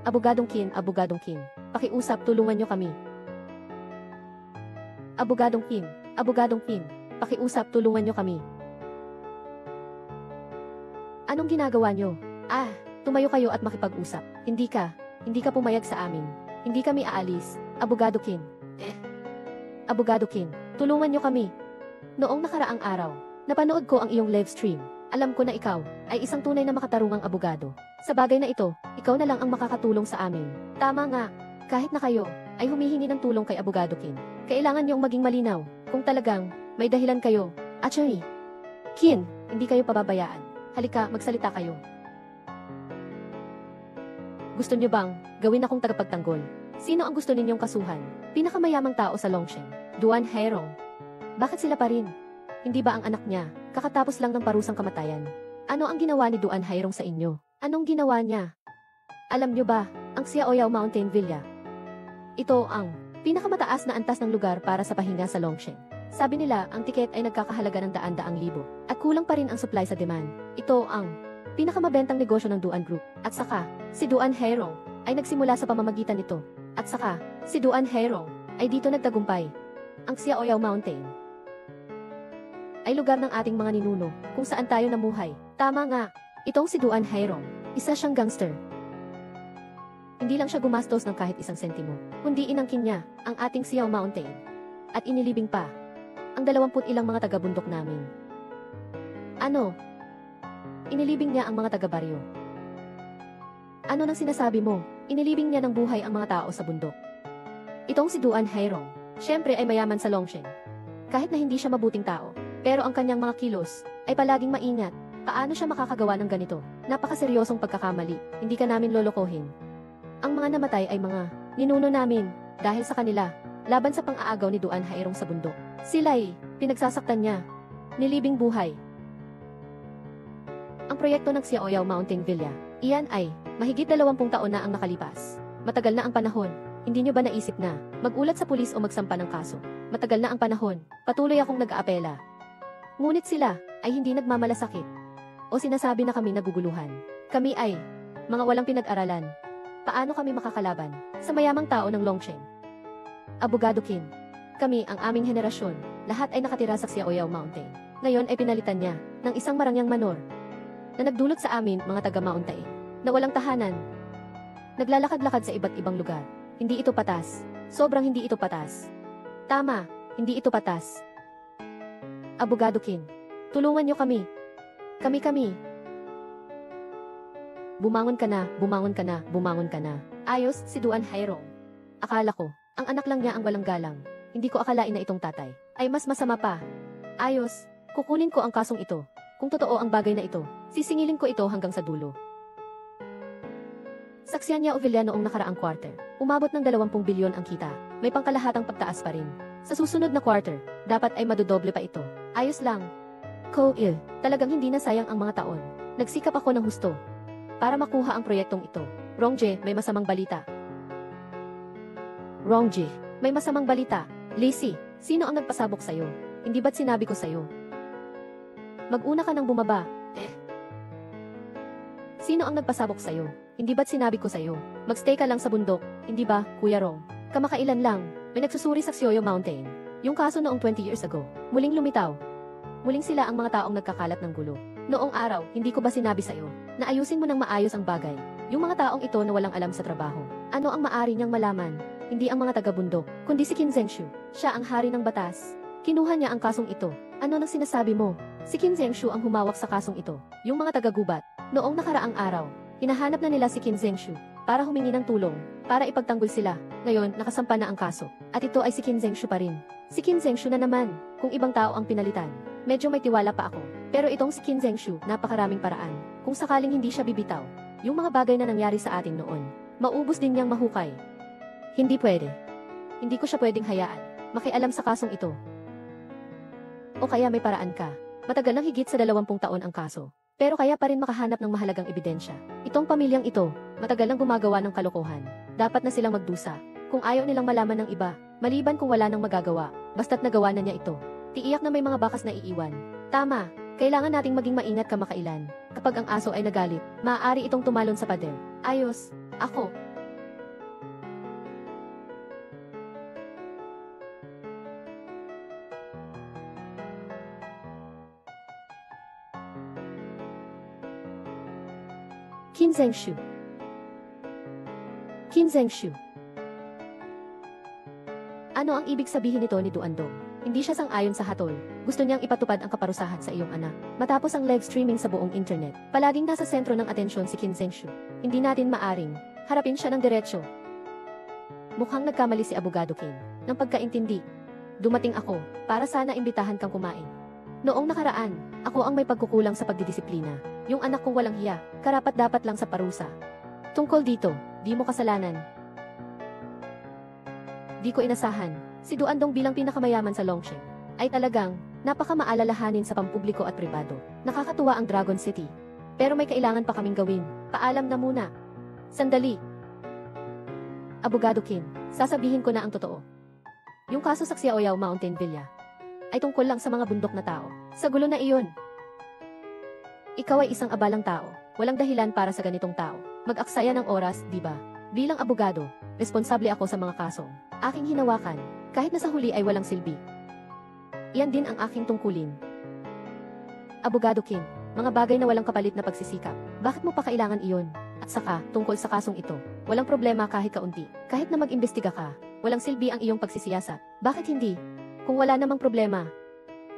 Abogadong Kin, pakiusap, tulungan niyo kami. Abogadong Kin, pakiusap, tulungan niyo kami. Anong ginagawa niyo? Tumayo kayo at makipag-usap. Hindi ka pumayag sa amin. Hindi kami aalis. Abogado Kin. Abogado Kin, tulungan niyo kami. Noong nakaraang araw, napanood ko ang iyong live stream. Alam ko na ikaw ay isang tunay na makatarungang abogado. Sa bagay na ito, ikaw na lang ang makakatulong sa amin. Tama nga, kahit na kayo ay humihingi ng tulong kay Abogado Kin. Kailangan niyong maging malinaw kung talagang may dahilan kayo. Attorney Kin, hindi kayo pababayaan. Halika, magsalita kayo. Gusto niyo bang gawin akong tagapagtanggol? Sino ang gusto ninyong kasuhan? Pinakamayamang tao sa Longsheng, Duan Hairong. Bakit sila pa rin? Hindi ba ang anak niya, kakatapos lang ng parusang kamatayan? Ano ang ginawa ni Duan Hairong sa inyo? Anong ginawa niya? Alam niyo ba, ang Xiaoyao Mountain Villa? Ito ang pinakamataas na antas ng lugar para sa pahinga sa Longsheng. Sabi nila, ang tiket ay nagkakahalaga ng daan-daang libo. At kulang pa rin ang supply sa demand. Ito ang pinakamabentang negosyo ng Duan Group. At saka, si Duan Hairong ay nagsimula sa pamamagitan nito. At saka, si Duan Hairong ay dito nagtagumpay. Ang Xiaoyao Mountain ay lugar ng ating mga ninuno kung saan tayo namuhay. Tama nga, itong si Duan Hairong, isa siyang gangster. Hindi lang siya gumastos ng kahit isang sentimo, kundi inangkin niya ang ating Xiao Mountain. At inilibing pa ang 20 ilang mga taga-bundok namin. Ano? Inilibing niya ang mga taga-baryo. Ano nang sinasabi mo? Inilibing niya ng buhay ang mga tao sa bundok. Itong si Duan Hairong, syempre ay mayaman sa Longsheng. Kahit na hindi siya mabuting tao, pero ang kanyang mga kilos ay palaging maingat. Paano siya makakagawa ng ganito? Napakaseryosong pagkakamali, hindi ka namin lolokohin. Ang mga namatay ay mga ninuno namin dahil sa kanila, laban sa pang-aagaw ni Duan Hairong sa bundok. Sila'y pinagsasaktan niya, nilibing buhay. Ang proyekto ng Xiaoyao Mountain Villa, iyan ay mahigit 20 taon na ang nakalipas. Matagal na ang panahon, hindi niyo ba naisip na magulat sa pulis o magsampa ng kaso? Matagal na ang panahon, patuloy akong nag-aapela. Ngunit sila ay hindi nagmamalasakit. O sinasabi na kami naguguluhan. Kami ay mga walang pinag-aralan. Paano kami makakalaban sa mayamang tao ng Longsheng? Abogado Kin, kami ang aming henerasyon, lahat ay nakatira sa Xiaoyao Mountain. Ngayon ay pinalitan niya ng isang marangyang manor na nagdulot sa amin mga taga-Mauntain na walang tahanan. Naglalakad-lakad sa iba't ibang lugar. Hindi ito patas. Sobrang hindi ito patas. Tama, hindi ito patas. Abogado Kin, tulungan niyo kami. Kami. Bumangon ka na, bumangon ka na, bumangon ka na. Ayos, si Duan Hairong. Akala ko, ang anak lang niya ang walang galang. Hindi ko akalain na itong tatay ay mas masama pa. Ayos, kukunin ko ang kasong ito. Kung totoo ang bagay na ito, sisingilin ko ito hanggang sa dulo. Saksyan niya o Villa noong nakaraang quarter. Umabot ng 20 bilyon ang kita. May pangkalahatang pagtaas pa rin. Sa susunod na quarter, dapat ay madodoble pa ito. Ayos lang. Ko-il, talagang hindi na sayang ang mga taon. Nagsikap ako ng husto para makuha ang proyektong ito. Rongje, may masamang balita. Rongje, may masamang balita. Lacey, sino ang nagpasabok sa'yo? Hindi ba't sinabi ko sa'yo? Mag-una ka nang bumaba. Sino ang nagpasabok sa'yo? Hindi ba't sinabi ko sa'yo? Magstay ka lang sa bundok, hindi ba, Kuya Rong? Kamakailan lang, may nagsusuri sa Xiaoyao Mountain. Yung kaso noong 20 years ago, muling lumitaw. Muling sila ang mga taong nagkakalat ng gulo. Noong araw, hindi ko ba sinabi sa'yo na ayusin mo ng maayos ang bagay? Yung mga taong ito na walang alam sa trabaho. Ano ang maari niyang malaman? Hindi ang mga taga-bundok, kundi si Qin Zhengshu. Siya ang hari ng batas. Kinuha niya ang kasong ito. Ano nang sinasabi mo? Si Qin Zhengshu ang humawak sa kasong ito. Yung mga taga-gubat. Noong nakaraang araw, hinahanap na nila si Qin Zhengshu para humingi ng tulong, para ipagtanggol sila. Ngayon, nakasampa na ang kaso. At ito ay si Qin Zhengshu pa rin. Si Qin Zhengshu na naman, kung ibang tao ang pinalitan. Medyo may tiwala pa ako. Pero itong si Qin Zhengshu, napakaraming paraan. Kung sakaling hindi siya bibitaw, yung mga bagay na nangyari sa atin noon, maubos din niyang mahukay. Hindi pwede. Hindi ko siya pwedeng hayaan makialam sa kasong ito. O kaya may paraan ka. Matagal ng higit sa 20 taon ang kaso. Pero kaya pa rin makahanap ng mahalagang ebidensya. Itong pamilyang ito, matagal nang gumagawa ng kalokohan. Dapat na silang magdusa. Kung ayaw nilang malaman ng iba, maliban kung wala nang magagawa, basta't nagawa na niya ito. Tiiyak na may mga bakas na iiwan. Tama, kailangan nating maging maingat kamakailan. Kapag ang aso ay nagalit, maaari itong tumalon sa pader. Ayos, ako. Qin Zhengshu. Qin Zhengshu. Ano ang ibig sabihin nito ni Duandong? Hindi siya sang-ayon sa hatol. Gusto niyang ipatupad ang kaparusahan sa iyong anak. Matapos ang live streaming sa buong internet, palaging nasa sentro ng atensyon si Qin Zhengshu. Hindi natin maaring harapin siya ng diretsyo. Mukhang nagkamali si Abogado Qin ng pagkaintindi. Dumating ako para sana imbitahan kang kumain. Noong nakaraan, ako ang may pagkukulang sa pagdidisiplina. Yung anak kong walang hiya, karapat-dapat lang sa parusa. Tungkol dito, di mo kasalanan. Di ko inasahan, si Duandong bilang pinakamayaman sa Longsheng, ay talagang napakamaalalahanin sa pampubliko at pribado. Nakakatuwa ang Dragon City. Pero may kailangan pa kaming gawin. Paalam na muna. Sandali. Abogado Qin, sasabihin ko na ang totoo. Yung kaso sa Xiaoyao Mountain Villa ay tungkol lang sa mga bundok na tao. Sa gulo na iyon. Ikaw ay isang abalang tao. Walang dahilan para sa ganitong tao. Mag-aksaya ng oras, di ba? Bilang abogado, responsable ako sa mga kasong aking hinawakan, kahit na sa huli ay walang silbi. Iyan din ang aking tungkulin. Abogado Qin, mga bagay na walang kapalit na pagsisikap. Bakit mo pa kailangan iyon? At saka, tungkol sa kasong ito, walang problema kahit kaunti. Kahit na mag-imbestiga ka, walang silbi ang iyong pagsisiyasat. Bakit hindi? Kung wala namang problema,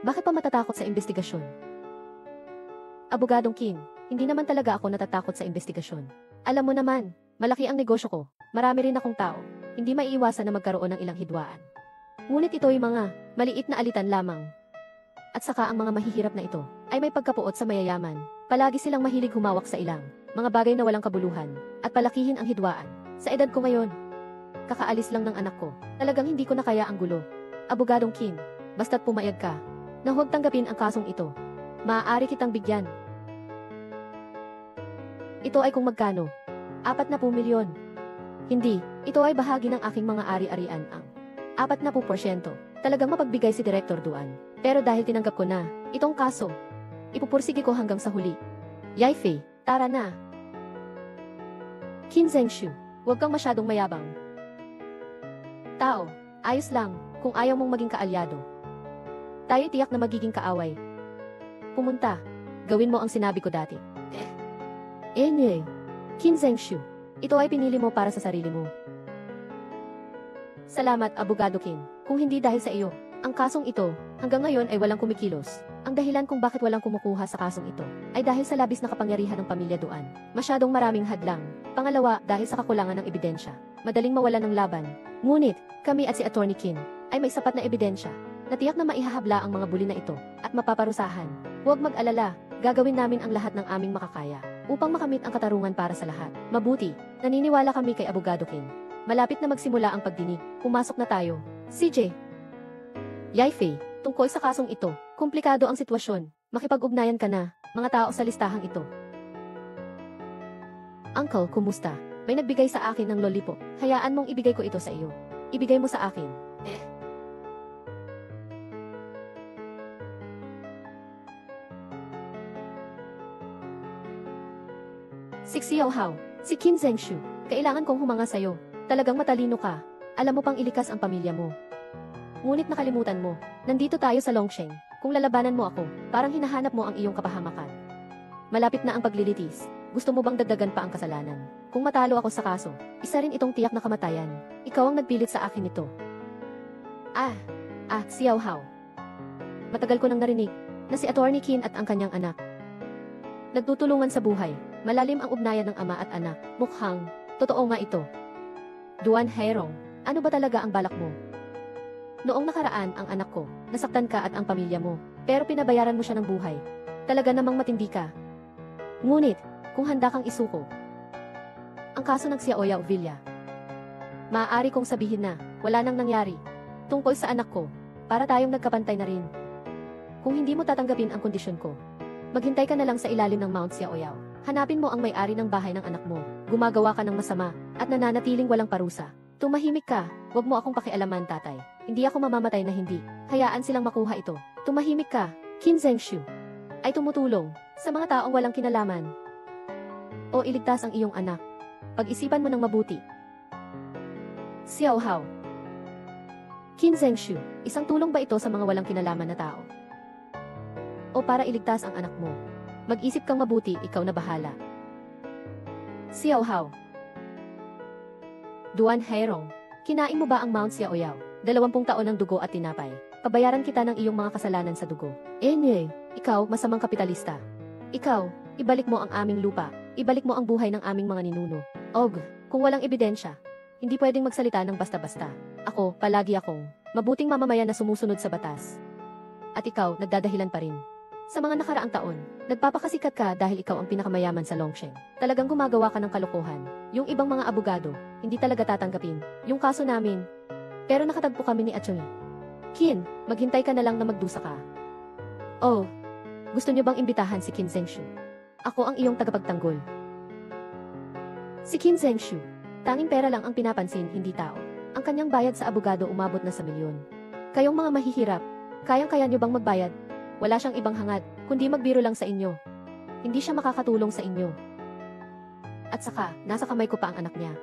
bakit pa matatakot sa investigasyon? Abogadong Qin, hindi naman talaga ako natatakot sa investigasyon. Alam mo naman, malaki ang negosyo ko. Marami rin akong tao. Hindi maiiwasan na magkaroon ng ilang hidwaan. Ngunit ito'y mga maliit na alitan lamang. At saka ang mga mahihirap na ito ay may pagkapuot sa mayayaman. Palagi silang mahilig humawak sa ilang mga bagay na walang kabuluhan at palakihin ang hidwaan. Sa edad ko ngayon, kakaalis lang ng anak ko. Talagang hindi ko na kaya ang gulo. Abogadong Qin, basta't pumayag ka na huwag tanggapin ang kasong ito. Maaari kitang bigyan. Ito ay kung magkano? 40 milyon. Hindi, ito ay bahagi ng aking mga ari-arian ang 40%. Talagang mapagbigay si Director Duan. Pero dahil tinanggap ko na itong kaso, ipupursige ko hanggang sa huli. Yai Fei, tara na. Qin Zhengshu, huwag kang masyadong mayabang. Tao, ayos lang kung ayaw mong maging kaalyado. Tayo tiyak na magiging kaaway. Pumunta. Gawin mo ang sinabi ko dati. Anyway, Qin Zhengshu, ito ay pinili mo para sa sarili mo. Salamat, Abogado Qin. Kung hindi dahil sa iyo, ang kasong ito, hanggang ngayon ay walang kumikilos. Ang dahilan kung bakit walang kumukuha sa kasong ito, ay dahil sa labis na kapangyarihan ng pamilya Duan. Masyadong maraming hadlang. Pangalawa, dahil sa kakulangan ng ebidensya. Madaling mawala ng laban. Ngunit, kami at si Attorney Qin, ay may sapat na ebidensya. Natiyak na maihahabla ang mga buli na ito, at mapaparusahan. Huwag mag-alala, gagawin namin ang lahat ng aming makakaya, upang makamit ang katarungan para sa lahat. Mabuti, naniniwala kami kay Abogado Qin. Malapit na magsimula ang pagdinig. Pumasok na tayo. CJ. Yai Fei, tungkol sa kasong ito, komplikado ang sitwasyon. Makipag-ugnayan ka na, mga tao sa listahang ito. Uncle, kumusta? May nagbigay sa akin ng lollipop. Hayaan mong ibigay ko ito sa iyo. Ibigay mo sa akin. Si Xiao Hao, si Qin Zhengshu, kailangan kong humanga sa'yo. Talagang matalino ka. Alam mo pang ilikas ang pamilya mo. Ngunit nakalimutan mo, nandito tayo sa Longsheng. Kung lalabanan mo ako, parang hinahanap mo ang iyong kapahamakan. Malapit na ang paglilitis. Gusto mo bang dagdagan pa ang kasalanan? Kung matalo ako sa kaso, isa rin itong tiyak na kamatayan. Ikaw ang nagpilit sa akin ito. Xiao Hao. Matagal ko nang narinig na si Attorney Qin at ang kanyang anak nagtutulungan sa buhay. Malalim ang ugnayan ng ama at anak. Mukhang totoo nga ito. Duan Hairong, ano ba talaga ang balak mo? Noong nakaraan ang anak ko, nasaktan ka at ang pamilya mo, pero pinabayaran mo siya ng buhay. Talaga namang matindi ka. Ngunit, kung handa kang isuko ang kaso ng Xiaoyao Villa. Maaari kong sabihin na, wala nang nangyari. Tungkol sa anak ko, para tayong nagkapantay na rin. Kung hindi mo tatanggapin ang kondisyon ko, maghintay ka na lang sa ilalim ng Mount Xiaoyao. Hanapin mo ang may-ari ng bahay ng anak mo. Gumagawa ka ng masama, at nananatiling walang parusa. Tumahimik ka, wag mo akong pakialaman, tatay. Hindi ako mamamatay na hindi. Hayaan silang makuha ito. Tumahimik ka, Qin Zhengshu. Ay tumutulong sa mga taong walang kinalaman. O iligtas ang iyong anak. Pag-isipan mo ng mabuti. Xiao Hao. Qin Zhengshu, isang tulong ba ito sa mga walang kinalaman na tao? O para iligtas ang anak mo? Mag-isip kang mabuti, ikaw na bahala. Xiao Hao. Duan Hairong, kinain mo ba ang Mount Xiaoyao? 20 taon ng dugo at tinapay. Pabayaran kita ng iyong mga kasalanan sa dugo. Ikaw, masamang kapitalista. Ikaw, ibalik mo ang aming lupa. Ibalik mo ang buhay ng aming mga ninuno. Kung walang ebidensya, hindi pwedeng magsalita ng basta-basta. Ako, palagi akong mabuting mamamayan na sumusunod sa batas. At ikaw, nagdadahilan pa rin. Sa mga nakaraang taon, nagpapakasikat ka dahil ikaw ang pinakamayaman sa Longsheng. Talagang gumagawa ka ng kalokohan. Yung ibang mga abogado, hindi talaga tatanggapin yung kaso namin. Pero nakatagpo kami ni Attorney Qin, maghintay ka na lang na magdusa ka. Gusto niyo bang imbitahan si Qin Zhengshu? Ako ang iyong tagapagtanggol. Si Qin Zhengshu, tanging pera lang ang pinapansin, hindi tao. Ang kanyang bayad sa abogado umabot na sa milyon. Kayong mga mahihirap, kayang-kaya niyo bang magbayad? Wala siyang ibang hangad, kundi magbiro lang sa inyo. Hindi siya makakatulong sa inyo. At saka, nasa kamay ko pa ang anak niya.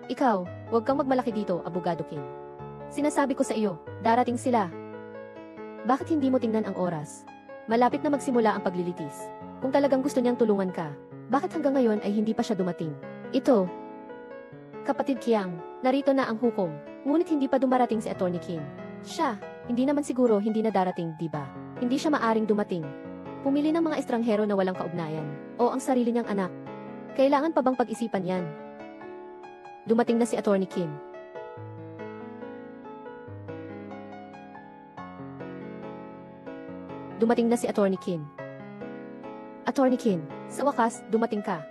Ikaw, huwag kang magmalaki dito, Abogado Qin. Sinasabi ko sa iyo, darating sila. Bakit hindi mo tingnan ang oras? Malapit na magsimula ang paglilitis. Kung talagang gusto niyang tulungan ka, bakit hanggang ngayon ay hindi pa siya dumating? Ito. Kapatid Qiang, narito na ang hukom, ngunit hindi pa dumarating si Attorney Qin. Siya, hindi naman siguro hindi na darating, di ba? Hindi siya maaring dumating. Pumili ng mga estranghero na walang kaugnayan, o ang sarili niyang anak. Kailangan pa bang pag-isipan yan? Dumating na si Attorney Qin. Dumating na si Attorney Qin. Attorney Qin, sa wakas, dumating ka.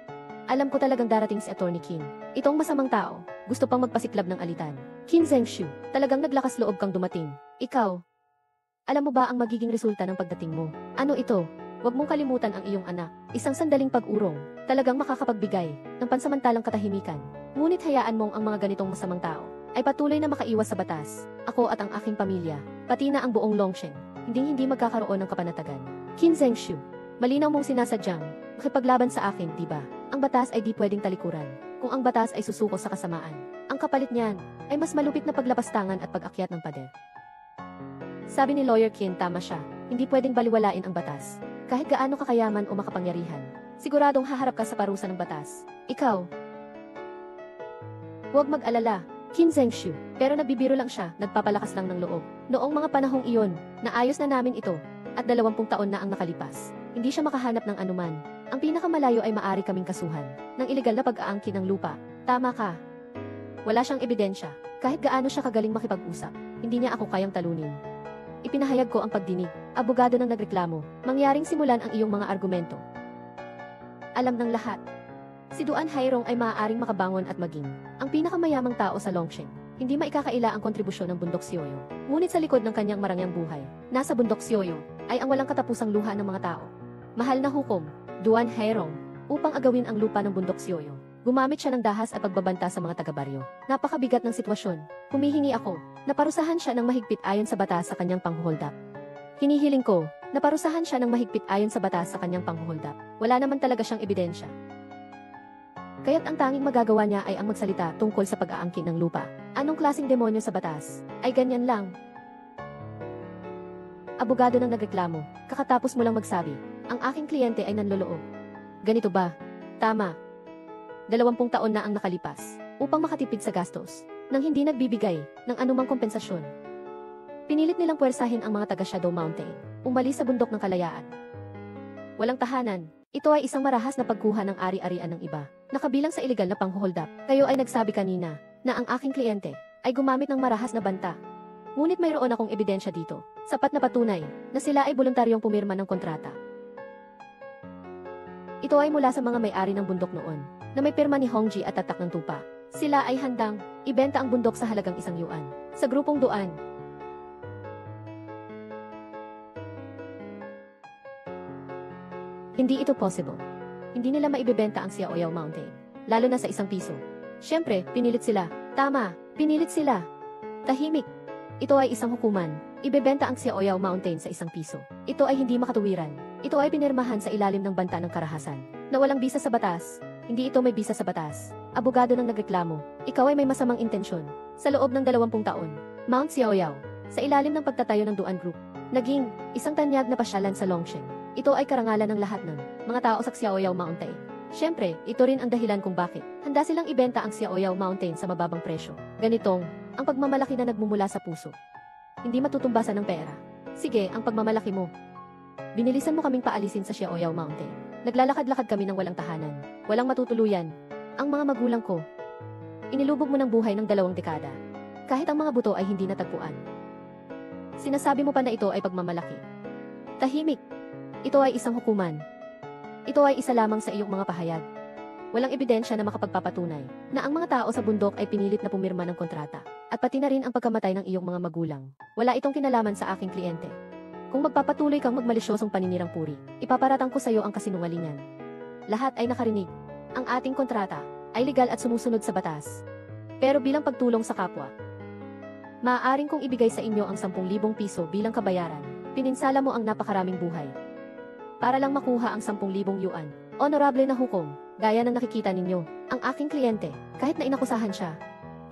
Alam ko talagang darating si Attorney Qin. Itong masamang tao, gusto pang magpasiklab ng alitan. Qin Zhengshu, talagang naglakas loob kang dumating. Ikaw, alam mo ba ang magiging resulta ng pagdating mo? Ano ito? Huwag mong kalimutan ang iyong anak. Isang sandaling pag-urong, talagang makakapagbigay ng pansamantalang katahimikan. Ngunit hayaan mong ang mga ganitong masamang tao ay patuloy na makaiwas sa batas. Ako at ang aking pamilya, pati na ang buong Longsheng, hindi magkakaroon ng kapanatagan. Qin Zhengshu, malinaw mong sinasadyang makipaglaban sa akin, di ba? Ang batas ay di pwedeng talikuran. Kung ang batas ay susuko sa kasamaan, ang kapalit niyan ay mas malupit na paglapastangan at pag-akyat ng pader. Sabi ni Lawyer Qin, tama siya. Hindi pwedeng baliwalain ang batas. Kahit gaano kakayaman o makapangyarihan, siguradong haharap ka sa parusa ng batas. Ikaw, huwag mag-alala, Qin Zhengshu, pero nabibiro lang siya, nagpapalakas lang ng loob. Noong mga panahong iyon, naayos na namin ito, at 20 taon na ang nakalipas. Hindi siya makahanap ng anuman. Ang pinakamalayo ay maari kaming kasuhan ng ilegal na pag-aangkin ng lupa. Tama ka. Wala siyang ebidensya. Kahit gaano siya kagaling makipag-usap, hindi niya ako kayang talunin. Ipinahayag ko ang pagdinig. Abogado ng nagreklamo. Mangyaring simulan ang iyong mga argumento. Alam ng lahat. Si Duan Hairong ay maaaring makabangon at maging ang pinakamayamang tao sa Longsheng. Hindi maikakaila ang kontribusyon ng Bundok Sioyo. Ngunit sa likod ng kanyang marangyang buhay, nasa Bundok Sioyo, ay ang walang katapusang luha ng mga tao. Mahal na hukom, Duan Hairong, upang agawin ang lupa ng Bundok Sioyo. Gumamit siya ng dahas at pagbabanta sa mga taga-baryo. Napakabigat ng sitwasyon. Humihingi ako, naparusahan siya ng mahigpit ayon sa batas sa kanyang panghuholdap. Hinihiling ko, naparusahan siya ng mahigpit ayon sa batas sa kanyang panghuholdap. Wala naman talaga siyang ebidensya. Kaya't ang tanging magagawa niya ay ang magsalita tungkol sa pag-aangkin ng lupa. Anong klaseng demonyo sa batas? Ay ganyan lang. Abogado ng nagreklamo, kakatapos mo lang magsabi, ang aking kliyente ay nanloloob. Ganito ba? Tama. 20 taon na ang nakalipas upang makatipid sa gastos nang hindi nagbibigay ng anumang kompensasyon. Pinilit nilang puwersahin ang mga taga Shadow Mountain, umalis sa bundok ng kalayaan. Walang tahanan, ito ay isang marahas na pagkuha ng ari-arian ng iba, nakabilang sa ilegal na panghuholdap. Kayo ay nagsabi kanina na ang aking kliyente ay gumamit ng marahas na banta. Ngunit mayroon akong ebidensya dito, sapat na patunay na sila ay voluntaryong pumirma ng kontrata. Ito ay mula sa mga may-ari ng bundok noon. na may pirma ni Hongji at tatak ng tupa. Sila ay handang ibenta ang bundok sa halagang 1 yuan. Sa grupong Duan. Hindi ito possible. Hindi nila maibebenta ang Xiaoyao Mountain, lalo na sa 1 piso. Siyempre, pinilit sila. Tama, pinilit sila. Tahimik. Ito ay isang hukuman. Ibebenta ang Xiaoyao Mountain sa 1 piso. Ito ay hindi makatuwiran. Ito ay pinirmahan sa ilalim ng banta ng karahasan, na walang bisa sa batas. Hindi ito may bisa sa batas. Abogado ng nagreklamo. Ikaw ay may masamang intensyon. Sa loob ng 20 taon, Mount Xiaoyao, sa ilalim ng pagtatayo ng Duan Group, naging isang tanyag na pasyalan sa Longsheng. Ito ay karangalan ng lahat ng mga tao sa Xiaoyao Mountain. Siyempre, ito rin ang dahilan kung bakit handa silang ibenta ang Xiaoyao Mountain sa mababang presyo. Ganitong, ang pagmamalaki na nagmumula sa puso. Hindi matutumbasan ng pera. Sige, ang pagmamalaki mo. Binilisan mo kaming paalisin sa Xiaoyao Mountain. Naglalakad-lakad kami ng walang tahanan, walang matutuluyan. Ang mga magulang ko, inilubog mo ng buhay ng 2 dekada. Kahit ang mga buto ay hindi natagpuan. Sinasabi mo pa na ito ay pagmamalaki. Tahimik. Ito ay isang hukuman. Ito ay isa lamang sa iyong mga pahayag. Walang ebidensya na makapagpapatunay na ang mga tao sa bundok ay pinilit na pumirma ng kontrata. At pati na rin ang pagkamatay ng iyong mga magulang. Wala itong kinalaman sa aking kliyente. Kung magpapatuloy kang magmalisyosong paninirang puri, ipaparatang ko sa iyo ang kasinungalingan. Lahat ay nakarinig. Ang ating kontrata ay legal at sumusunod sa batas. Pero bilang pagtulong sa kapwa, maaaring kong ibigay sa inyo ang 10,000 piso bilang kabayaran. Pininsala mo ang napakaraming buhay para lang makuha ang 10,000 yuan. Honorable na hukom, gaya ng nakikita ninyo, ang aking kliyente, kahit na inakusahan siya,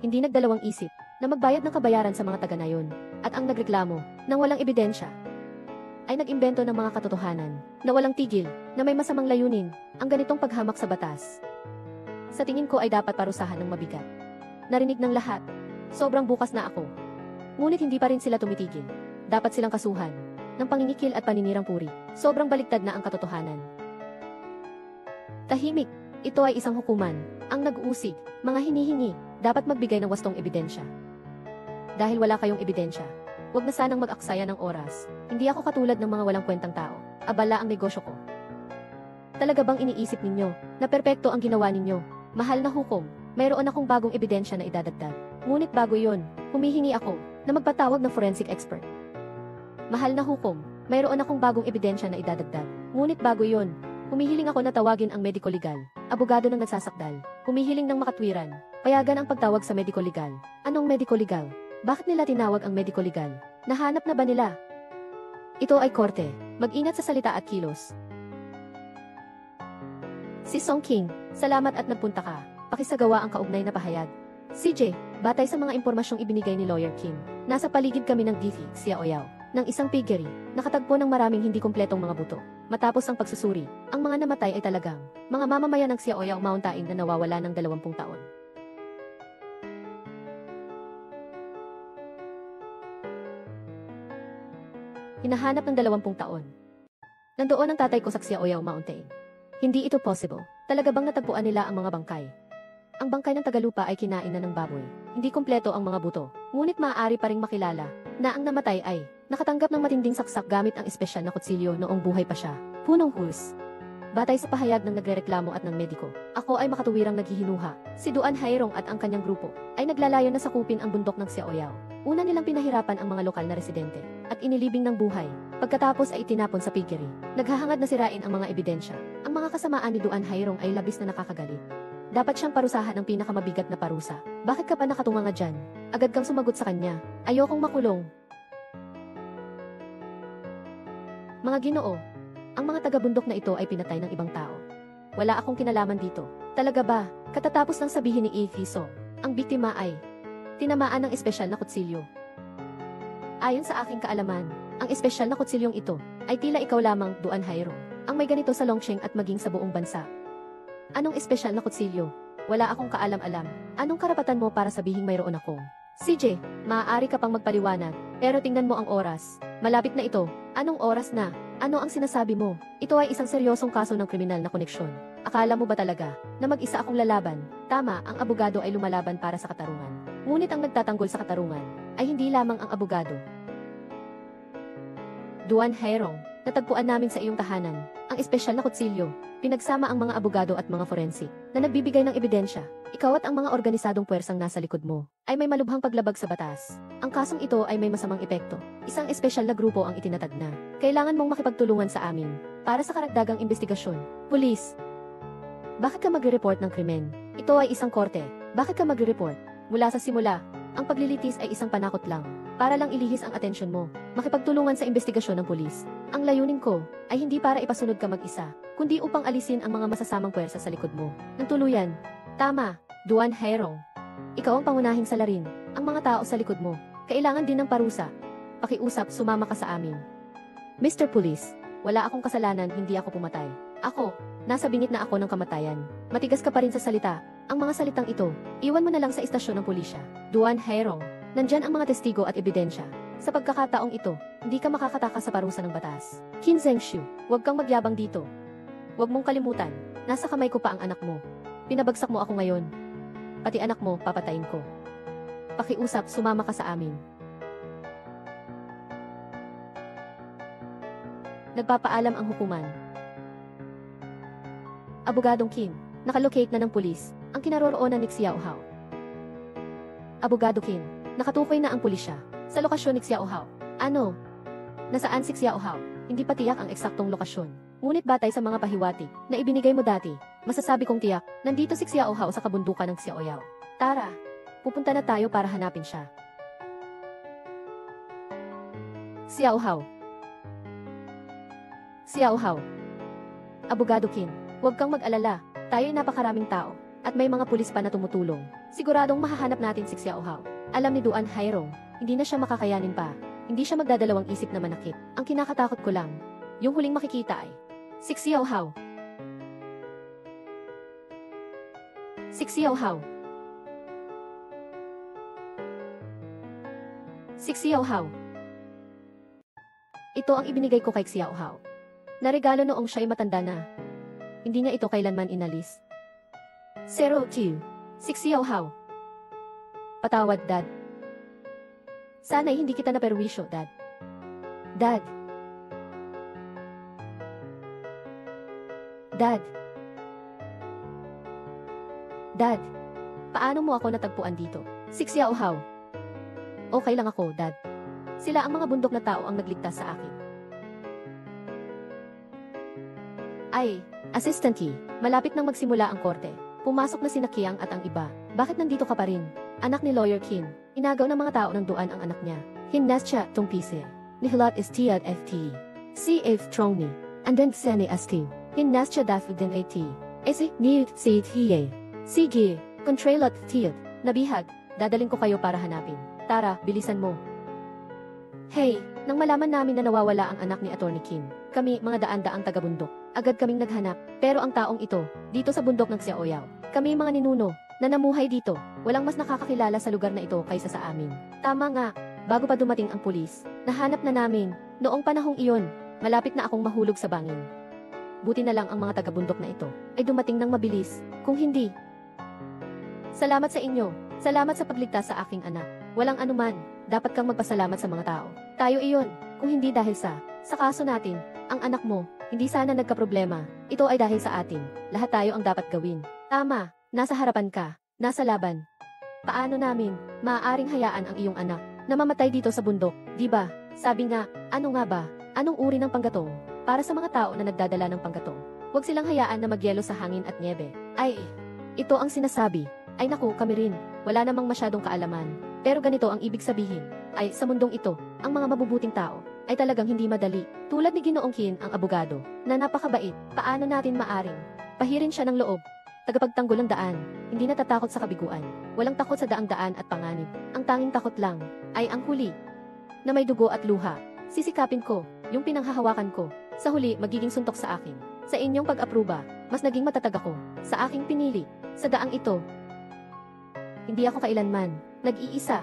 hindi nagdalawang isip na magbayad ng kabayaran sa mga taga-nayon, at ang nagreklamo nang walang ebidensya ay nag-imbento ng mga katotohanan na walang tigil, na may masamang layunin, ang ganitong paghamak sa batas. Sa tingin ko ay dapat parusahan ng mabigat. Narinig ng lahat. Sobrang bukas na ako. Ngunit hindi pa rin sila tumitigil. Dapat silang kasuhan ng pangingikil at paninirang puri. Sobrang baliktad na ang katotohanan. Tahimik. Ito ay isang hukuman. Ang nag-uusig, mga hinihingi, dapat magbigay ng wastong ebidensya. Dahil wala kayong ebidensya, huwag na sanang mag-aksaya ng oras. Hindi ako katulad ng mga walang kwentang tao. Abala ang negosyo ko. Talaga bang iniisip ninyo na perpekto ang ginawa ninyo? Mahal na hukom, mayroon akong bagong ebidensya na idadagdag. Ngunit bago yon, humihingi ako na magpatawag ng forensic expert. Mahal na hukom, mayroon akong bagong ebidensya na idadagdag. Ngunit bago yon, humihiling ako na tawagin ang medico legal, abogado ng nagsasakdal. Humihiling ng makatwiran, payagan ang pagtawag sa medico legal. Anong medico legal? Bakit nila tinawag ang medico legal? Nahanap na ba nila? Ito ay korte. Mag-ingat sa salita at kilos. Si Song King, salamat at nagpunta ka. Pakisagawa ang kaugnay na pahayag. CJ, batay sa mga impormasyong ibinigay ni Lawyer Kim, nasa paligid kami ng DV, Xiaoyao, ng isang piggery, nakatagpo ng maraming hindi kumpletong mga buto. Matapos ang pagsusuri, ang mga namatay ay talagang mga mamamayan ng Xiaoyao Mountain na nawawala ng 20 taon. Hinahanap ng 20 taon. Nandoon ang tatay ko sa Xiaoyao Mountain. Hindi ito possible. Talaga bang natagpuan nila ang mga bangkay? Ang bangkay ng tagalupa ay kinain na ng baboy. Hindi kumpleto ang mga buto. Ngunit maaari pa ring makilala na ang namatay ay nakatanggap ng matinding saksak gamit ang espesyal na kutsilyo noong buhay pa siya. Punong hus. Batay sa pahayag ng nagrereklamo at ng mediko, ako ay makatuwirang naghihinuha. Si Duan Hairong at ang kanyang grupo ay naglalayon na sakupin ang bundok ng Xiaoyao. Una nilang pinahirapan ang mga lokal na residente at inilibing ng buhay. Pagkatapos ay itinapon sa piggery. Naghahangad na sirain ang mga ebidensya. Ang mga kasamaan ni Duan Hairong ay labis na nakakagalit. Dapat siyang parusahan ng pinakamabigat na parusa. Bakit ka pa nakatunganga dyan? Agad kang sumagot sa kanya. Ayokong makulong. Mga Ginoo, ang mga taga-bundok na ito ay pinatay ng ibang tao. Wala akong kinalaman dito. Talaga ba? Katatapos ng sabihin ni A.F. Song, ang biktima ay tinamaan ng espesyal na kutsilyo. Ayon sa aking kaalaman, ang espesyal na kutsilyong ito ay tila ikaw lamang, Duan Hairong, ang may ganito sa Longsheng at maging sa buong bansa. Anong espesyal na kutsilyo? Wala akong kaalam-alam. Anong karapatan mo para sabihing mayroon akong? CJ, maaari ka pang magpaliwanag, pero tingnan mo ang oras. Malapit na ito. Anong oras na? Ano ang sinasabi mo? Ito ay isang seryosong kaso ng kriminal na koneksyon. Akala mo ba talaga na mag-isa akong lalaban? Tama, ang abogado ay lumalaban para sa katarungan. Ngunit ang nagtatanggol sa katarungan ay hindi lamang ang abogado. Duan Hairong, natagpuan namin sa iyong tahanan ang espesyal na kutsilyo. Pinagsama ang mga abogado at mga forensic na nagbibigay ng ebidensya. Ikaw at ang mga organisadong puwersang nasa likod mo ay may malubhang paglabag sa batas. Ang kasong ito ay may masamang epekto. Isang espesyal na grupo ang itinatag na. Kailangan mong makipagtulungan sa amin para sa karagdagang investigasyon. Pulis, bakit ka magre-report ng krimen? Ito ay isang korte. Bakit ka magre-report? Mula sa simula, ang paglilitis ay isang panakot lang. Para lang ilihis ang atensyon mo. Makipagtulungan sa investigasyon ng pulis. Ang layunin ko ay hindi para ipasunod ka mag-isa, kundi upang alisin ang mga masasamang puwersa sa likod mo. Nang tuluyan. Tama, Duan Hairong. Ikaw ang pangunahing salarin. Ang mga tao sa likod mo. Kailangan din ng parusa. Pakiusap, sumama ka sa amin. Mr. Police, wala akong kasalanan, hindi ako pumatay. Ako, nasa bingit na ako ng kamatayan. Matigas ka pa rin sa salita. Ang mga salitang ito, iwan mo na lang sa istasyon ng pulisya. Duan Hairong. Nandyan ang mga testigo at ebidensya. Sa pagkakataong ito, hindi ka makakatakas sa parusa ng batas. Qin Zhengshu, huwag kang magyabang dito. Huwag mong kalimutan, nasa kamay ko pa ang anak mo. Pinabagsak mo ako ngayon. Pati anak mo, papatayin ko. Pakiusap, sumama ka sa amin. Nagpapaalam ang hukuman. Abogadong Qin, nakalocate na ng pulis ang kinaroroonan ni Xiaohao. Abogado Qin, nakatukoy na ang pulisya sa lokasyon ni Xiaohao. Ano? Nasaan si Xiaohao? Hindi pa tiyak ang eksaktong lokasyon. Ngunit batay sa mga pahiwatig na ibinigay mo dati, masasabi kong tiyak, nandito si Xiaohao sa kabundukan ng Xiaoyao. Tara, pupunta na tayo para hanapin siya. Xiaohao. Xiaohao. Abogado Qin, huwag kang mag-alala. Tayo'y napakaraming tao at may mga pulis pa na tumutulong. Siguradong mahahanap natin si Xiaohao. Alam ni Duan Hairong, hindi na siya makakayanin pa. Hindi siya magdadalawang isip na manakit. Ang kinakatakot ko lang, yung huling makikita ay si Xiaohao. Si Xiaohao. Si Xiaohao. Ito ang ibinigay ko kay Xiaohao. Naregalo noong siya'y matanda na. Hindi niya ito kailanman inalis. 02. Si Xiaohao. Patawad, Dad. Sana'y hindi kita naperwisyo, Dad. Dad. Dad. Dad. Paano mo ako natagpuan dito? Si Xiaohao. Okay lang ako, Dad. Sila ang mga bundok na tao ang nagligtas sa akin. Ay, Assistant Qi, malapit nang magsimula ang korte. Pumasok na sina Qiang at ang iba. Bakit nandito ka pa rin? Anak ni Lawyer Qin. Inagaw ng mga tao ng Duan ang anak niya. Hinasya tong pise. Nihilat is tiyad FT. CF Trongni. And then sene astin. Hinasya dafudin AT. Ese niyut si tiye. Sige, kontrelot tiyad. Nabihag, dadaling ko kayo para hanapin. Tara, bilisan mo. Hey, nang malaman namin na nawawala ang anak ni Atty. Qin, kami, mga daan-daang taga-bundok, agad kaming naghanap. Pero ang taong ito, dito sa bundok ng Xiaoyao, kami mga ninuno, na namuhay dito, walang mas nakakakilala sa lugar na ito kaysa sa amin. Tama nga, bago pa dumating ang pulis, nahanap na namin, noong panahong iyon, malapit na akong mahulog sa bangin. Buti na lang ang mga taga-bundok na ito, ay dumating ng mabilis, kung hindi. Salamat sa inyo, salamat sa pagligtas sa aking anak. Walang anuman, dapat kang magpasalamat sa mga tao. Tayo iyon, kung hindi dahil sa kaso natin, ang anak mo, hindi sana nagkaproblema. Ito ay dahil sa atin. Lahat tayo ang dapat gawin. Tama, nasa harapan ka, nasa laban. Paano namin, maaaring hayaan ang iyong anak na mamatay dito sa bundok, di ba? Sabi nga, ano nga ba? Anong uri ng panggatong? Para sa mga tao na nagdadala ng panggatong, huwag silang hayaan na magyelo sa hangin at niebe. Ay, ito ang sinasabi. Ay naku, kami rin. Wala namang masyadong kaalaman. Pero ganito ang ibig sabihin, ay sa mundong ito, ang mga mabubuting tao, ay talagang hindi madali. Tulad ni Ginoong Qin, ang abogado, na napakabait, paano natin maaring pahirin siya ng loob. Tagapagtanggol ng daan, hindi natatakot sa kabiguan, walang takot sa daang daan at panganib. Ang tanging takot lang, ay ang huli, na may dugo at luha. Sisikapin ko, yung pinanghahawakan ko, sa huli magiging suntok sa akin. Sa inyong pag-apruba, mas naging matatag ako, sa aking pinili, sa daang ito. Hindi ako kailanman nag-iisa.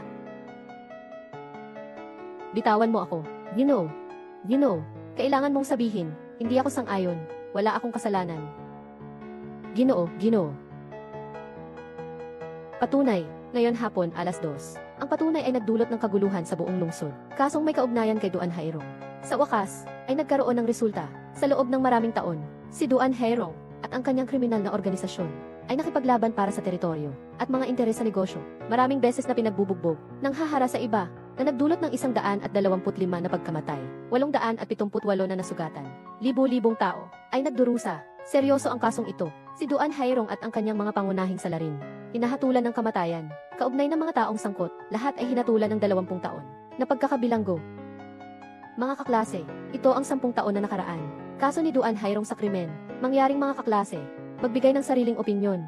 Bitawan mo ako. Ginoo, kailangan mong sabihin, hindi ako sang-ayon, wala akong kasalanan. Ginoo. Patunay, ngayon hapon, 2:00. Ang patunay ay nagdulot ng kaguluhan sa buong lungsod. Kasong may kaugnayan kay Duan Hairong. Sa wakas, ay nagkaroon ng resulta. Sa loob ng maraming taon, si Duan Hairong at ang kanyang kriminal na organisasyon ay nakipaglaban para sa teritoryo at mga interes sa negosyo. Maraming beses na pinagbubugbog ng hahara sa iba na nagdulot ng 125 na pagkamatay, 878 na nasugatan. Libo-libong tao ay nagdurusa. Seryoso ang kasong ito. Si Duan Hairong at ang kanyang mga pangunahing salarin hinahatulan ng kamatayan. Kaugnay ng mga taong sangkot, lahat ay hinatulan ng 20 taon na pagkakabilanggo. Mga kaklase, ito ang 10 taon na nakaraan. Kaso ni Duan Hairong sa krimen. Mangyaring mga kaklase, magbigay ng sariling opinyon.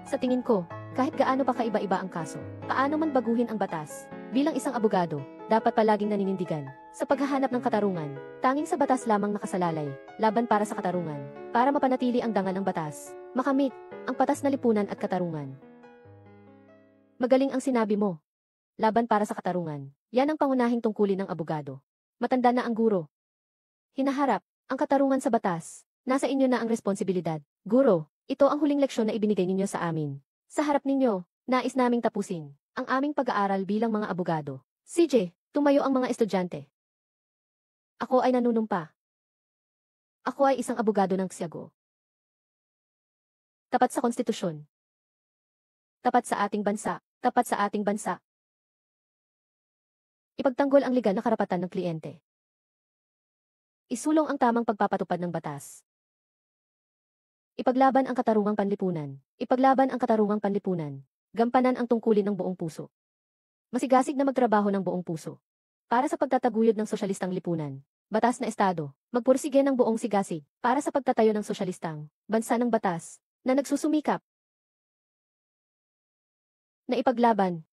Sa tingin ko, kahit gaano pa kaiba-iba ang kaso, paano man baguhin ang batas, bilang isang abogado, dapat palaging naninindigan sa paghahanap ng katarungan. Tanging sa batas lamang nakasalalay, laban para sa katarungan, para mapanatili ang dangal ng batas, makamit ang patas na lipunan at katarungan. Magaling ang sinabi mo. Laban para sa katarungan, yan ang pangunahing tungkulin ng abogado. Matanda na ang guro. Hinaharap ang katarungan sa batas. Nasa inyo na ang responsibilidad. Guro, ito ang huling leksyon na ibinigay ninyo sa amin. Sa harap ninyo, nais naming tapusin ang aming pag-aaral bilang mga abogado. CJ, tumayo ang mga estudyante. Ako ay nanunumpa. Ako ay isang abogado ng Xiago. Tapat sa konstitusyon. Tapat sa ating bansa. Tapat sa ating bansa. Ipagtanggol ang legal na karapatan ng kliyente. Isulong ang tamang pagpapatupad ng batas. Ipaglaban ang katarungang panlipunan. Ipaglaban ang katarungang panlipunan. Gampanan ang tungkulin ng buong puso. Masigasig na magtrabaho ng buong puso. Para sa pagtataguyod ng sosyalistang lipunan. Batas na estado. Magpursige ng buong sigasig. Para sa pagtatayo ng sosyalistang bansa ng batas na nagsusumikap na ipaglaban